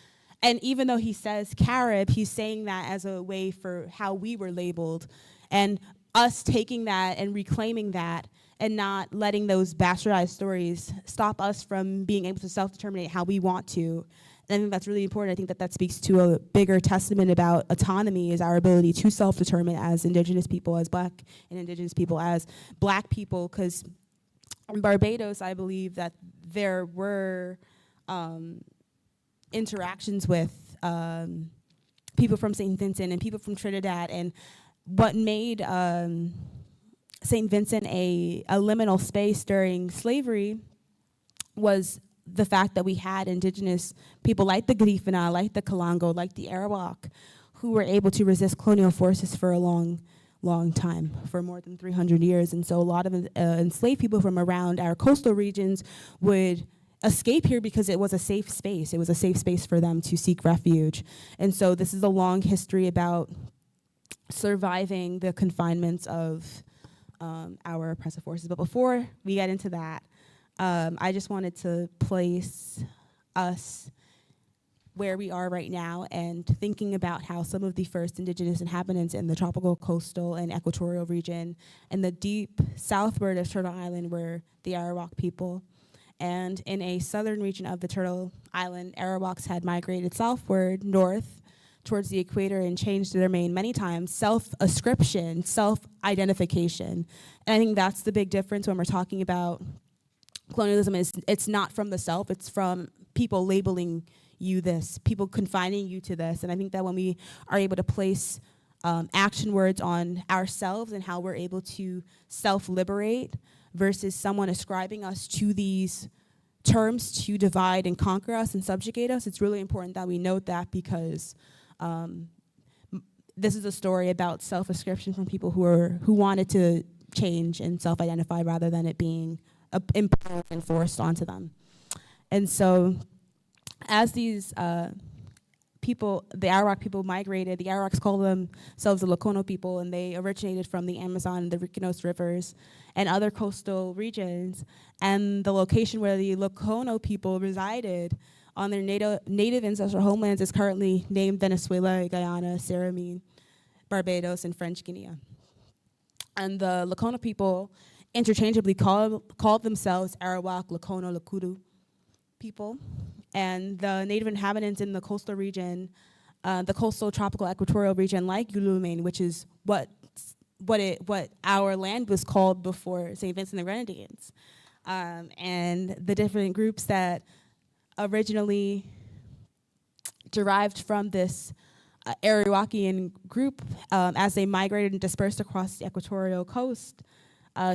And even though he says Carib, he's saying that as a way for how we were labeled, and us taking that and reclaiming that and not letting those bastardized stories stop us from being able to self-determinate how we want to. And I think that's really important. I think that speaks to a bigger testament about autonomy, is our ability to self-determine as indigenous people, as Black and indigenous people, as Black people, because in Barbados, I believe that there were interactions with people from St. Vincent and people from Trinidad, and what made St. Vincent a liminal space during slavery was the fact that we had indigenous people like the Garifuna, like the Kalango, like the Arawak, who were able to resist colonial forces for a long time, for more than 300 years. And so a lot of enslaved people from around our coastal regions would escape here because it was a safe space. It was a safe space for them to seek refuge. And so this is a long history about surviving the confinements of our oppressive forces. But before we get into that, I just wanted to place us where we are right now and thinking about how some of the first indigenous inhabitants in the tropical, coastal, and equatorial region and the deep southward of Turtle Island were the Arawak people. And in a southern region of the Turtle Island, Arawaks had migrated southward, north, towards the equator and changed their name many times, self-ascription, self-identification. And I think that's the big difference when we're talking about colonialism. Is it's not from the self, it's from people labeling you this, people confining you to this. And I think that when we are able to place action words on ourselves and how we're able to self-liberate versus someone ascribing us to these terms to divide and conquer us and subjugate us, it's really important that we note that, because this is a story about self-ascription from people who wanted to change and self-identify rather than it being imposed and forced onto them. And so as these people, the Arawak people migrated, the Arawaks call themselves the Lokono people, and they originated from the Amazon and the Rikinos rivers and other coastal regions. And the location where the Lokono people resided on their native ancestral homelands is currently named Venezuela, Guyana, Suriname, Barbados, and French Guiana. And the Lokono people interchangeably called themselves Arawak, Lokono, Lakuru people. And the native inhabitants in the coastal region, the coastal tropical equatorial region, like Yulumain, which is what our land was called before St. Vincent and the Grenadines, and the different groups that originally derived from this Arawakian group as they migrated and dispersed across the equatorial coast,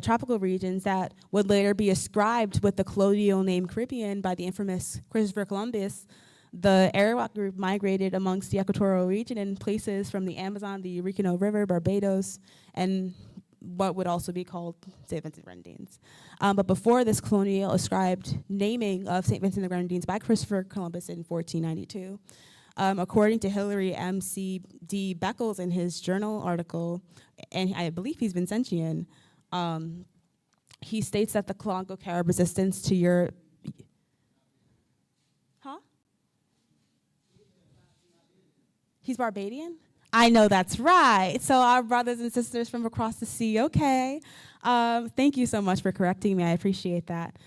tropical regions that would later be ascribed with the colonial name Caribbean by the infamous Christopher Columbus. The Arawak group migrated amongst the equatorial region in places from the Amazon, the Eureka River, Barbados, and what would also be called St. Vincent and Grenadines. But before this colonial ascribed naming of St. Vincent and the Grenadines by Christopher Columbus in 1492, according to Hilary M.C.D. Beckles in his journal article, and I believe he's Vincentian, he states that the Kalango Carib resistance to Europe. Huh? He's Barbadian? I know that's right. So our brothers and sisters from across the sea, okay. Thank you so much for correcting me. I appreciate that.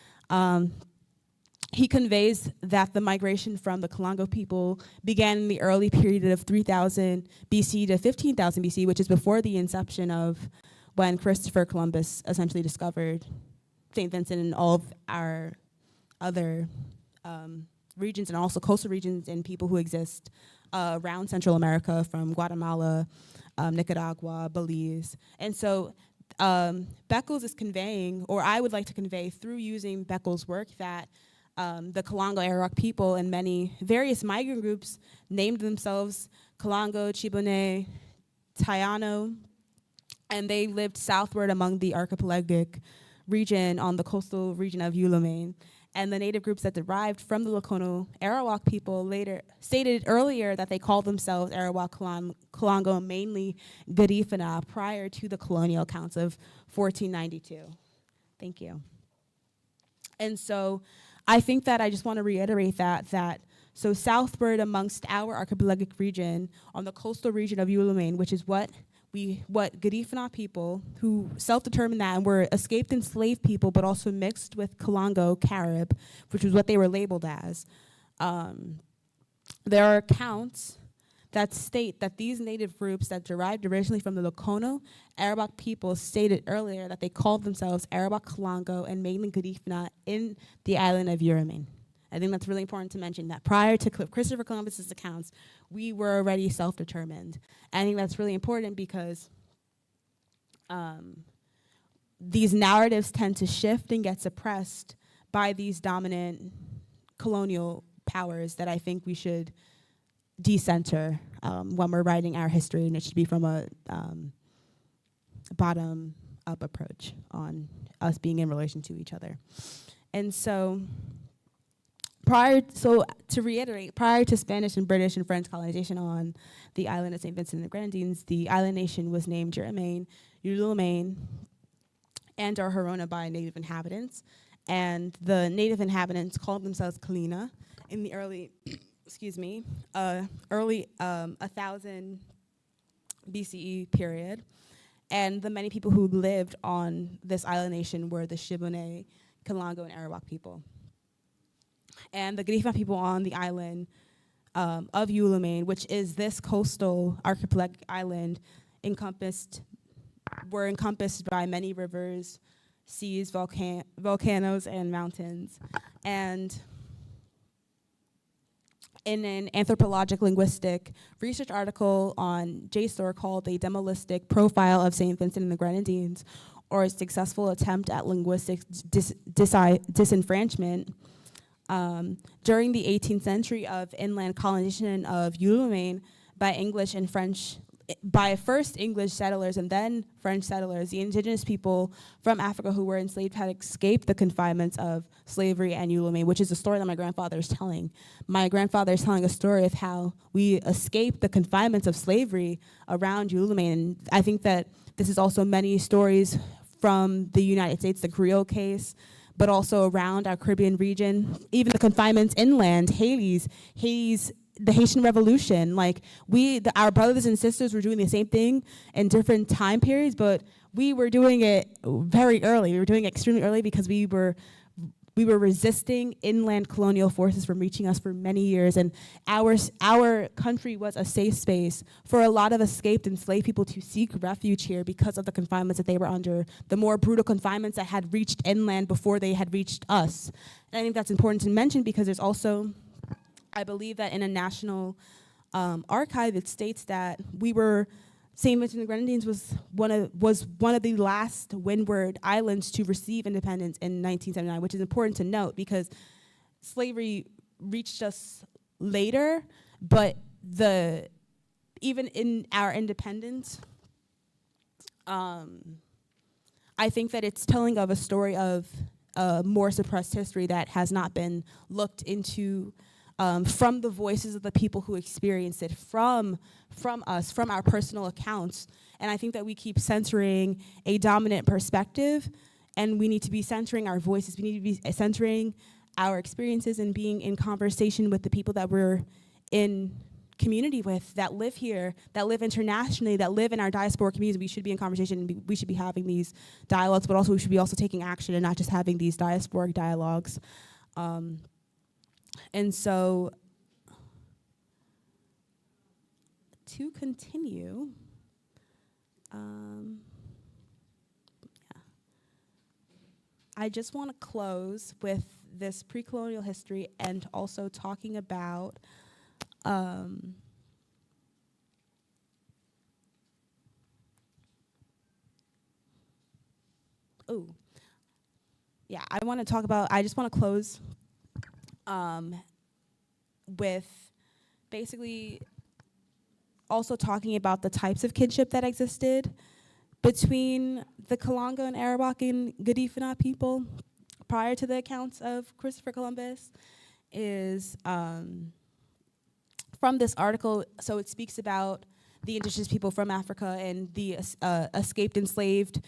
He conveys that the migration from the Kalango people began in the early period of 3000 BC to 15,000 BC, which is before the inception of when Christopher Columbus essentially discovered St. Vincent and all of our other regions, and also coastal regions and people who exist around Central America, from Guatemala, Nicaragua, Belize. And so Beckles is conveying, or I would like to convey through using Beckles' work, that the Kalango Arawak people and many various migrant groups named themselves Kalango, Chibone, Tayano, and they lived southward among the archipelagic region on the coastal region of Yulumain. And the native groups that derived from the Lokono Arawak people later stated earlier that they called themselves Arawak Kalango, mainly Garifuna, prior to the colonial accounts of 1492. Thank you. And so I think that I just want to reiterate that so southward amongst our archipelagic region, on the coastal region of Yulumain, which is what Garifuna people, who self-determined that and were escaped enslaved people, but also mixed with Kalango Carib, which was what they were labeled as. There are accounts that state that these native groups that derived originally from the Lokono Arawak people stated earlier that they called themselves Arawak Kalango and mainly Garifuna in the island of Yulumain. I think that's really important to mention, that prior to Christopher Columbus's accounts, we were already self-determined. I think that's really important because these narratives tend to shift and get suppressed by these dominant colonial powers that I think we should decenter when we're writing our history, and it should be from a bottom-up approach on us being in relation to each other. And so, to reiterate, prior to Spanish and British and French colonization on the island of St. Vincent and the Grenadines, the island nation was named Jermaine, Ululamain, and or Harona by native inhabitants. And the native inhabitants called themselves Kalina in the early, 1000 BCE period. And the many people who lived on this island nation were the Shibune, Kalango, and Arawak people. And the Garifuna people on the island of Ululamain, which is this coastal archipelagic island, were encompassed by many rivers, seas, volcanoes, and mountains. And in an anthropologic linguistic research article on JSTOR called A Demolistic Profile of St. Vincent and the Grenadines, or a Successful Attempt at Linguistic Disenfranchisement, during the 18th century of inland colonization of Ululamain by first English settlers and then French settlers, the indigenous people from Africa who were enslaved had escaped the confinements of slavery and Ululamain, which is a story that my grandfather is telling. My grandfather is telling a story of how we escaped the confinements of slavery around Ululamain. And I think that this is also many stories from the United States, the Creole case, but also around our Caribbean region, even the confinements inland, Haiti's, the Haitian Revolution. Like our brothers and sisters were doing the same thing in different time periods, but we were doing it very early. We were doing it extremely early because we were resisting inland colonial forces from reaching us for many years, and our country was a safe space for a lot of escaped enslaved people to seek refuge here because of the confinements that they were under, the more brutal confinements that had reached inland before they had reached us. And I think that's important to mention because there's also, I believe that in a national archive, it states that St. Vincent and the Grenadines was one of the last windward islands to receive independence in 1979, which is important to note because slavery reached us later, but even in our independence, I think that it's telling of a story of a more suppressed history that has not been looked into from the voices of the people who experienced it, from us, from our personal accounts. And I think that we keep censoring a dominant perspective, and we need to be censoring our voices. We need to be censoring our experiences and being in conversation with the people that we're in community with, that live here, that live internationally, that live in our diaspora communities. We should be in conversation, and we should be having these dialogues, but also we should be also taking action and not just having these diasporic dialogues. And so, to continue, I just want to close with this pre-colonial history and also talking about I just want to close with basically also talking about the types of kinship that existed between the Kalango and Arawak and Garifuna people prior to the accounts of Christopher Columbus is from this article. So it speaks about the indigenous people from Africa and the escaped enslaved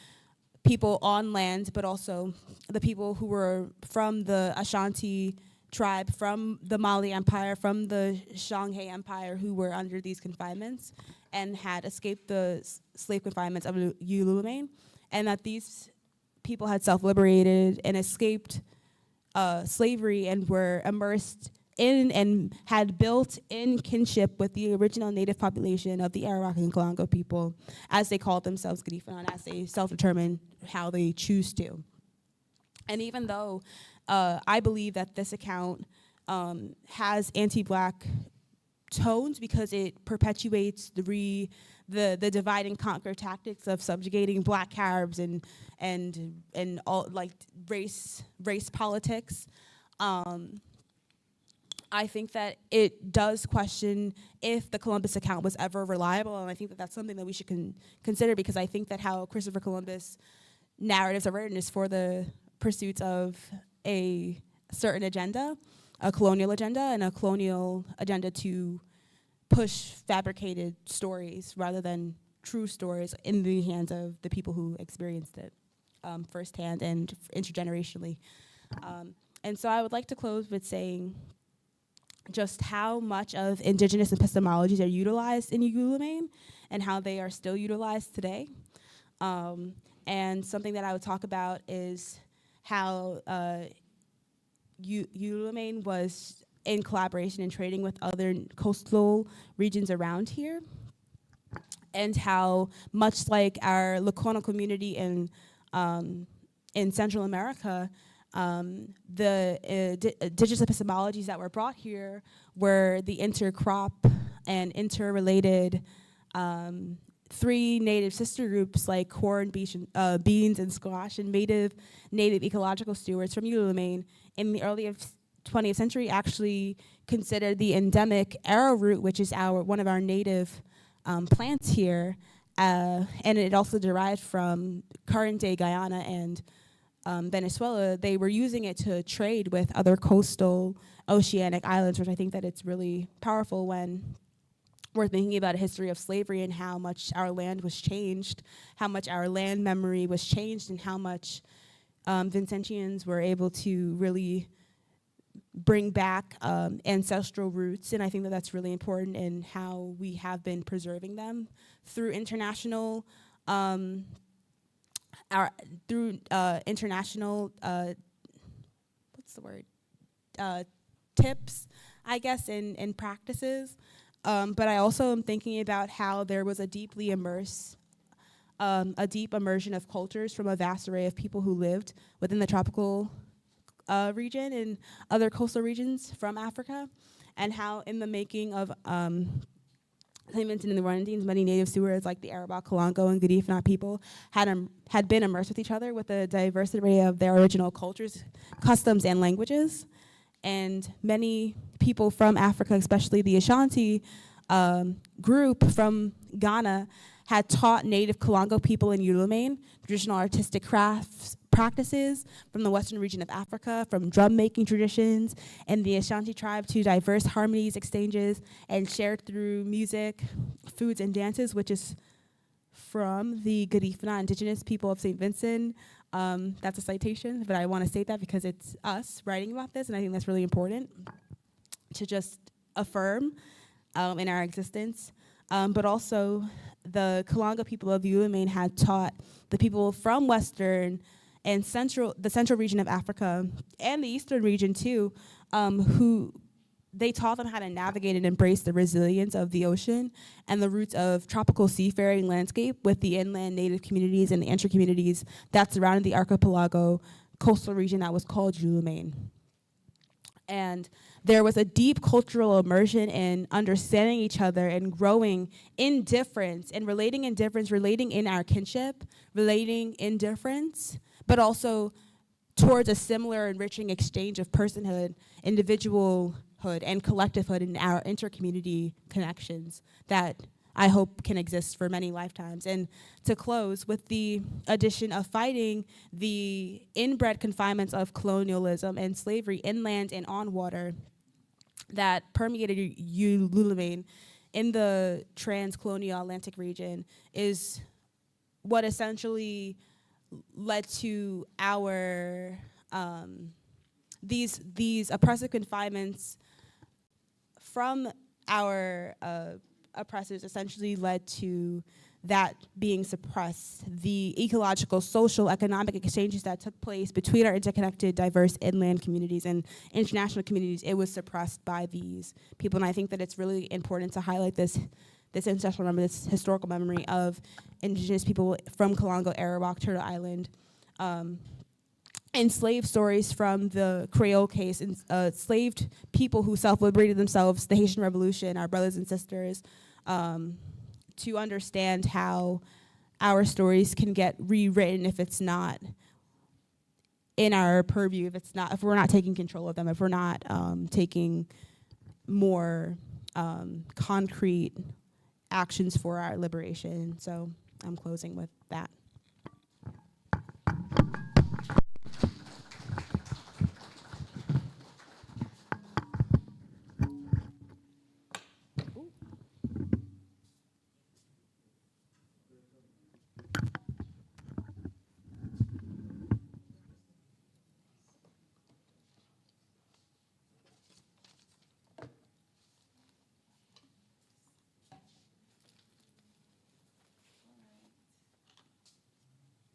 people on land, but also the people who were from the Ashanti tribe, from the Mali Empire, from the Shanghai Empire, who were under these confinements and had escaped the slave confinements of Ululamain, and that these people had self-liberated and escaped slavery and were immersed in and had built in kinship with the original native population of the Arawak and Kalango people, as they called themselves Garifuna, and as they self-determine how they choose to. And even though I believe that this account has anti-Black tones because it perpetuates the the divide and conquer tactics of subjugating Black Caribs and all like race politics. I think that it does question if the Columbus account was ever reliable, and I think that that's something that we should consider, because I think that how Christopher Columbus narratives are written is for the pursuits of a certain agenda, a colonial agenda, and a colonial agenda to push fabricated stories rather than true stories in the hands of the people who experienced it firsthand and intergenerationally. And so I would like to close with saying just how much of indigenous epistemologies are utilized in Ulumane and how they are still utilized today. And something that I would talk about is how Ulumane was in collaboration and trading with other coastal regions around here, and how much like our Lakota community in Central America, the indigenous epistemologies that were brought here were the intercrop and interrelated three native sister groups like corn, beans, and squash, and native ecological stewards from Ulumane in the early 20th century actually considered the endemic arrowroot, which is one of our native plants here, and it also derived from current-day Guyana and Venezuela. They were using it to trade with other coastal oceanic islands, which I think that it's really powerful when we're thinking about a history of slavery and how much our land was changed, how much our land memory was changed, and how much Vincentians were able to really bring back ancestral roots. And I think that that's really important in how we have been preserving them through international tips, I guess, and practices. But I also am thinking about how there was a deep immersion of cultures from a vast array of people who lived within the tropical region and other coastal regions from Africa, and how in the making of, as I mentioned in the Rwandans, many native stewards like the Arabak, Kalango, and Garifuna people had been immersed with each other with a diverse array of their original cultures, customs, and languages. And many people from Africa, especially the Ashanti group from Ghana, had taught native Kalango people in Ulumane traditional artistic crafts practices from the western region of Africa, from drum making traditions, and the Ashanti tribe to diverse harmonies, exchanges, and shared through music, foods, and dances, which is from the Garifuna indigenous people of St. Vincent. That's a citation, but I want to state that because it's us writing about this, and I think that's really important to just affirm in our existence. But also, the Kalanga people of Ulumane had taught the people from Western and the central region of Africa, and the Eastern region too, who they taught them how to navigate and embrace the resilience of the ocean and the roots of tropical seafaring landscape with the inland native communities and the inter-communities that surrounded the archipelago coastal region that was called Ulumane. And there was a deep cultural immersion in understanding each other and growing in difference and relating in difference, relating in our kinship, relating in difference, but also towards a similar enriching exchange of personhood, individualhood, and collectivehood in our inter-community connections that I hope can exist for many lifetimes. And to close with the addition of fighting the inbred confinements of colonialism and slavery inland and on water that permeated Ulumane in the trans-colonial Atlantic region is what essentially led to our these oppressive confinements from our oppressors essentially led to that being suppressed. The ecological, social, economic exchanges that took place between our interconnected, diverse inland communities and international communities, it was suppressed by these people. And I think that it's really important to highlight this ancestral memory, this historical memory of indigenous people from Kalango, Arawak, Turtle Island, enslaved stories from the Creole case, enslaved people who self-liberated themselves, the Haitian Revolution, our brothers and sisters, to understand how our stories can get rewritten if it's not in our purview, if we're not taking control of them, if we're not taking more concrete actions for our liberation. So I'm closing with that.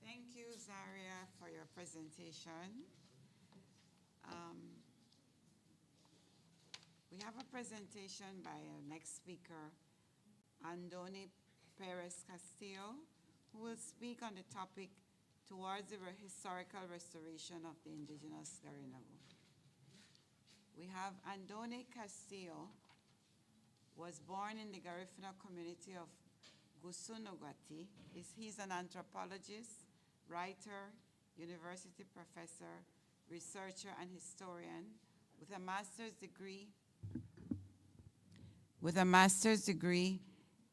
Thank you, Zaria, for your presentation. We have a presentation by our next speaker, Andoni Perez Castillo, who will speak on the topic towards the historical restoration of the indigenous Garinabu. We have Andoni Castillo, was born in the Garifuna community of Gusunogati. He's an anthropologist, writer, university professor, researcher, and historian with a master's degree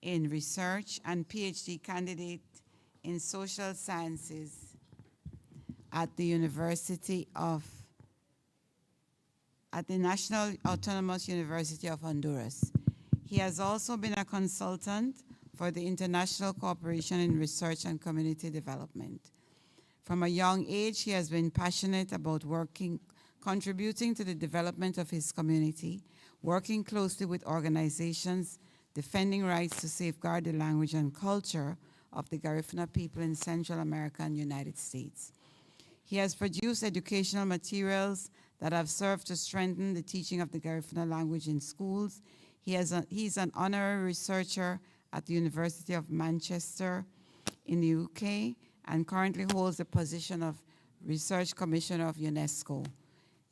in research and PhD candidate in social sciences at the National Autonomous University of Honduras. He has also been a consultant for the International Cooperation in Research and Community Development. From a young age, he has been passionate about contributing to the development of his community, working closely with organizations defending rights to safeguard the language and culture of the Garifuna people in Central America and United States. He has produced educational materials that have served to strengthen the teaching of the Garifuna language in schools. He's an honorary researcher at the University of Manchester in the UK and currently holds the position of Research Commissioner of UNESCO.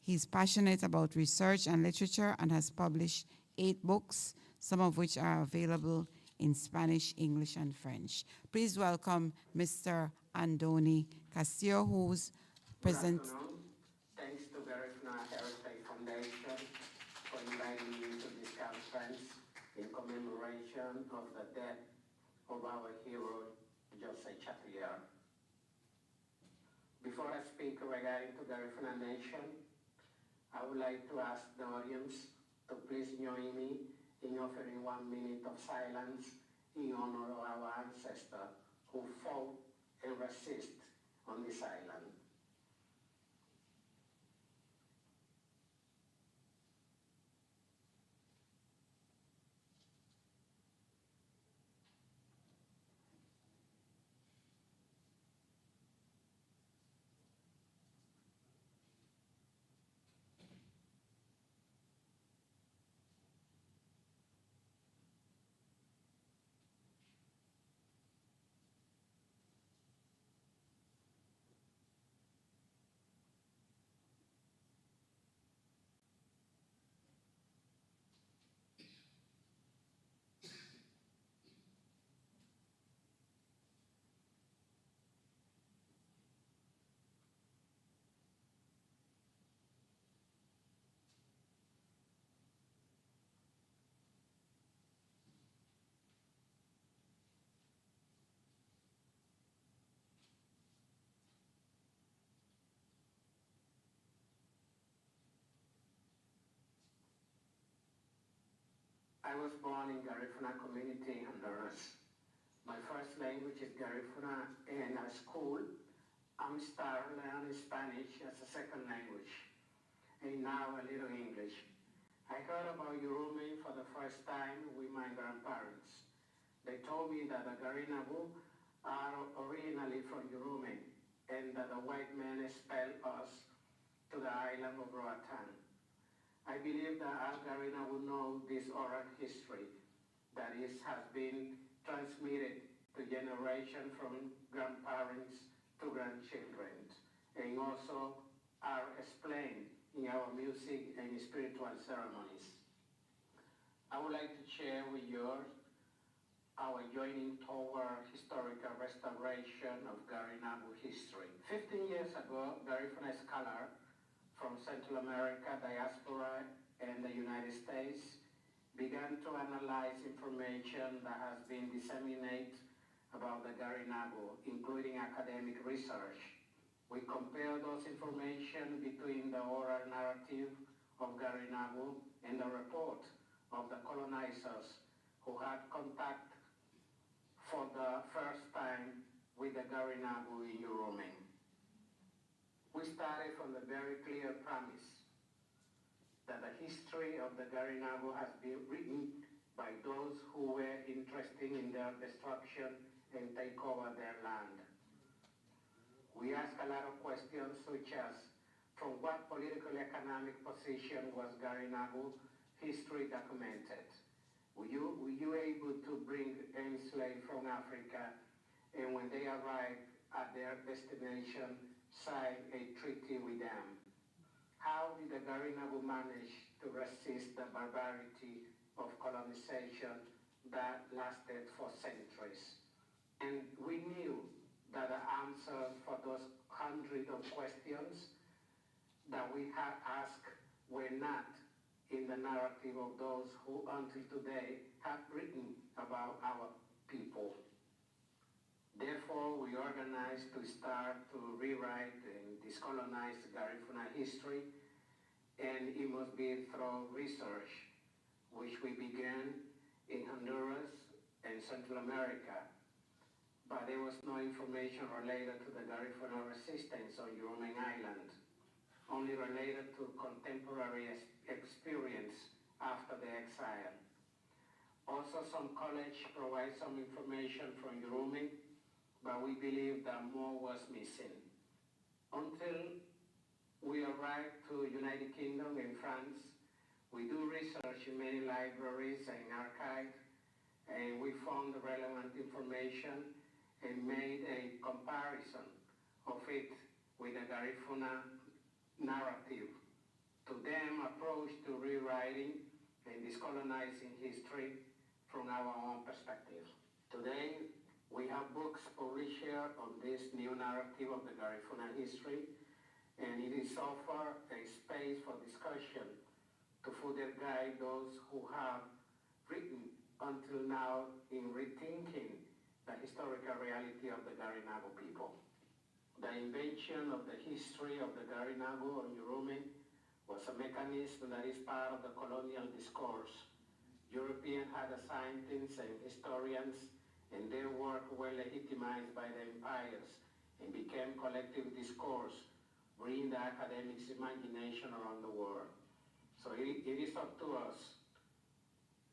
He's passionate about research and literature and has published 8 books, some of which are available in Spanish, English, and French. Please welcome Mr. Andoni Castillo, who's present. Good afternoon. Thanks to Garifuna Heritage Foundation for inviting me to this conference in commemoration of the death of our hero, Jose Chatillon. Before I speak regarding to Garifuna Nation, I would like to ask the audience to please join me in offering 1 minute of silence in honor of our ancestors who fought and resist on this island. I was born in Garifuna community in Honduras. My first language is Garifuna, and at school, I'm starting learning Spanish as a second language, and now a little English. I heard about Yurume for the first time with my grandparents. They told me that the Garinabu are originally from Yurume, and that the white men expelled us to the island of Roatan. I believe that our Garina will know this oral history that has been transmitted to generation from grandparents to grandchildren, and also are explained in our music and spiritual ceremonies. I would like to share with you our joining toward historical restoration of Garinagu history. 15 years ago, Garifuna scholar from Central America, diaspora, and the United States began to analyze information that has been disseminated about the Garinagu, including academic research. We compare those information between the oral narrative of Garinagu and the report of the colonizers who had contact for the first time with the Garinagu in Urumeng. We started from the very clear premise that the history of the Garinagu has been written by those who were interested in their destruction and take over their land. We ask a lot of questions such as, from what political economic position was Garinagu history documented? Were you able to bring enslaved from Africa, and when they arrived at their destination, sign a treaty with them? How did the Garinagu manage to resist the barbarity of colonization that lasted for centuries? And we knew that the answers for those hundreds of questions that we had asked were not in the narrative of those who until today have written about our people. Therefore, we organized to start to rewrite and decolonize Garifuna history, and it must be through research, which we began in Honduras and Central America. But there was no information related to the Garifuna resistance on Urumeng Island, only related to contemporary experience after the exile. Also, some college provides some information from Urumeng, but we believe that more was missing. Until we arrived to United Kingdom and France, we do research in many libraries and archives, and we found the relevant information and made a comparison of it with the Garifuna narrative, to them approach to rewriting and decolonizing history from our own perspective. Today, we have books published here on this new narrative of the Garifuna history, and it is offer a space for discussion to further guide those who have written until now in rethinking the historical reality of the Garinagu people. The invention of the history of the Garinagu on Urumeng was a mechanism that is part of the colonial discourse. Europeans had assigned scientists and historians, and their work were legitimized by the empires and became collective discourse, bringing the academics' imagination around the world. So it is up to us,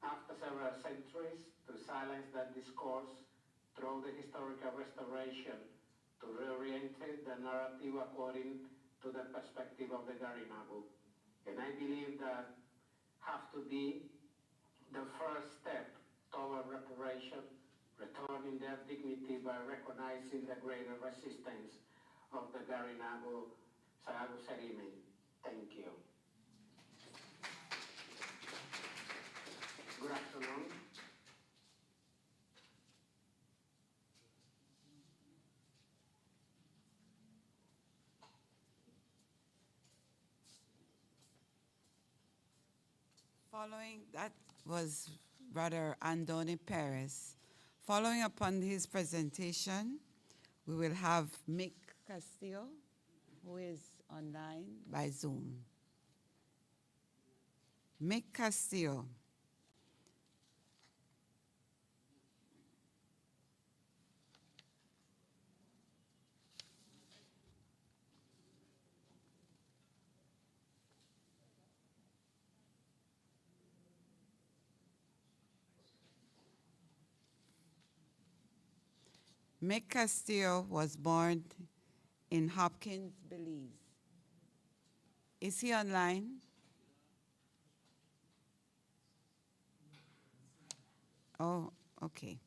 after several centuries, to silence that discourse through the historical restoration, to reorient the narrative according to the perspective of the Garinagu. And I believe that have to be the first step toward reparation, returning their dignity by recognizing the greater resistance of the Garinagu Sayagu Serimi. Thank you. Good afternoon. Following, that was Brother Andoni Perez. Following upon his presentation, we will have Mick Castillo, who is online by Zoom. Mick Castillo. Mick Castillo was born in Hopkins, Belize. Is he online? Oh, okay.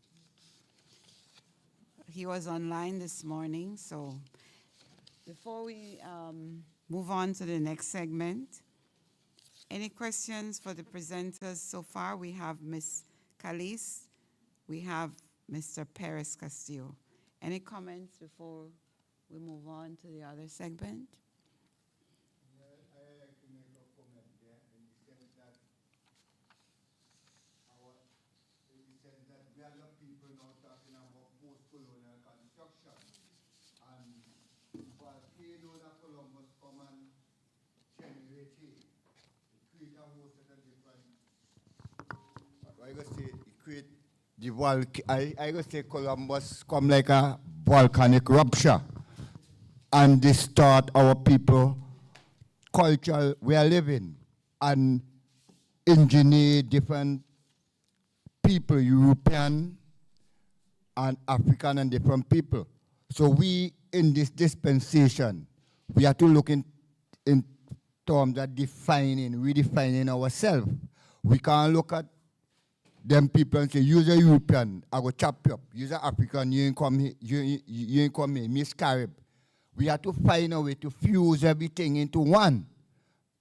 He was online this morning, so before we move on to the next segment, any questions for the presenters so far? We have Ms. Calise we have Mr. Perez Castillo. Any comments before we move on to the other segment? I like to make a comment there in the sense that we are the people now talking about post-colonial construction. And volcano that Columbus come and generate it create a whole set of different. I go say it create the I go say Columbus come like a volcanic rupture and distort our people culture we are living and engineer different people, European and African and different people. So we in this dispensation, we have to look in terms of redefining ourselves. We can't look at them people and say, you're a European, I go chop you up. You're an African, you ain't come here, you ain't come here, Miss Carib. We have to find a way to fuse everything into one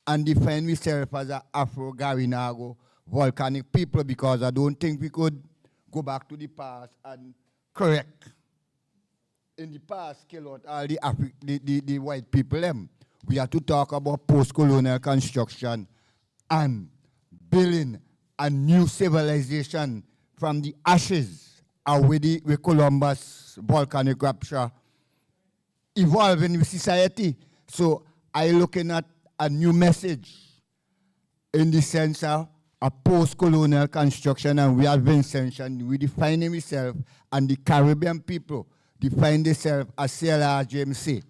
and define ourselves as an Afro-Garinago volcanic people, because I don't think we could go back to the past and correct. In the past, kill out all the white people. We have to talk about post-colonial construction and building a new civilization from the ashes with Columbus volcanic rupture evolving with society. So I looking at a new message in the sense of a post-colonial construction, and we have Vincent and we define ourselves, and the Caribbean people define themselves as CLR James say.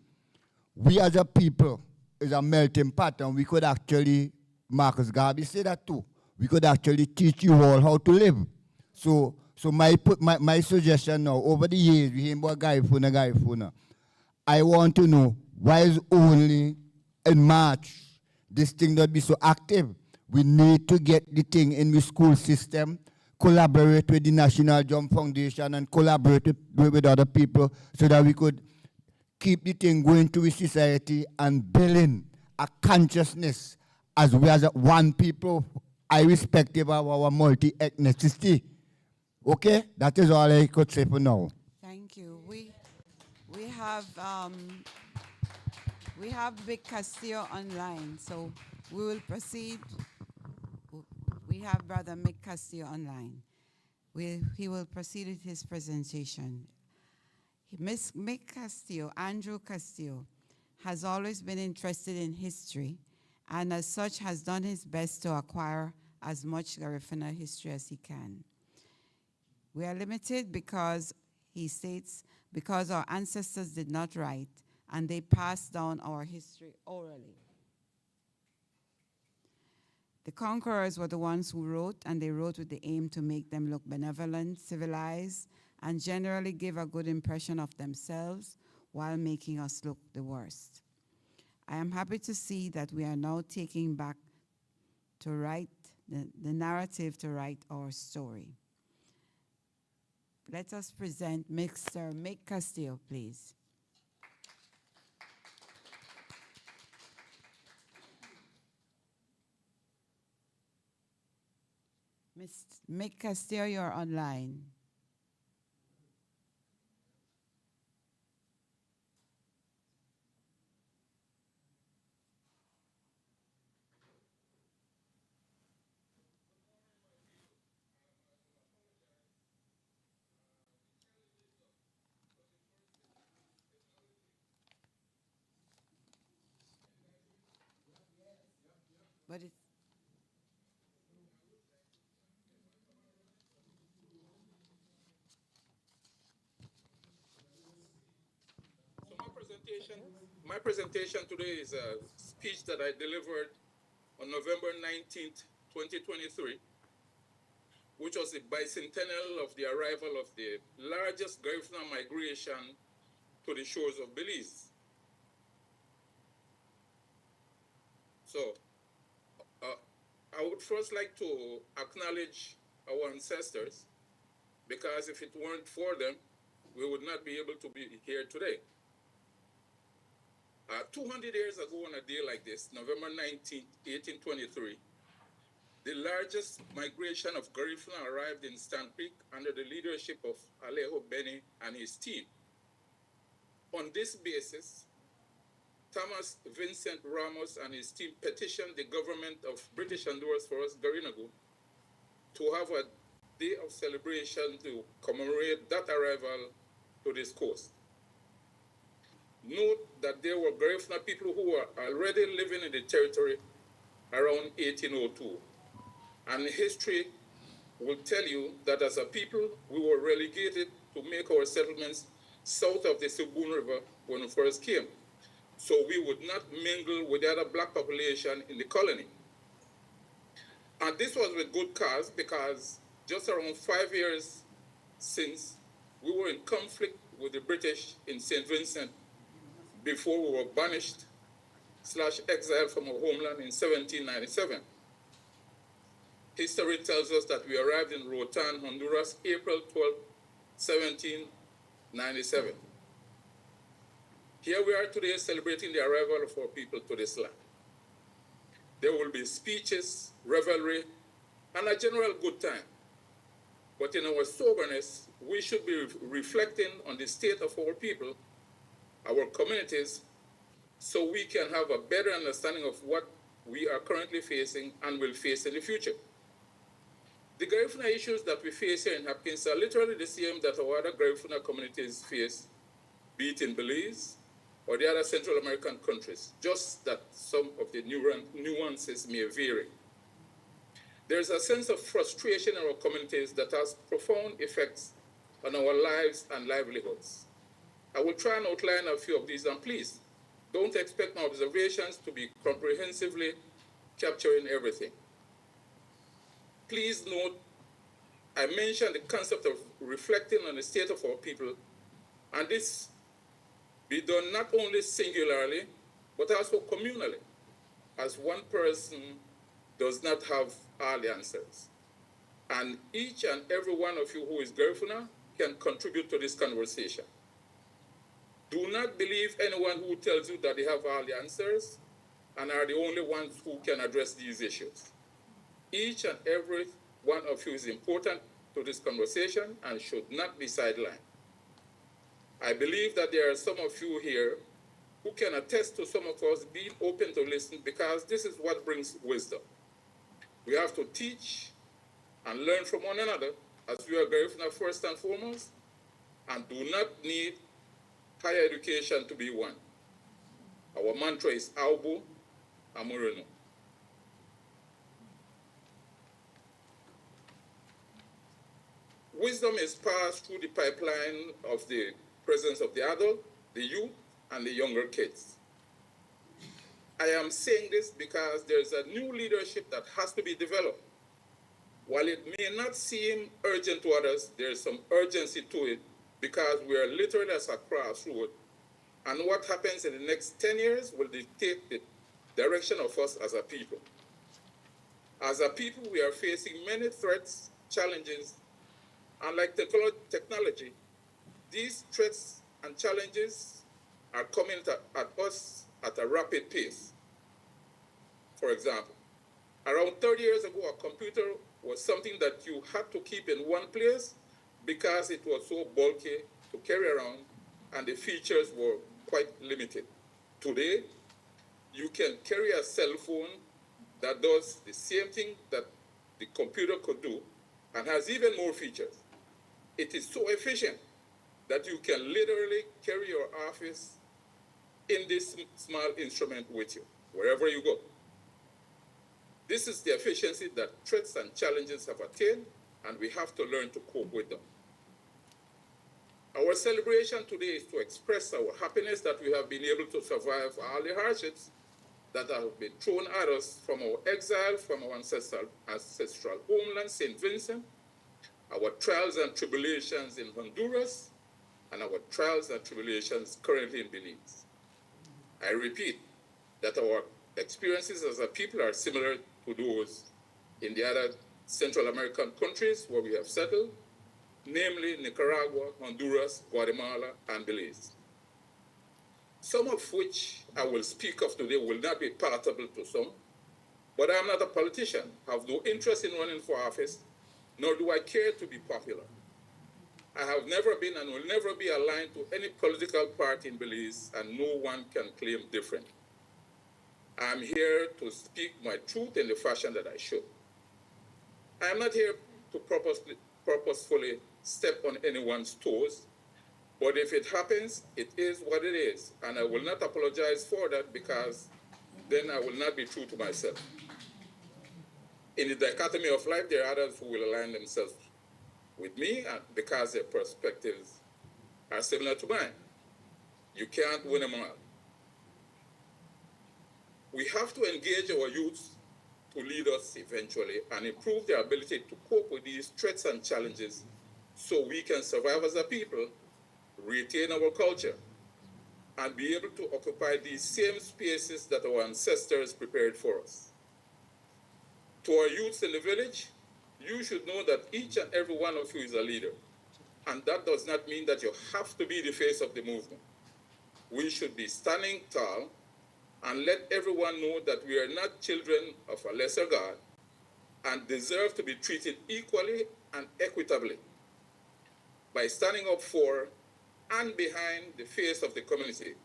We as a people is a melting pot, and we could actually, Marcus Garvey said that too, we could actually teach you all how to live. So my suggestion now, over the years, we hear about Garifuna. I want to know why is only in March this thing not be so active. We need to get the thing in the school system, collaborate with the National Jump Foundation and collaborate with other people so that we could keep the thing going to the society and building a consciousness as we as one people, irrespective of our multi-ethnicity. Okay? That is all I could say for now. Thank you. We have Vic Castillo online, so we will proceed. We have Brother Mick Castillo online. He will proceed with his presentation. Miss Mick Castillo, Andrew Castillo, has always been interested in history, and as such has done his best to acquire as much Garifuna history as he can. We are limited because, he states, because our ancestors did not write, and they passed down our history orally. The conquerors were the ones who wrote, and they wrote with the aim to make them look benevolent, civilized, and generally give a good impression of themselves while making us look the worst. I am happy to see that we are now taking back to write the narrative to write our story. Let us present Mr. Mick Castillo, please. Mr. Mick Castillo, you're online. But it's my presentation today is a speech that I delivered on November 19th, 2023, which was the bicentennial of the arrival of the largest Garifuna migration to the shores of Belize. So, I would first like to acknowledge our ancestors, because if it weren't for them, we would not be able to be here today. 200 years ago on a day like this, November 19th, 1823, The largest migration of Garifuna arrived in Stan Creek under the leadership of Alejo Benny and his team. On this basis, Thomas Vincent Ramos and his team petitioned the government of British Honduras for us, Garinagu, to have a day of celebration to commemorate that arrival to this coast. Note that there were Garifuna people who were already living in the territory around 1802. And history will tell you that as a people, we were relegated to make our settlements south of the Subun River when we first came. So we would not mingle with the other black population in the colony. And this was with good cause, because just around 5 years since, we were in conflict with the British in St. Vincent before we were banished/exiled from our homeland in 1797. History tells us that we arrived in Rotan, Honduras, April 12, 1797. Here we are today celebrating the arrival of our people to this land. There will be speeches, revelry, and a general good time. But in our soberness, we should be reflecting on the state of our people, our communities, so we can have a better understanding of what we are currently facing and will face in the future. The Garifuna issues that we face here in Hopkins are literally the same that our other Garifuna communities face, be it in Belize or the other Central American countries, just that some of the nuances may vary. There's a sense of frustration in our communities that has profound effects on our lives and livelihoods. I will try and outline a few of these, and please, don't expect my observations to be comprehensively capturing everything. Please note, I mentioned the concept of reflecting on the state of our people, and this be done not only singularly, but also communally, as one person does not have all the answers. And each and every one of you who is Garifuna can contribute to this conversation. Do not believe anyone who tells you that they have all the answers and are the only ones who can address these issues. Each and every one of you is important to this conversation and should not be sidelined. I believe that there are some of you here who can attest to some of us being open to listen, because this is what brings wisdom. We have to teach and learn from one another, as we are Garifuna first and foremost, and do not need higher education to be one. Our mantra is Aubu Amurenu. Wisdom is passed through the pipeline of the presence of the adult, the youth, and the younger kids. I am saying this because there's a new leadership that has to be developed. While it may not seem urgent to others, there's some urgency to it, because we are literally at a crossroad. And what happens in the next 10 years will dictate the direction of us as a people. As a people, we are facing many threats, challenges, and like technology, these threats and challenges are coming at us at a rapid pace. For example, around 30 years ago, a computer was something that you had to keep in one place because it was so bulky to carry around and the features were quite limited. Today, you can carry a cell phone that does the same thing that the computer could do and has even more features. It is so efficient that you can literally carry your office in this small instrument with you, wherever you go. This is the efficiency that threats and challenges have attained, and we have to learn to cope with them. Our celebration today is to express our happiness that we have been able to survive all the hardships that have been thrown at us from our exile from our ancestral homeland, St. Vincent, our trials and tribulations in Honduras, and our trials and tribulations currently in Belize. I repeat that our experiences as a people are similar to those in the other Central American countries where we have settled, namely Nicaragua, Honduras, Guatemala, and Belize. Some of which I will speak of today will not be palatable to some, But I'm not a politician, have no interest in running for office, nor do I care to be popular. I have never been and will never be aligned to any political party in Belize, and no one can claim different. I'm here to speak my truth in the fashion that I should. I am not here to purposefully step on anyone's toes, but if it happens, it is what it is, and I will not apologize for that, because then I will not be true to myself. In the dichotomy of life, there are others who will align themselves with me because their perspectives are similar to mine. You can't win them all. We have to engage our youths to lead us eventually and improve their ability to cope with these threats and challenges so we can survive as a people, retain our culture, and be able to occupy these same spaces that our ancestors prepared for us. To our youths in the village, you should know that each and every one of you is a leader. And that does not mean that you have to be the face of the movement. We should be standing tall and let everyone know that we are not children of a lesser God and deserve to be treated equally and equitably. By standing up for and behind the face of the community,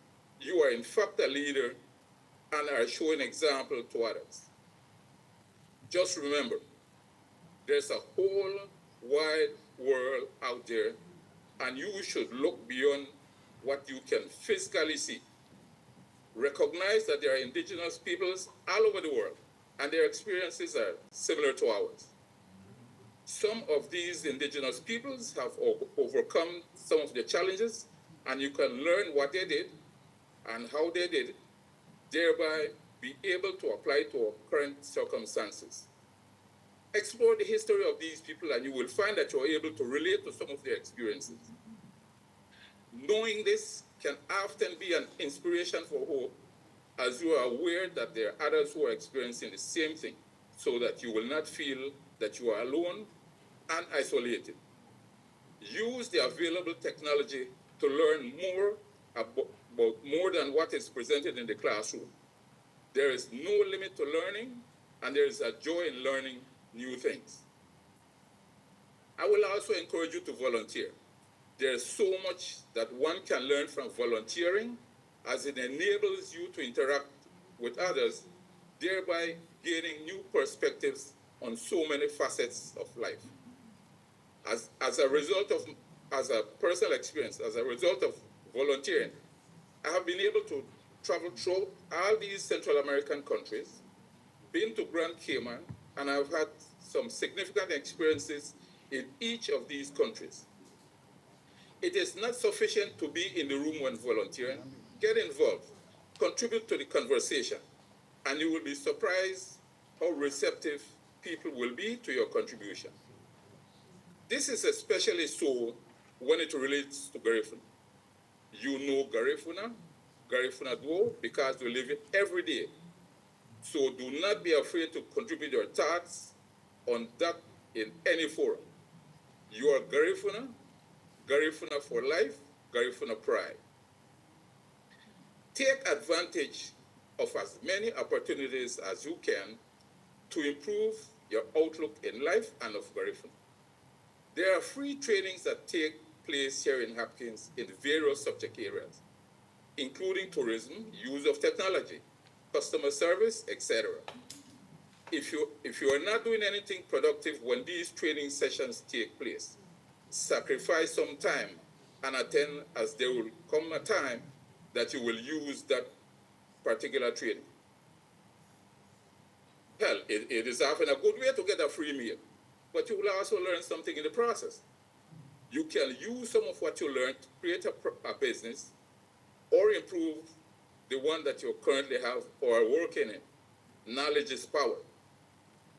you are in fact a leader and are showing example to others. Just remember, there's a whole wide world out there, and you should look beyond what you can physically see. Recognize that there are indigenous peoples all over the world, and their experiences are similar to ours. Some of these indigenous peoples have overcome some of the challenges, and you can learn what they did and how they did it, thereby be able to apply to our current circumstances. Explore the history of these people and you will find that you're able to relate to some of their experiences. Knowing this can often be an inspiration for hope, as you are aware that there are others who are experiencing the same thing, so that you will not feel that you are alone and isolated. Use the available technology to learn more about more than what is presented in the classroom. There is no limit to learning, and there is a joy in learning new things. I will also encourage you to volunteer. There is so much that one can learn from volunteering, as it enables you to interact with others, thereby gaining new perspectives on so many facets of life. As a personal experience, as a result of volunteering, I have been able to travel through all these Central American countries, been to Grand Cayman, and I've had some significant experiences in each of these countries. It is not sufficient to be in the room when volunteering. Get involved, contribute to the conversation, and you will be surprised how receptive people will be to your contribution. This is especially so when it relates to Garifuna. You know Garifuna, Garifuna Duo, because we live it every day. So do not be afraid to contribute your thoughts on that in any forum. You are Garifuna, Garifuna for life, Garifuna pride. Take advantage of as many opportunities as you can to improve your outlook in life and of Garifuna. There are free trainings that take place here in Hopkins in various subject areas, including tourism, use of technology, customer service, etc. If you are not doing anything productive when these training sessions take place, sacrifice some time and attend, as there will come a time that you will use that particular training. Hell, it is often a good way to get a free meal, but you will also learn something in the process. You can use some of what you learned to create a business or improve the one that you currently have or are working in. Knowledge is power.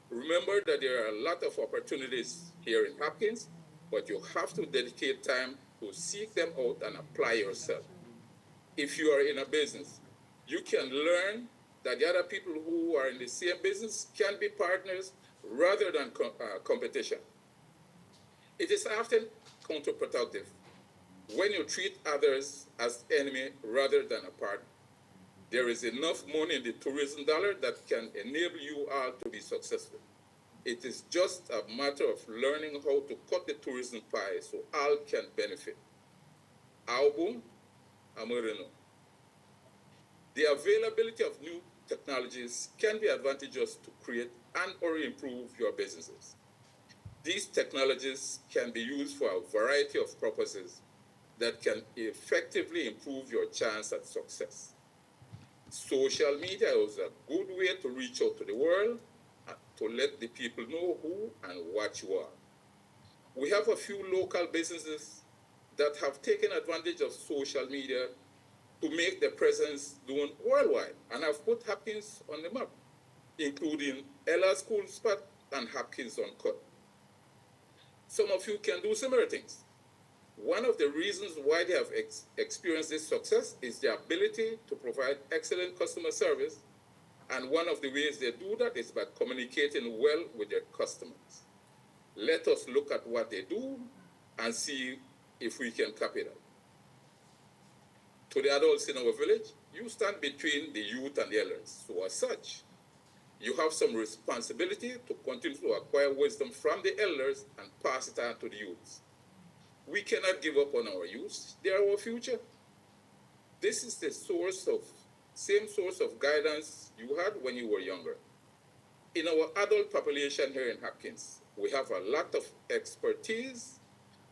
Remember that there are a lot of opportunities here in Hopkins, but you have to dedicate time to seek them out and apply yourself. If you are in a business, you can learn that the other people who are in the same business can be partners rather than competition. It is often counterproductive when you treat others as enemy rather than a partner. There is enough money in the tourism dollar that can enable you all to be successful. It is just a matter of learning how to cut the tourism pie so all can benefit. Albo, Amorino. The availability of new technologies can be advantageous to create and or improve your businesses. These technologies can be used for a variety of purposes that can effectively improve your chance at success. Social media is a good way to reach out to the world and to let the people know who and what you are. We have a few local businesses that have taken advantage of social media to make their presence known worldwide and have put Hopkins on the map, including Ella School Spot and Hopkins on Cut. Some of you can do similar things. One of the reasons why they have experienced this success is their ability to provide excellent customer service, and one of the ways they do that is by communicating well with their customers. Let us look at what they do and see if we can copy that. To the adults in our village, you stand between the youth and the elders. So as such, you have some responsibility to continue to acquire wisdom from the elders and pass it on to the youths. We cannot give up on our youth. They are our future. This is the same source of guidance you had when you were younger. In our adult population here in Hopkins, we have a lot of expertise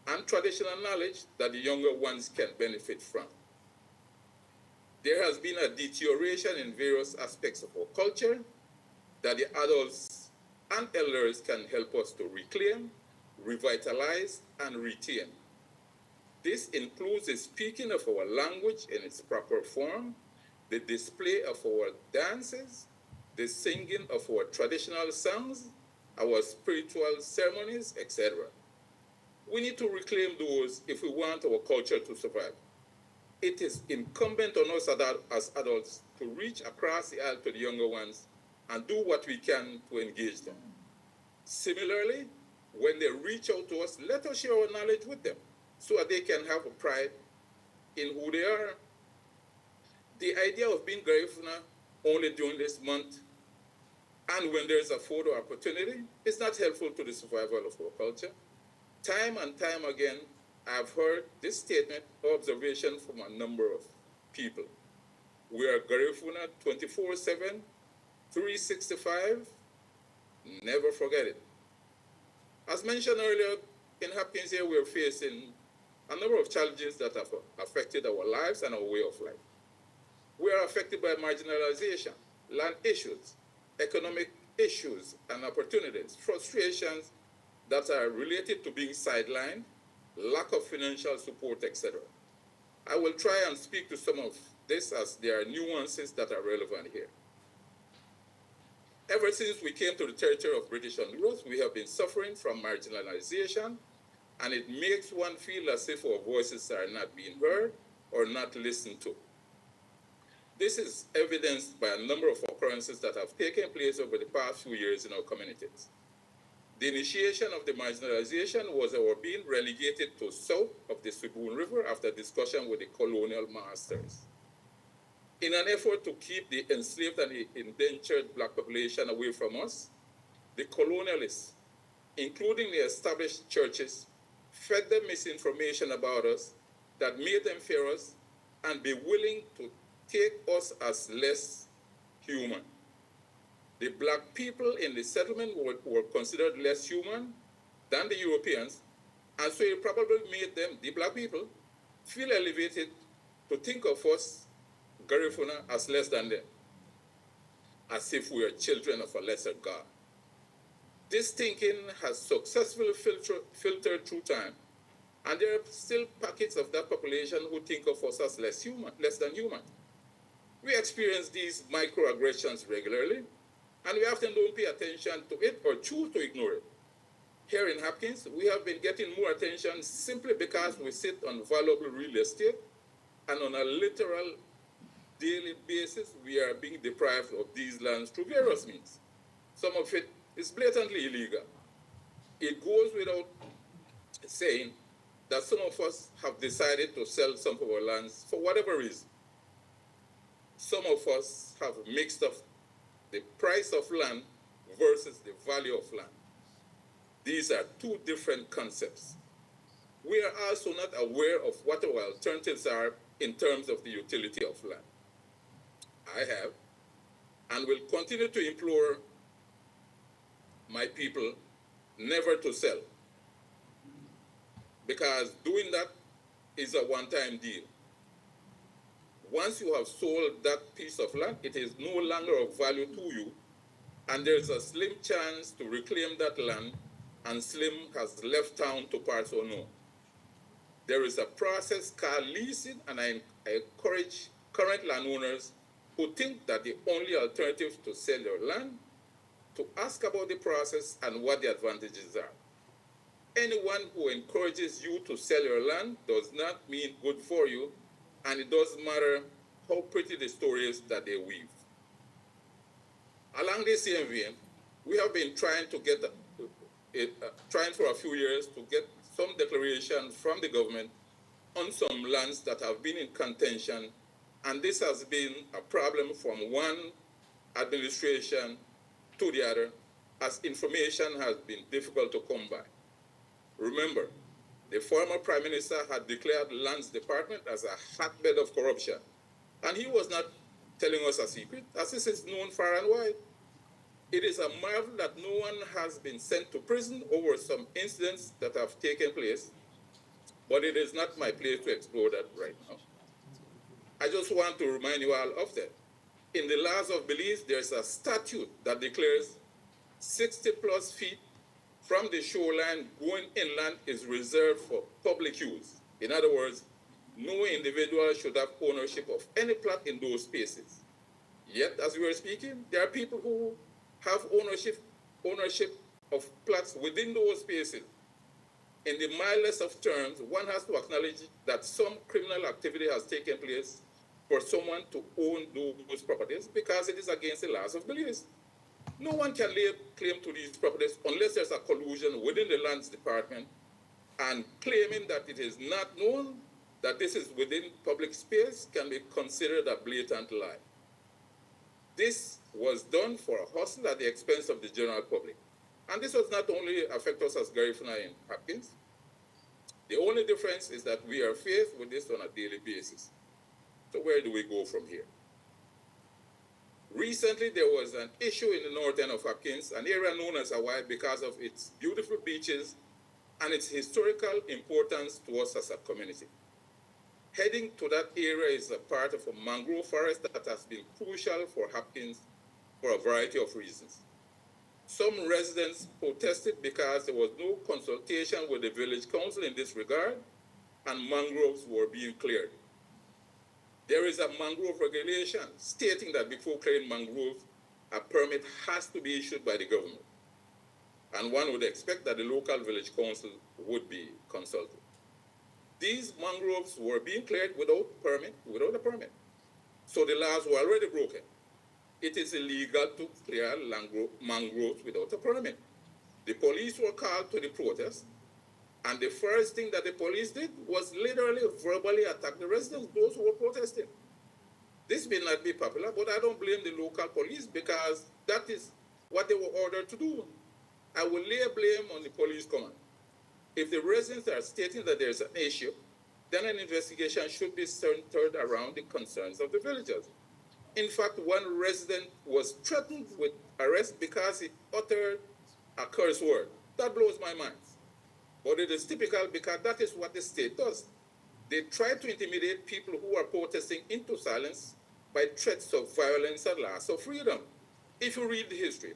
and traditional knowledge that the younger ones can benefit from. There has been a deterioration in various aspects of our culture that the adults and elders can help us to reclaim, revitalize, and retain. This includes the speaking of our language in its proper form, the display of our dances, the singing of our traditional songs, our spiritual ceremonies, etc. We need to reclaim those if we want our culture to survive. It is incumbent on us as adults to reach across the aisle to the younger ones and do what we can to engage them. Similarly, when they reach out to us, let us share our knowledge with them so that they can have a pride in who they are. The idea of being Garifuna only during this month and when there's a photo opportunity is not helpful to the survival of our culture. Time and time again, I've heard this statement or observation from a number of people. We are Garifuna 24/7, 365, never forget it. As mentioned earlier, in Hopkins here, we're facing a number of challenges that have affected our lives and our way of life. We are affected by marginalization, land issues, economic issues and opportunities, frustrations that are related to being sidelined, lack of financial support, etc. I will try and speak to some of this as there are nuances that are relevant here. Ever since we came to the territory of British Honduras, we have been suffering from marginalization, and it makes one feel as if our voices are not being heard or not listened to. This is evidenced by a number of occurrences that have taken place over the past few years in our communities. The initiation of the marginalization was our being relegated to south of the Siboon River after discussion with the colonial masters. In an effort to keep the enslaved and the indentured black population away from us, the colonialists, including the established churches, fed them misinformation about us that made them fear us and be willing to take us as less human. The black people in the settlement were considered less human than the Europeans, and so it probably made them, the black people, feel elevated to think of us, Garifuna, as less than them, as if we are children of a lesser God. This thinking has successfully filtered through time, and there are still pockets of that population who think of us as less than human. We experience these microaggressions regularly, and we often don't pay attention to it or choose to ignore it. Here in Hopkins, we have been getting more attention simply because we sit on valuable real estate, and on a literal daily basis, we are being deprived of these lands through various means. Some of it is blatantly illegal. It goes without saying that some of us have decided to sell some of our lands for whatever reason. some of us have mixed up the price of land versus the value of land. These are two different concepts. We are also not aware of what our alternatives are in terms of the utility of land. I have and will continue to implore my people never to sell, because doing that is a one-time deal. Once you have sold that piece of land, it is no longer of value to you, and there's a slim chance to reclaim that land, and slim has left town to parts unknown. There is a process called leasing, and I encourage current landowners who think that the only alternative to sell their land to ask about the process and what the advantages are. Anyone who encourages you to sell your land does not mean good for you, and it doesn't matter how pretty the story is that they weave. Along this same vein, we have been trying for a few years to get some declaration from the government on some lands that have been in contention, and this has been a problem from one administration to the other, as information has been difficult to come by. Remember, the former Prime Minister had declared Lands Department as a hotbed of corruption, and he was not telling us a secret, as this is known far and wide. It is a marvel that no one has been sent to prison over some incidents that have taken place, but it is not my place to explore that right now. I just want to remind you all of that. In the laws of Belize, there's a statute that declares 60 plus feet from the shoreline going inland is reserved for public use. In other words, no individual should have ownership of any plot in those spaces. Yet, as we are speaking, there are people who have ownership of plots within those spaces. In the mildest of terms, one has to acknowledge that some criminal activity has taken place for someone to own those properties because it is against the laws of Belize. No one can lay claim to these properties unless there's a collusion within the Lands Department, and claiming that it is not known that this is within public space can be considered a blatant lie. This was done for a hustle at the expense of the general public. And this does not only affect us as Garifuna in Hopkins. The only difference is that we are faced with this on a daily basis. So where do we go from here? Recently, there was an issue in the north end of Hopkins, an area known as Hawaii because of its beautiful beaches and its historical importance to us as a community. Heading to that area is a part of a mangrove forest that has been crucial for Hopkins for a variety of reasons. Some residents protested because there was no consultation with the village council in this regard, and mangroves were being cleared. There is a mangrove regulation stating that before clearing mangroves, a permit has to be issued by the government. And one would expect that the local village council would be consulted. These mangroves were being cleared without a permit. So the laws were already broken. It is illegal to clear mangroves without a permit. The police were called to the protest, and the first thing that the police did was literally verbally attack the residents, those who were protesting. This may not be popular, but I don't blame the local police because that is what they were ordered to do. I will lay blame on the police command. If the residents are stating that there's an issue, then an investigation should be centered around the concerns of the villagers. In fact, one resident was threatened with arrest because he uttered a curse word. That blows my mind. But it is typical because that is what the state does. They try to intimidate people who are protesting into silence by threats of violence and loss of freedom. If you read the history,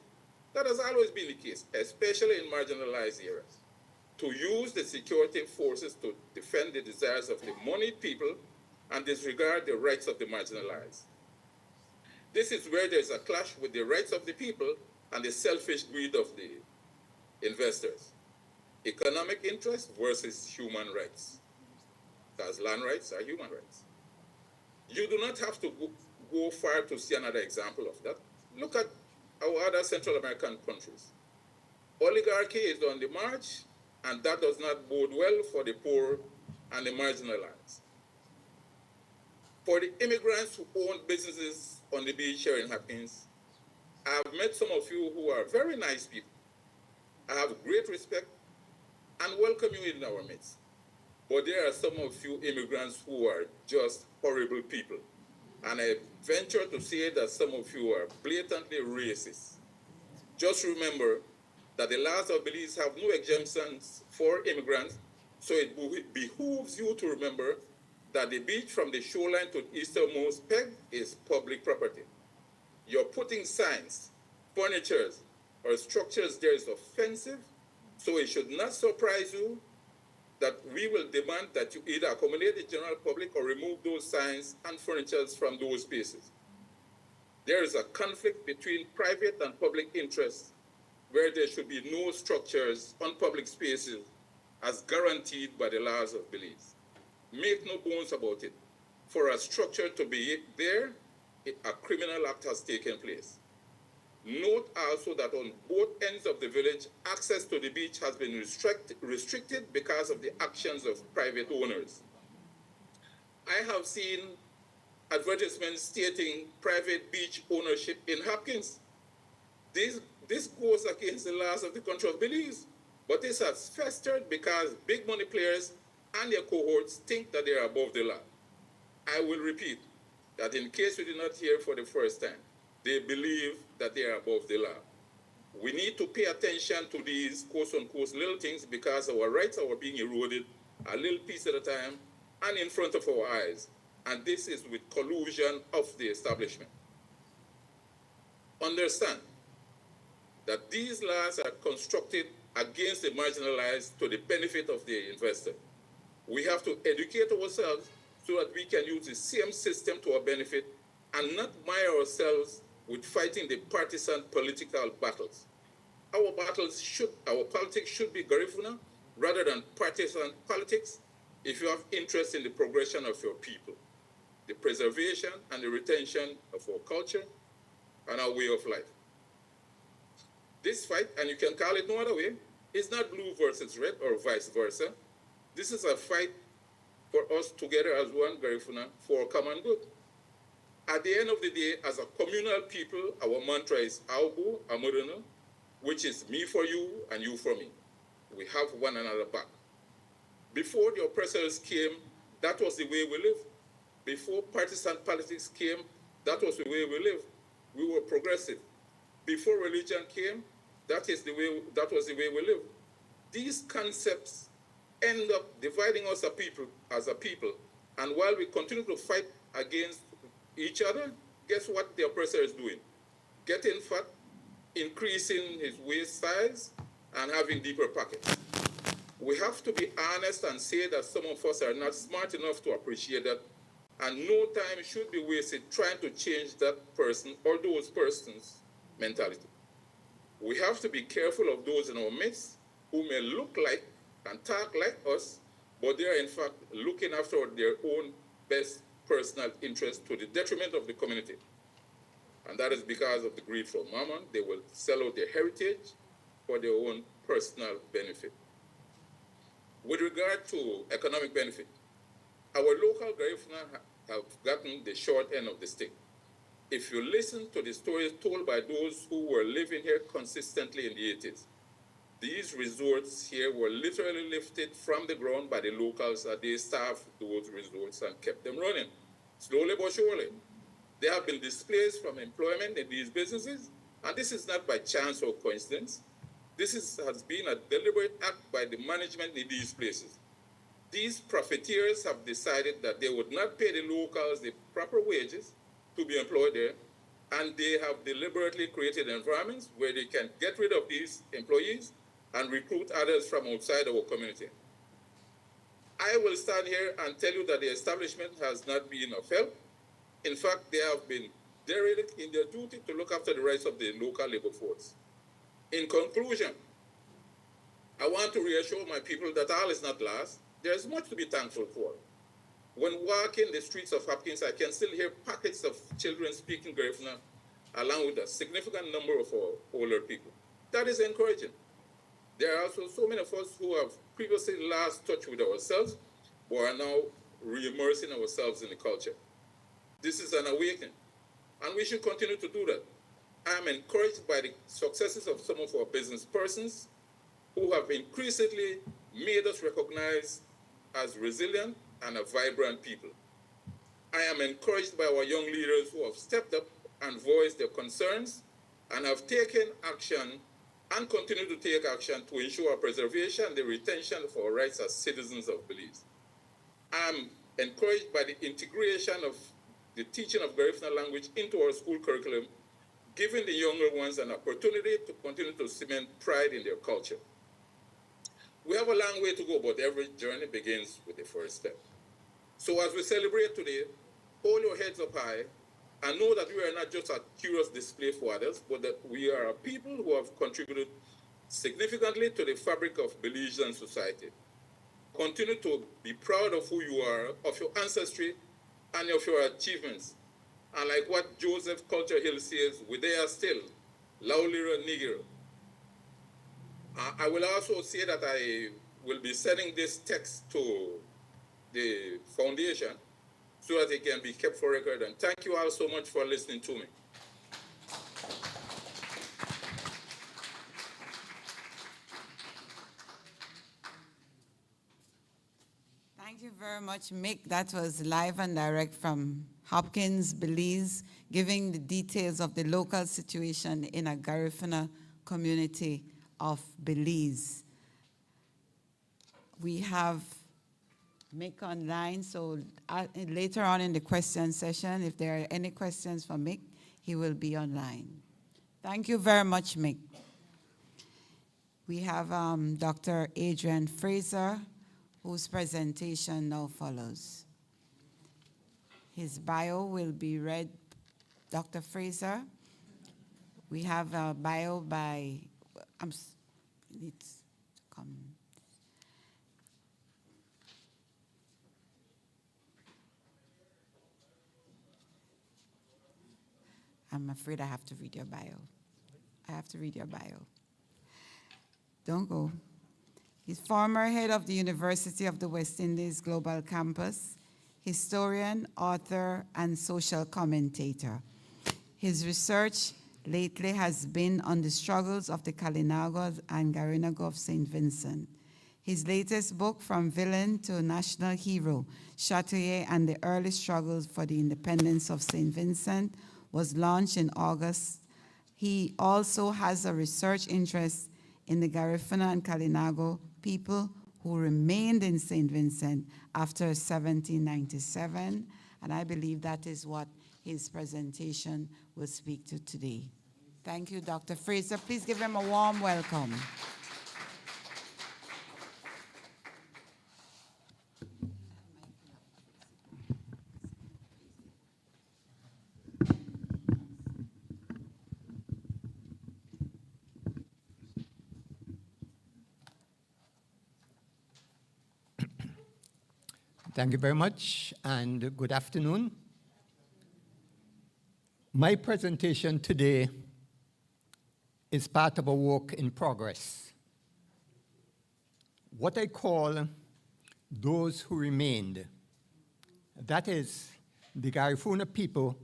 that has always been the case, especially in marginalized areas. To use the security forces to defend the desires of the moneyed people and disregard the rights of the marginalized. This is where there's a clash with the rights of the people and the selfish greed of the investors. Economic interest versus human rights, because land rights are human rights. You do not have to go far to see another example of that. Look at our other Central American countries. Oligarchy is on the march, and that does not bode well for the poor and the marginalized. For the immigrants who own businesses on the beach here in Hopkins, I have met some of you who are very nice people. I have great respect and welcome you in our midst. But there are some of you immigrants who are just horrible people. And I venture to say that some of you are blatantly racist. Just remember that the laws of Belize have no exemptions for immigrants, so it behooves you to remember that the beach from the shoreline to the easternmost peg is public property. You're putting signs, furniture, or structures there is offensive, so it should not surprise you that we will demand that you either accommodate the general public or remove those signs and furniture from those spaces. There is a conflict between private and public interests where there should be no structures on public spaces as guaranteed by the laws of Belize. Make no bones about it. For a structure to be there, a criminal act has taken place. Note also that on both ends of the village, access to the beach has been restricted because of the actions of private owners. I have seen advertisements stating private beach ownership in Hopkins. This goes against the laws of the country of Belize, but this has festered because big money players and their cohorts think that they are above the law. I will repeat that in case you did not hear for the first time, they believe that they are above the law. We need to pay attention to these coast-on-coast little things because our rights are being eroded a little piece at a time and in front of our eyes. And this is with collusion of the establishment. Understand that these laws are constructed against the marginalized to the benefit of the investor. We have to educate ourselves so that we can use the same system to our benefit and not mire ourselves with fighting the partisan political battles. Our politics should be Garifuna rather than partisan politics if you have interest in the progression of your people, the preservation and the retention of our culture and our way of life. This fight, and you can call it no other way, is not blue versus red or vice versa. This is a fight for us together as one Garifuna for common good. At the end of the day, as a communal people, our mantra is Aubu Amurunu, which is me for you and you for me. We have one another back. Before the oppressors came, that was the way we lived. Before partisan politics came, that was the way we lived. We were progressive. Before religion came, that was the way we lived. These concepts end up dividing us as a people. And while we continue to fight against each other, guess what the oppressor is doing? Getting fat, increasing his waist size, and having deeper pockets. We have to be honest and say that some of us are not smart enough to appreciate that, and no time should be wasted trying to change that person or those persons' mentality. We have to be careful of those in our midst who may look like and talk like us, but they are in fact looking after their own best personal interest to the detriment of the community. And that is because of the greed for mammon. They will sell out their heritage for their own personal benefit. With regard to economic benefit, our local Garifuna have gotten the short end of the stick. If you listen to the stories told by those who were living here consistently in the 80s, these resorts here were literally lifted from the ground by the locals as they staffed those resorts and kept them running. Slowly but surely. They have been displaced from employment in these businesses, and this is not by chance or coincidence. This has been a deliberate act by the management in these places. These profiteers have decided that they would not pay the locals the proper wages to be employed there, and they have deliberately created environments where they can get rid of these employees and recruit others from outside our community. I will stand here and tell you that the establishment has not been of help. In fact, they have been derelict in their duty to look after the rights of the local labor force. In conclusion, I want to reassure my people that all is not lost. There is much to be thankful for. When walking the streets of Hopkins, I can still hear pockets of children speaking Garifuna, along with a significant number of our older people. That is encouraging. There are also so many of us who have previously lost touch with ourselves, but are now re-immersing ourselves in the culture. This is an awakening, and we should continue to do that. I am encouraged by the successes of some of our business persons who have increasingly made us recognize as resilient and a vibrant people. I am encouraged by our young leaders who have stepped up and voiced their concerns and have taken action and continue to take action to ensure preservation and the retention of our rights as citizens of Belize. I am encouraged by the integration of the teaching of Garifuna language into our school curriculum, giving the younger ones an opportunity to continue to cement pride in their culture. We have a long way to go, but every journey begins with the first step. So as we celebrate today, hold your heads up high and know that we are not just a curious display for others, but that we are a people who have contributed significantly to the fabric of Belizean society. Continue to be proud of who you are, of your ancestry, and of your achievements. And like what Joseph Culture Hill says, we there still, Laulira Nigger. I will also say that I will be sending this text to the foundation so that it can be kept for record. And thank you all so much for listening to me. Thank you very much, Mick. That was live and direct from Hopkins, Belize, giving the details of the local situation in a Garifuna community of Belize. We have Mick online, so later on in the question session, if there are any questions for Mick, he will be online. Thank you very much, Mick. We have Dr. Adrian Fraser, whose presentation now follows. His bio will be read, Dr. Fraser. We have a bio by, I'm afraid I have to read your bio. I have to read your bio. Don't go. He's former head of the University of the West Indies Global Campus, historian, author, and social commentator. His research lately has been on the struggles of the Kalinago and Garinago of St. Vincent. His latest book, From Villain to National Hero, Chatouillet and the Early Struggles for the Independence of St. Vincent, was launched in August. He also has a research interest in the Garifuna and Kalinago people who remained in St. Vincent after 1797, and I believe that is what his presentation will speak to today. Thank you, Dr. Fraser. Please give him a warm welcome. Thank you very much, and good afternoon. My presentation today is part of a work in progress. What I call those who remained, that is, the Garifuna people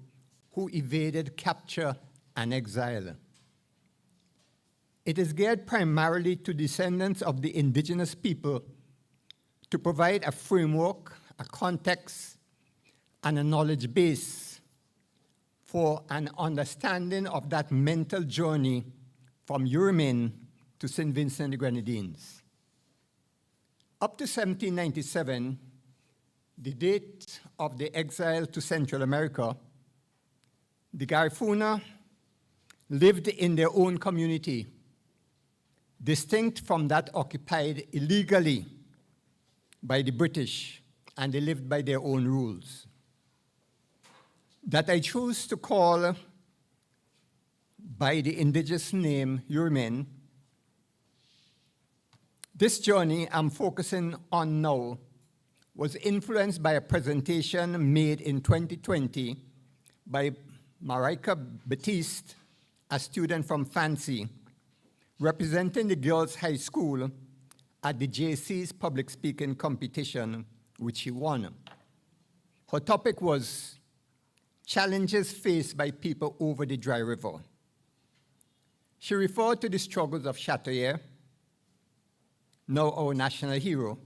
who evaded capture and exile. It is geared primarily to descendants of the indigenous people to provide a framework, a context, and a knowledge base for an understanding of that mental journey from Yurumin to St. Vincent and the Grenadines. Up to 1797, the date of the exile to Central America, the Garifuna lived in their own community, distinct from that occupied illegally by the British, and they lived by their own rules. That I choose to call by the indigenous name Yurumin. This journey I'm focusing on now was influenced by a presentation made in 2020 by Marika Batiste, a student from Fancy, representing the girls' high school at the JC's public speaking competition, which he won. Her topic was challenges faced by people over the dry river. She referred to the struggles of Chatoyer, now our national hero,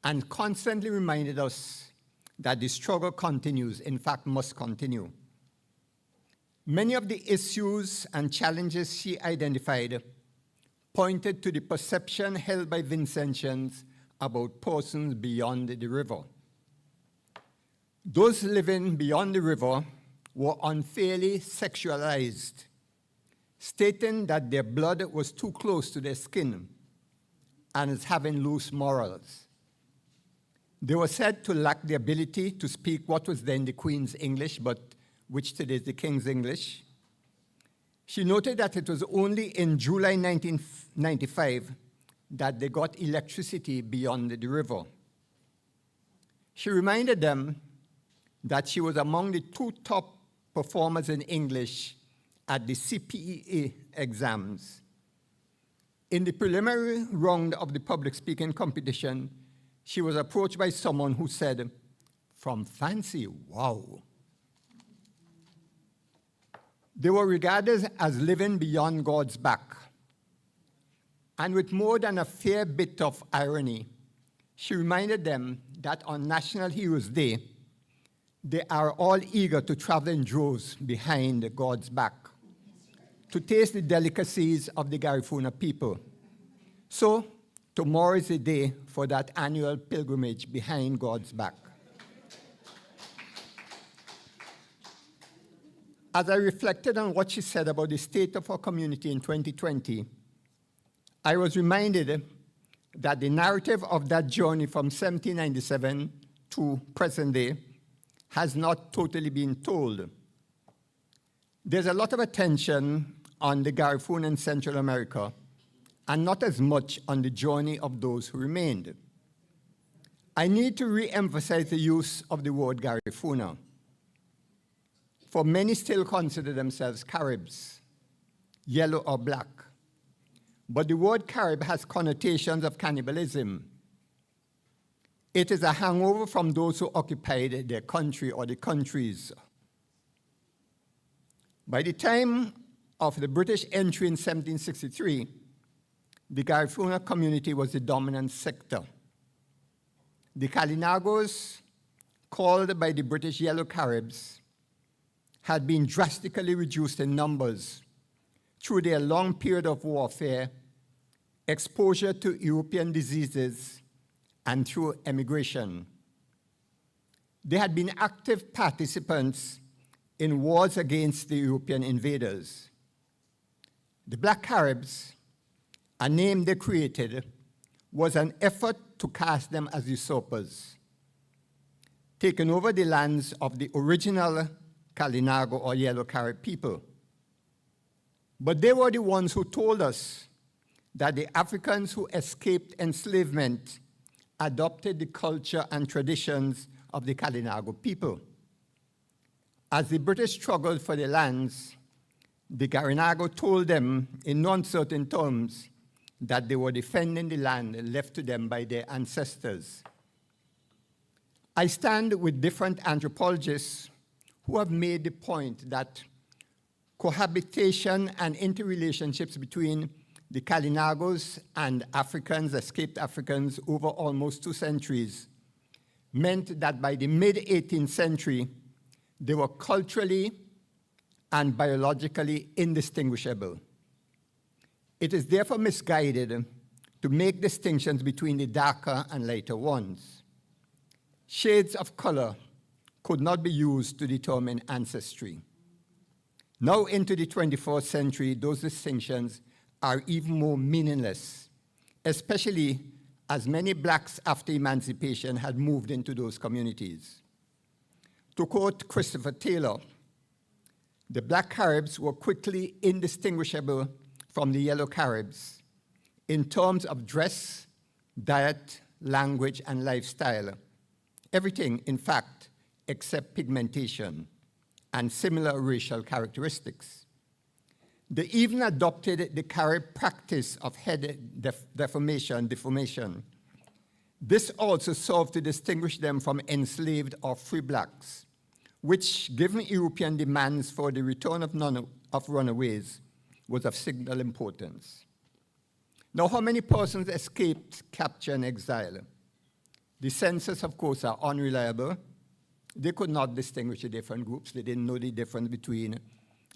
and constantly reminded us that the struggle continues, in fact, must continue. Many of the issues and challenges she identified pointed to the perception held by Vincentians about persons beyond the river. Those living beyond the river were unfairly sexualized, stating that their blood was too close to their skin and as having loose morals. They were said to lack the ability to speak what was then the Queen's English, but which today is the King's English. She noted that it was only in July 1995 that they got electricity beyond the river. She reminded them that she was among the 2 top performers in English at the CPEA exams. In the preliminary round of the public speaking competition, she was approached by someone who said, "From fancy, wow." They were regarded as living beyond God's back. And with more than a fair bit of irony, she reminded them that on National Heroes Day, they are all eager to travel in droves behind God's back, to taste the delicacies of the Garifuna people. So, tomorrow is the day for that annual pilgrimage behind God's back. As I reflected on what she said about the state of our community in 2020, I was reminded that the narrative of that journey from 1797 to present day has not totally been told. There's a lot of attention on the Garifuna in Central America, and not as much on the journey of those who remained. I need to re-emphasize the use of the word Garifuna, for many still consider themselves Caribs, yellow or black. But the word Carib has connotations of cannibalism. It is a hangover from those who occupied their country or the countries. By the time of the British entry in 1763, the Garifuna community was the dominant sector. The Kalinagos, called by the British Yellow Caribs, had been drastically reduced in numbers through their long period of warfare, exposure to European diseases, and through emigration. They had been active participants in wars against the European invaders. The Black Caribs, a name they created, was an effort to cast them as usurpers, taking over the lands of the original Kalinago or Yellow Carib people. But they were the ones who told us that the Africans who escaped enslavement adopted the culture and traditions of the Kalinago people. As the British struggled for their lands, the Garinago told them in non-certain terms that they were defending the land left to them by their ancestors. I stand with different anthropologists who have made the point that cohabitation and interrelationships between the Kalinagos and Africans, escaped Africans, over almost 2 centuries meant that by the mid-18th century, they were culturally and biologically indistinguishable. It is therefore misguided to make distinctions between the darker and lighter ones. Shades of color could not be used to determine ancestry. Now into the 21st century, those distinctions are even more meaningless, especially as many blacks after emancipation had moved into those communities. To quote Christopher Taylor, the Black Caribs were quickly indistinguishable from the Yellow Caribs in terms of dress, diet, language, and lifestyle. Everything, in fact, except pigmentation and similar racial characteristics. They even adopted the Carib practice of head deformation. This also served to distinguish them from enslaved or free blacks, which, given European demands for the return of runaways, was of signal importance. Now, how many persons escaped capture and exile? The census, of course, are unreliable. They could not distinguish the different groups. They didn't know the difference between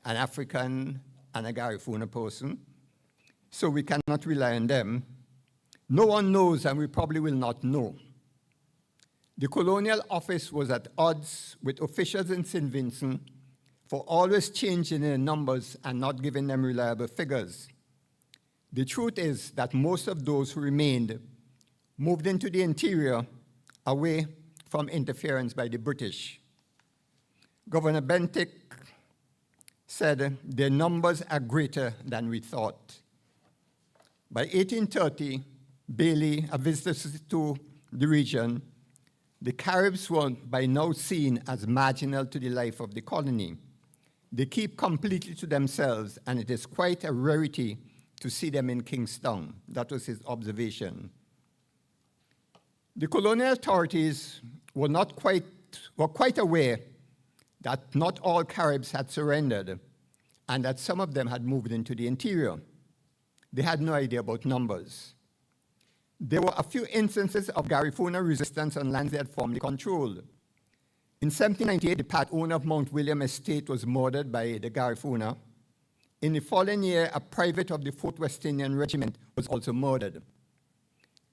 an African and a Garifuna person. So we cannot rely on them. No one knows, and we probably will not know. The colonial office was at odds with officials in St. Vincent for always changing their numbers and not giving them reliable figures. The truth is that most of those who remained moved into the interior away from interference by the British. Governor Bentinck said, their numbers are greater than we thought. By 1830, Bailey, a visitor to the region, the Caribs were by now seen as marginal to the life of the colony. They keep completely to themselves, and it is quite a rarity to see them in Kingstown. That was his observation. The colonial authorities were quite aware that not all Caribs had surrendered and that some of them had moved into the interior. They had no idea about numbers. There were a few instances of Garifuna resistance on lands they had formerly controlled. In 1798, the part owner of Mount William Estate was murdered by the Garifuna. In the following year, a private of the 4th West Indian Regiment was also murdered.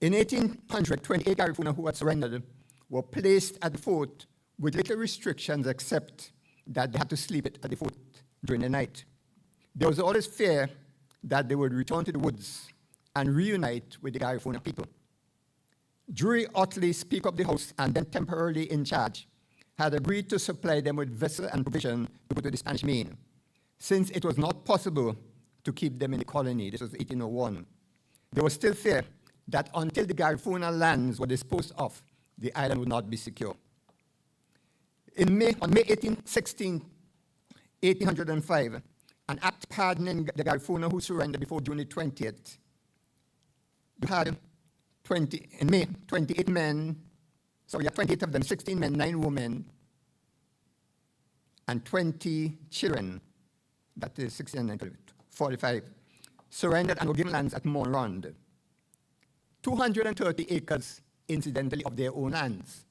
In 1800, 28 Garifuna who had surrendered were placed at the fort with little restrictions except that they had to sleep at the fort during the night. There was always fear that they would return to the woods and reunite with the Garifuna people. Drury Otley, Speaker of the House and then temporarily in charge, had agreed to supply them with vessel and provision to go to the Spanish Main, since it was not possible to keep them in the colony. This was 1801. There was still fear that until the Garifuna lands were disposed of, the island would not be secure. On May 1805, an act pardoning the Garifuna who surrendered before June 20th. You had 28 men, 28 of them, 16 men, 9 women, and 20 children, that is 16 and 45, surrendered and were given lands at Montrond. 230 acres, incidentally, of their own lands.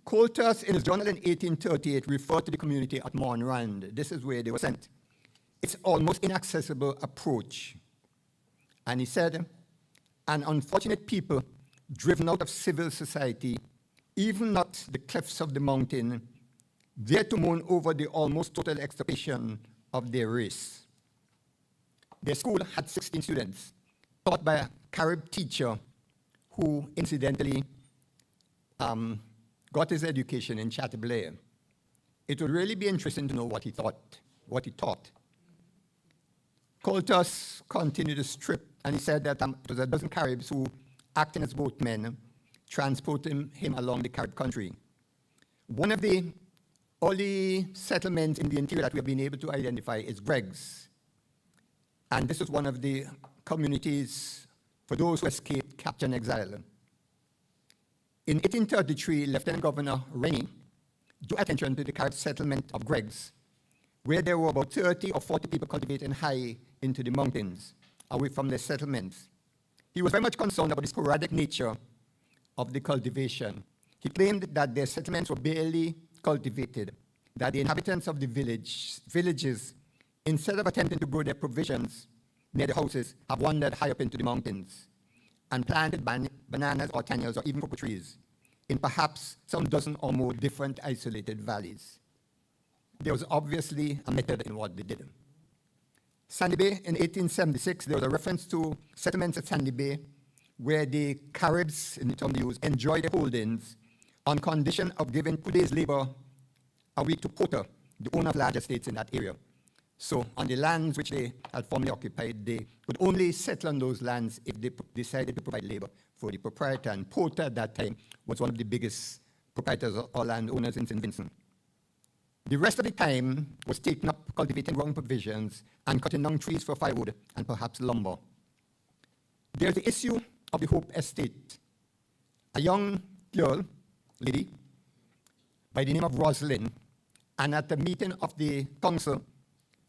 Coulter's, in his journal in 1838, referred to the community at Montrond. This is where they were sent. It's almost inaccessible approach. And he said, an unfortunate people driven out of civil society, even not the cliffs of the mountain, there to mourn over the almost total extirpation of their race. Their school had 16 students, taught by a Carib teacher who, incidentally, got his education in Chateaubriand. It would really be interesting to know what he taught. Coulter continued to strip, and he said that it was a dozen Caribs who, acting as boatmen, transported him along the Carib country. One of the early settlements in the interior that we have been able to identify is Greg's. And this was one of the communities for those who escaped capture and exile. In 1833, Lieutenant Governor Rennie drew attention to the Carib settlement of Greg's, where there were about 30 or 40 people cultivating high into the mountains, away from their settlements. He was very much concerned about the sporadic nature of the cultivation. He claimed that their settlements were barely cultivated, that the inhabitants of the villages, instead of attempting to grow their provisions near the houses, have wandered high up into the mountains and planted bananas or tanyas or even cocoa trees in perhaps some dozen or more different isolated valleys. There was obviously a method in what they did. Sandy Bay, in 1876, there was a reference to settlements at Sandy Bay where the Caribs, in the term they used, enjoyed their holdings on condition of giving 2 days' labor a week to Porter, the owner of large estates in that area. So on the lands which they had formerly occupied, they could only settle on those lands if they decided to provide labor for the proprietor. And Porter at that time was one of the biggest proprietors or landowners in St. Vincent. The rest of the time was taken up cultivating ground provisions and cutting down trees for firewood and perhaps lumber. There's the issue of the Hope Estate. A young girl, lady, by the name of Rosalind, and at the meeting of the council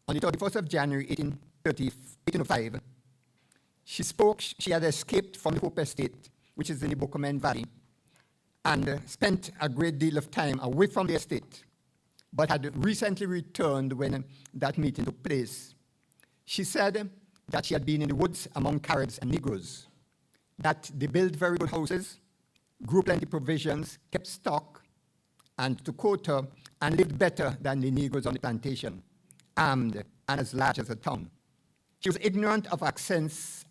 on the 31st of January 1805, she spoke. She had escaped from the Hope Estate, which is in the Bokomen Valley, and spent a great deal of time away from the estate, but had recently returned when that meeting took place. She said that she had been in the woods among Caribs and Negroes, that they built very good houses, grew plenty provisions, kept stock, and to quote her, and lived better than the Negroes on the plantation, armed and as large as a town. She was ignorant of access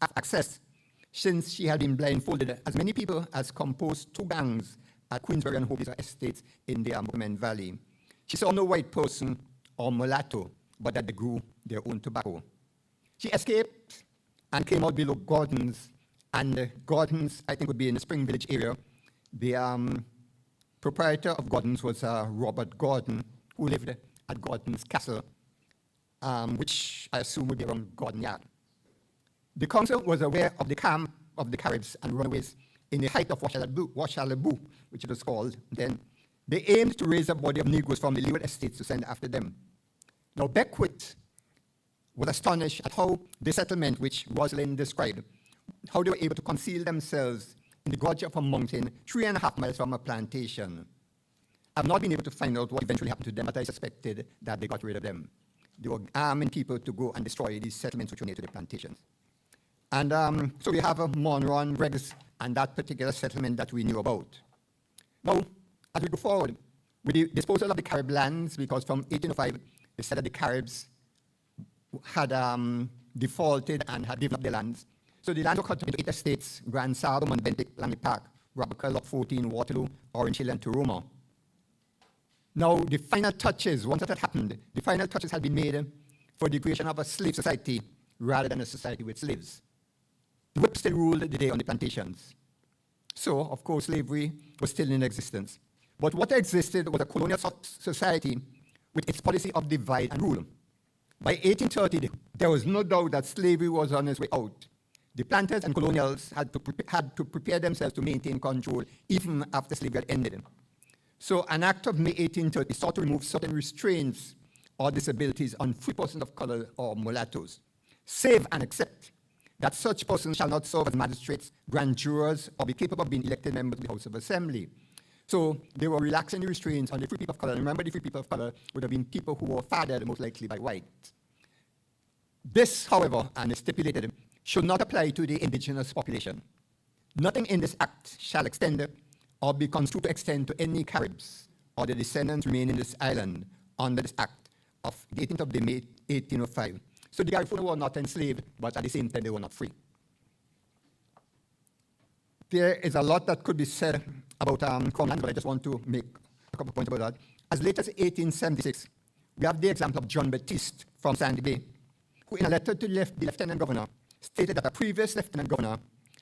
since she had been blindfolded, as many people as composed 2 gangs at Queensbury and Hope estates in the Bokomen Valley. She saw no white person or mulatto, but that they grew their own tobacco. She escaped and came out below Gordon's, and Gordon's, I think, would be in the Spring Village area. The proprietor of Gordon's was Robert Gordon, who lived at Gordon's Castle, which I assume would be around Gordon Yard. The council was aware of the camp of the Caribs and runaways in the height of Washalabu, which it was called then. They aimed to raise a body of Negroes from the Leeward estates to send after them. Now, Beckwith was astonished at how the settlement, which Rosalind described, how they were able to conceal themselves in the gorge of a mountain 3.5 miles from a plantation. I've not been able to find out what eventually happened to them, but I suspected that they got rid of them. They were arming people to go and destroy these settlements which were near to the plantations. And so we have Monroe and Regis and that particular settlement that we knew about. Now, as we go forward with the disposal of the Carib lands, because from 1805, they said that the Caribs had defaulted and had given up their lands. So the lands were cut into 8 estates: Grand Sabo, Monbentic, Langley Park, Robical, Lot 14, Waterloo, Orange Hill, and Turoma. Now, the final touches, once that had happened, the final touches had been made for the creation of a slave society rather than a society with slaves. The whip still ruled the day on the plantations. So, of course, slavery was still in existence. But what existed was a colonial society with its policy of divide and rule. By 1830, there was no doubt that slavery was on its way out. The planters and colonials had to prepare themselves to maintain control even after slavery had ended. So an act of May 1830 sought to remove certain restraints or disabilities on free persons of color or mulattoes, save and except that such persons shall not serve as magistrates, grand jurors, or be capable of being elected members of the House of Assembly. So they were relaxing the restraints on the free people of color. And remember, the free people of color would have been people who were fathered most likely by whites. This, however, and is stipulated, should not apply to the indigenous population. Nothing in this act shall extend or be construed to extend to any Caribs or the descendants remaining in this island under this act of the 18th of May 1805. So the Garifuna were not enslaved, but at the same time they were not free. There is a lot that could be said about Crown Land, but I just want to make a couple of points about that. As late as 1876, we have the example of John Baptiste from Sandy Bay, who in a letter to the Lieutenant Governor stated that a previous Lieutenant Governor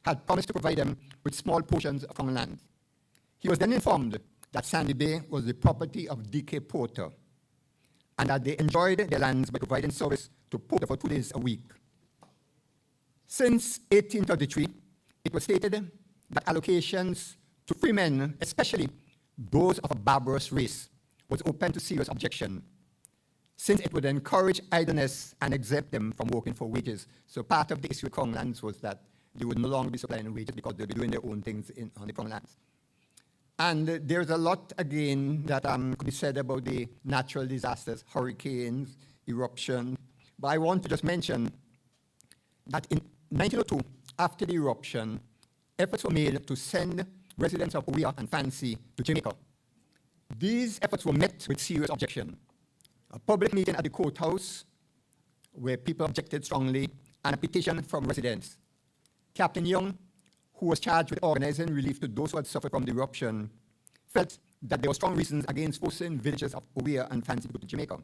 had promised to provide them with small portions of Crown land. He was then informed that Sandy Bay was the property of D.K. Porter, and that they enjoyed their lands by providing service to Porter for 2 days a week. Since 1833, it was stated that allocations to free men, especially those of a barbarous race, was open to serious objection, since it would encourage idleness and exempt them from working for wages. So part of the issue with Crown lands was that they would no longer be supplying wages because they'd be doing their own things on the Crown lands. And there's a lot, again, that could be said about the natural disasters, hurricanes, eruption. But I want to just mention that in 1902, after the eruption, efforts were made to send residents of Oweah and Fancy to Jamaica. These efforts were met with serious objection. A public meeting at the courthouse where people objected strongly, and a petition from residents. Captain Young, who was charged with organizing relief to those who had suffered from the eruption, felt that there were strong reasons against forcing villagers of Oweah and Fancy to go to Jamaica.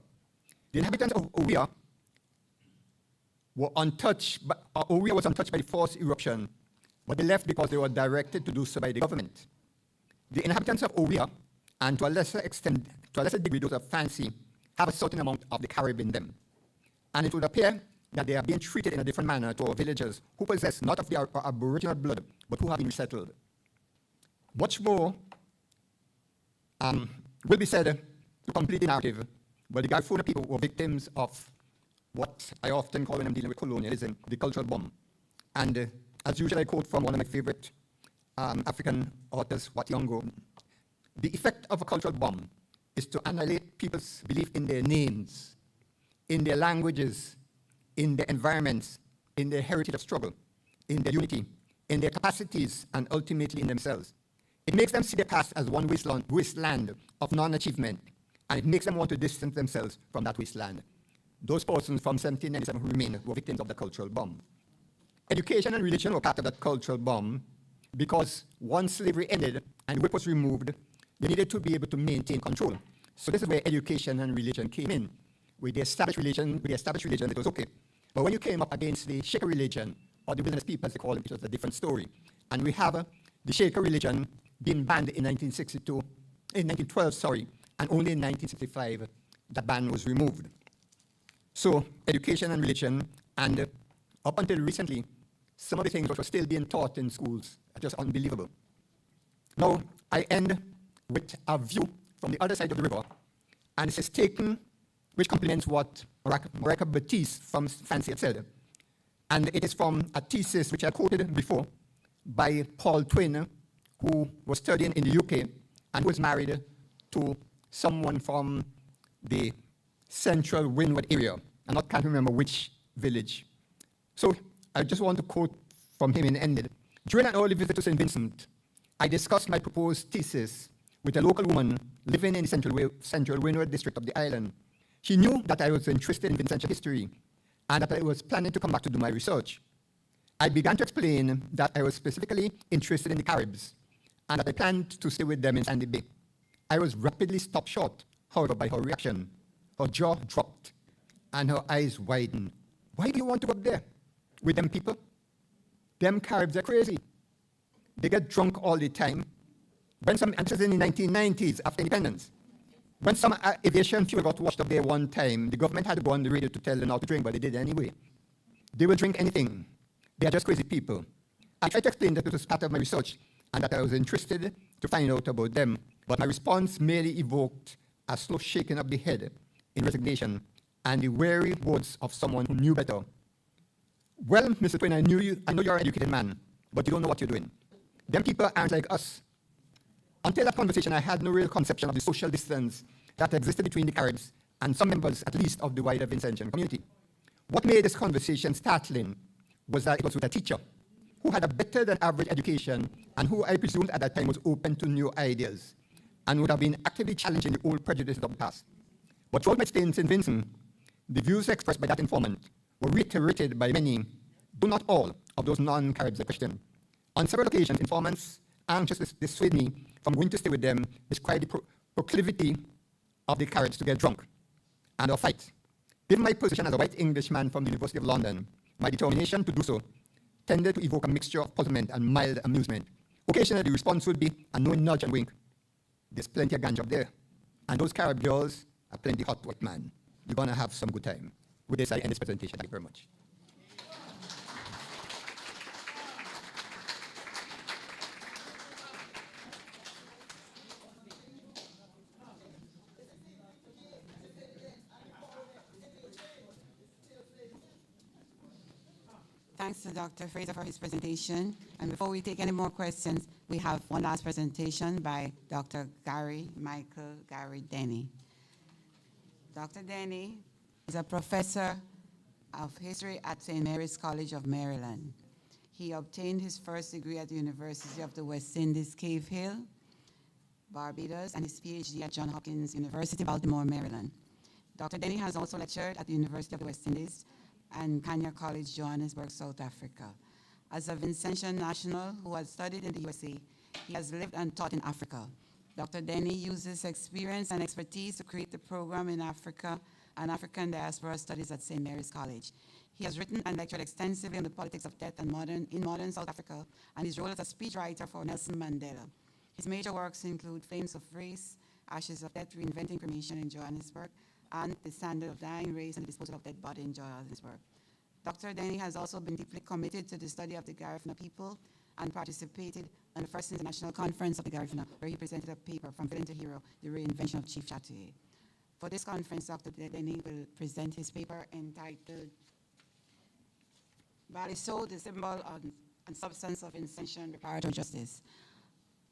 The inhabitants of Oweah were untouched, Oweah was untouched by the forced eruption, but they left because they were directed to do so by the government. The inhabitants of Oweah, and to a lesser degree those of Fancy, have a certain amount of the Carib in them. And it would appear that they are being treated in a different manner to our villagers who possess not of their aboriginal blood, but who have been resettled. Much more will be said to complete the narrative, but the Garifuna people were victims of what I often call when I'm dealing with colonialism, the cultural bomb. And as usual, I quote from one of my favorite African authors, Wat Yongo. The effect of a cultural bomb is to annihilate people's belief in their names, in their languages, in their environments, in their heritage of struggle, in their unity, in their capacities, and ultimately in themselves. It makes them see their past as one wasteland of non-achievement, and it makes them want to distance themselves from that wasteland. Those persons from 1797 who remain were victims of the cultural bomb. Education and religion were part of that cultural bomb because once slavery ended and whip was removed, they needed to be able to maintain control. So this is where education and religion came in. With the established religion, it was okay. But when you came up against the Shaker religion, or the wilderness people as they call it, it was a different story. And we have the Shaker religion being banned in 1912, and only in 1965 the ban was removed. So education and religion, and up until recently, some of the things which were still being taught in schools are just unbelievable. Now, I end with a view from the other side of the river, and this is taken, which complements what Marika Batiste from Fancy had said. And it is from a thesis which I quoted before by Paul Twin, who was studying in the UK and who was married to someone from the central Windward area. I can't remember which village. So I just want to quote from him and end it. During an early visit to St. Vincent, I discussed my proposed thesis with a local woman living in the central Windward district of the island. She knew that I was interested in Vincentian history and that I was planning to come back to do my research. I began to explain that I was specifically interested in the Caribs and that I planned to stay with them in Sandy Bay. I was rapidly stopped short, however, by her reaction. Her jaw dropped and her eyes widened. Why do you want to go up there with them people? Them Caribs are crazy. They get drunk all the time. And this is in the 1990s after independence. When some aviation fuel got washed up there one time, the government had to go on the radio to tell them not to drink, but they did anyway. They will drink anything. They are just crazy people. I tried to explain that it was part of my research and that I was interested to find out about them, but my response merely evoked a slow shaking of the head in resignation and the weary words of someone who knew better. Well, Mr. Twin, I know you're an educated man, but you don't know what you're doing. Them people aren't like us. Until that conversation, I had no real conception of the social distance that existed between the Caribs and some members, at least, of the wider Vincentian community. What made this conversation startling was that it was with a teacher who had a better than average education and who I presumed at that time was open to new ideas and would have been actively challenging the old prejudices of the past. But throughout my stay in St. Vincent, the views expressed by that informant were reiterated by many, though not all, of those non-Caribs I questioned. On several occasions, informants anxious to dissuade me from going to stay with them described the proclivity of the Caribs to get drunk and or fight. Given my position as a white Englishman from the University of London, my determination to do so tended to evoke a mixture of puzzlement and mild amusement. Occasionally, the response would be a knowing nudge and wink. There's plenty of ganja up there. And those Carib girls are plenty hot, white man. You're going to have some good time. With this, I end this presentation. Thank you very much. Thanks to Dr. Fraser for his presentation. And before we take any more questions, we have one last presentation by Dr. Michael Gary Denny. Dr. Denny is a professor of history at St. Mary's College of Maryland. He obtained his first degree at the University of the West Indies, Cave Hill, Barbados, and his PhD at Johns Hopkins University, Baltimore, Maryland. Dr. Denny has also lectured at the University of the West Indies and Kenya College, Johannesburg, South Africa. As a Vincentian national who has studied in the USA, he has lived and taught in Africa. Dr. Denny uses experience and expertise to create the program in Africa and African diaspora studies at St. Mary's College. He has written and lectured extensively on the politics of death and modern South Africa and his role as a speechwriter for Nelson Mandela. His major works include Flames of Race, Ashes of Death, Reinventing Cremation in Johannesburg, and The Standard of Dying Race and the Disposal of Dead Body in Johannesburg. Dr. Denny has also been deeply committed to the study of the Garifuna people and participated in the first international conference of the Garifuna, where he presented a paper, From Villain to Hero, the Reinvention of Chief Chatier. For this conference, Dr. Denny will present his paper entitled Baliso, the Symbol and Substance of Incension, Reparative Justice.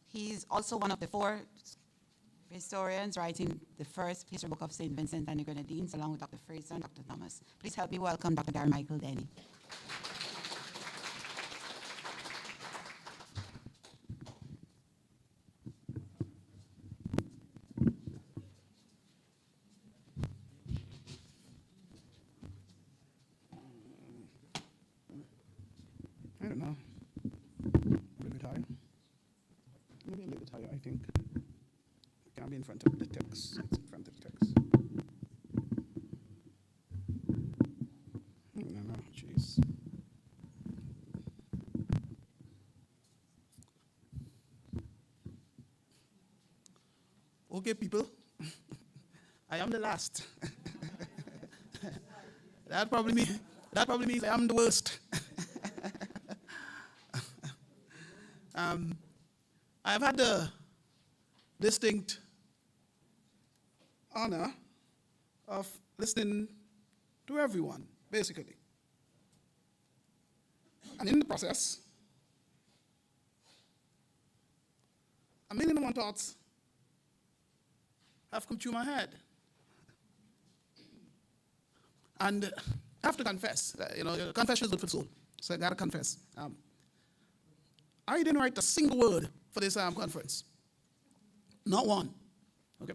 He's also one of the 4 historians writing the first history book of St. Vincent and the Grenadines, along with Dr. Fraser and Dr. Thomas. Please help me welcome Dr. Gary Michael Denny. I don't know. A little bit higher. Maybe a little bit higher, I think. It can't be in front of the text. It's in front of the text. No, jeez. Okay, people. I am the last. That probably means I am the worst. I've had the distinct honor of listening to everyone, basically. And in the process, a million and one thoughts have come through my head. And I have to confess, confession is good for the soul, so I gotta confess. I didn't write a single word for this conference. Not one. Okay.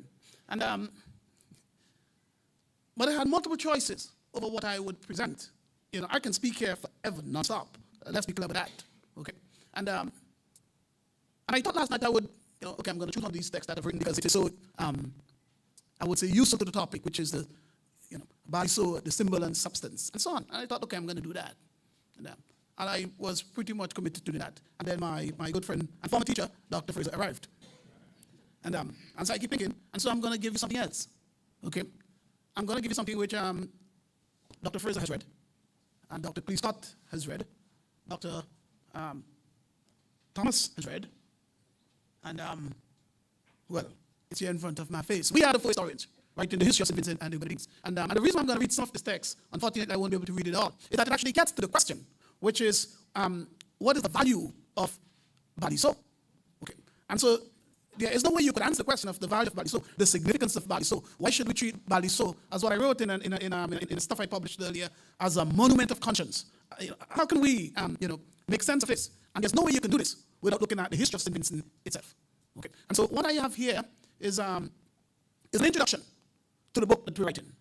And but I had multiple choices over what I would present. I can speak here forever, non-stop. Let's be clear about that. Okay. And I thought last night I would, okay, I'm going to choose one of these texts that I've written because it is so, I would say, useful to the topic, which is the, Baliso, the symbol and substance, and so on. And I thought, okay, I'm going to do that. And I was pretty much committed to do that. And then my good friend and former teacher, Dr. Fraser, arrived. And so I keep thinking, and so I'm going to give you something else. Okay? I'm going to give you something which Dr. Fraser has read, and Dr. Clee Scott has read, Dr. Thomas has read, and, well, it's here in front of my face. We are the 4 historians, right, in the history of St. Vincent and the Grenadines. And the reason I'm going to read some of this text, unfortunately I won't be able to read it all, is that it actually gets to the question, which is, what is the value of Baliso? Okay, and so there is no way you could answer the question of the value of Baliso, the significance of Baliso. Why should we treat Baliso, as what I wrote in the stuff I published earlier, as a monument of conscience? How can we, make sense of this? And there's no way you can do this without looking at the history of St. Vincent itself. Okay, and so what I have here is an introduction to the book that we're writing.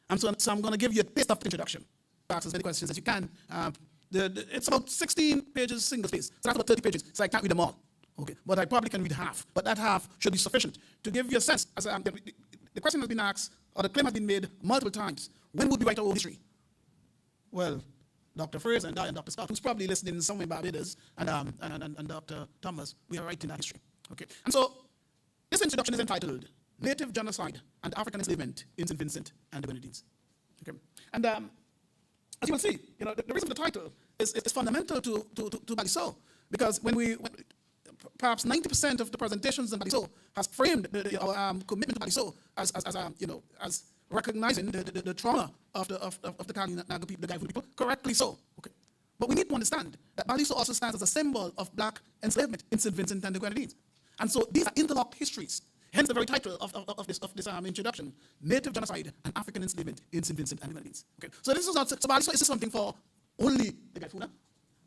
And so I'm going to give you a taste of the introduction. Ask as many questions as you can. It's about 16 pages, single space. So that's about 30 pages, so I can't read them all. Okay, but I probably can read half. But that half should be sufficient to give you a sense. As the question has been asked, or the claim has been made multiple times. When would we write our own history? Well, Dr. Fraser and I and Dr. Scott, who's probably listening somewhere in Barbados, and Dr. Thomas, we are writing that history. Okay, and so this introduction is entitled Native Genocide and African Enslavement in St. Vincent and the Grenadines. Okay, and as you will see, the reason for the title is fundamental to Baliso, because when perhaps 90% of the presentations in Baliso has framed our commitment to Baliso as recognizing the trauma of the Kali Naga people, the Garifuna people, correctly so. Okay, but we need to understand that Baliso also stands as a symbol of black enslavement in St. Vincent and the Grenadines, and so these are interlocked histories. Hence the very title of this introduction: Native Genocide and African Enslavement in St. Vincent and the Grenadines. Okay, so this is not Baliso is something for only the Garifuna.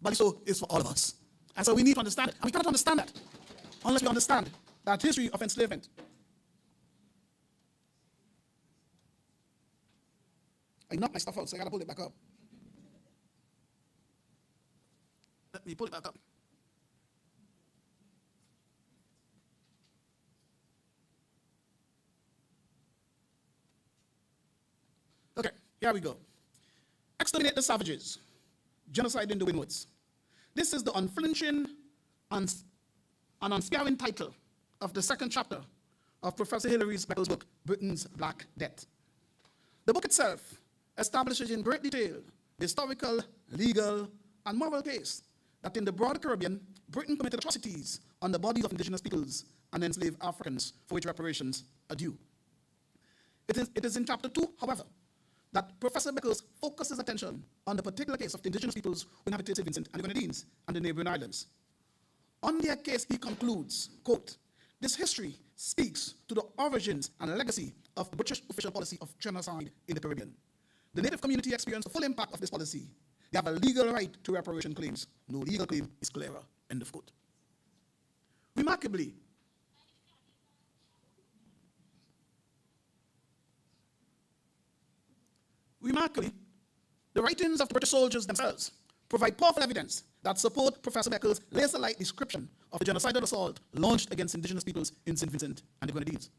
Baliso is for all of us. And so we need to understand it. And we cannot understand that unless we understand that history of enslavement. I knocked my stuff out, so I gotta pull it back up. Let me pull it back up. Okay, here we go. Exterminate the savages. Genocide in the Windwards. This is the unflinching and unsparing title of the 2nd chapter of Professor Hilary Speckle's book, Britain's Black Death. The book itself establishes in great detail the historical, legal, and moral case that in the broader Caribbean, Britain committed atrocities on the bodies of indigenous peoples and enslaved Africans for which reparations are due. It is in chapter 2, however, that Professor Beckles focuses attention on the particular case of the indigenous peoples who inhabited St. Vincent and the Grenadines and the neighboring islands. On their case, he concludes, quote, "This history speaks to the origins and legacy of the British official policy of genocide in the Caribbean. The native community experienced the full impact of this policy. They have a legal right to reparation claims. No legal claim is clearer," end of quote. Remarkably, the writings of the British soldiers themselves provide powerful evidence that support Professor Beckles' laser-like description of the genocidal assault launched against indigenous peoples in St. Vincent and the Grenadines.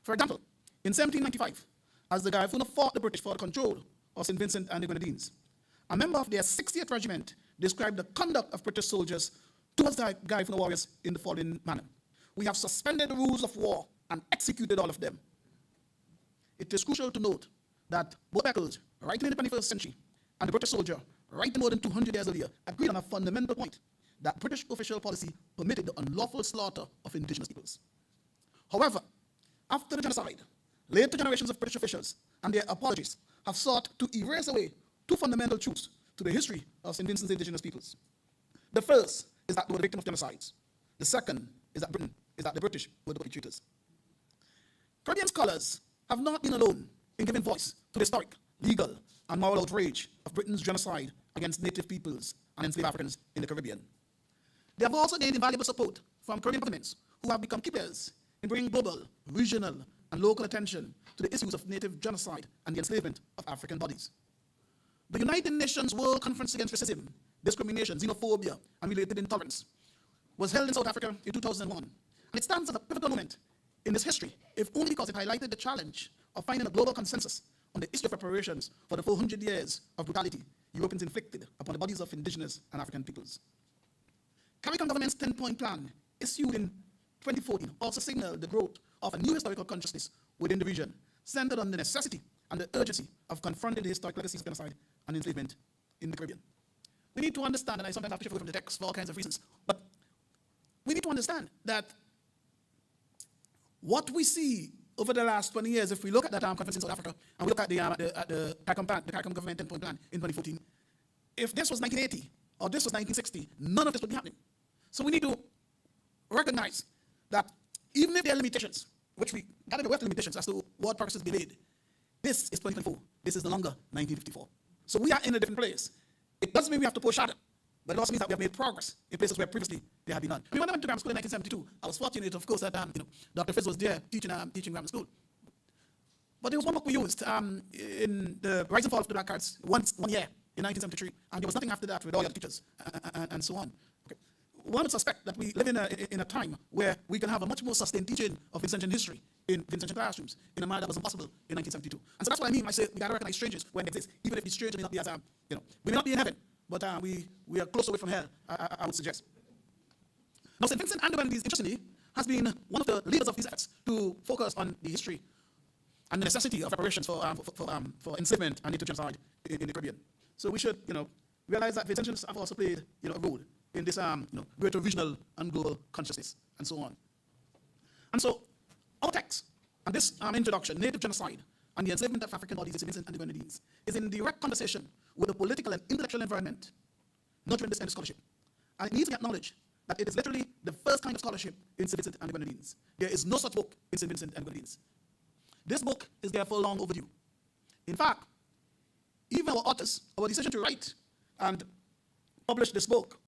For example, in 1795, as the Garifuna fought the British for the control of St. Vincent and the Grenadines, a member of their 60th Regiment described the conduct of British soldiers towards the Garifuna warriors in the following manner: "We have suspended the rules of war and executed all of them." It is crucial to note that both Beckles, writing in the 21st century, and the British soldier, writing more than 200 years earlier, agreed on a fundamental point, that British official policy permitted the unlawful slaughter of indigenous peoples. However, after the genocide, later generations of British officials and their apologies have sought to erase away two fundamental truths to the history of St. Vincent's indigenous peoples. The first is that they were the victim of genocides. The second is that the British were the perpetrators. Caribbean scholars have not been alone in giving voice to the historic, legal, and moral outrage of Britain's genocide against native peoples and enslaved Africans in the Caribbean. They have also gained invaluable support from Caribbean governments who have become keepers in bringing global, regional, and local attention to the issues of native genocide and the enslavement of African bodies. The United Nations World Conference Against Racism, Discrimination, Xenophobia, and Related Intolerance was held in South Africa in 2001, and it stands as a pivotal moment in this history, if only because it highlighted the challenge of finding a global consensus on the issue of reparations for the 400 years of brutality Europeans inflicted upon the bodies of indigenous and African peoples. CARICOM government's 10-point plan, issued in 2014, also signaled the growth of a new historical consciousness within the region, centered on the necessity and the urgency of confronting the historic legacies of genocide and enslavement in the Caribbean. We need to understand, and I sometimes have to shift away from the text for all kinds of reasons, but we need to understand that what we see over the last 20 years, if we look at that conference in South Africa, and we look at the CARICOM government 10-point plan in 2014, if this was 1980 or this was 1960, none of this would be happening. So we need to recognize that even if there are limitations, which we got to be aware of limitations as to what progress has been made, this is 2024. This is no longer 1954. So we are in a different place. It doesn't mean we have to push harder, but it also means that we have made progress in places where previously there had been none. I mean, when I went to grammar school in 1972, I was fortunate, of course, that Dr. Fitz was there teaching grammar school. But there was one book we used in the Rise and Fall of the Black Arts one year in 1973, and there was nothing after that with all the other teachers and so on. Okay. One would suspect that we live in a time where we can have a much more sustained teaching of Vincentian history in Vincentian classrooms in a manner that was impossible in 1972. And so that's what I mean when I say we got to recognize strangers when they exist, even if these strangers may not be as, we may not be in heaven, but we are close away from hell, I would suggest. Now, St. Vincent and the Grenadines, interestingly, has been one of the leaders of these efforts to focus on the history and the necessity of reparations for enslavement and native genocide in the Caribbean. So we should, realize that Vincentians have also played, a role in this, greater regional and global consciousness and so on. And so our text and this introduction, native genocide and the enslavement of African bodies in St. Vincent and the Grenadines, is in direct conversation with the political and intellectual environment nurturing this kind of scholarship. And it needs to be acknowledged that it is literally the first kind of scholarship in St. Vincent and the Grenadines. There is no such book in St. Vincent and the Grenadines. This book is therefore long overdue. In fact, even our authors, our decision to write and publish this book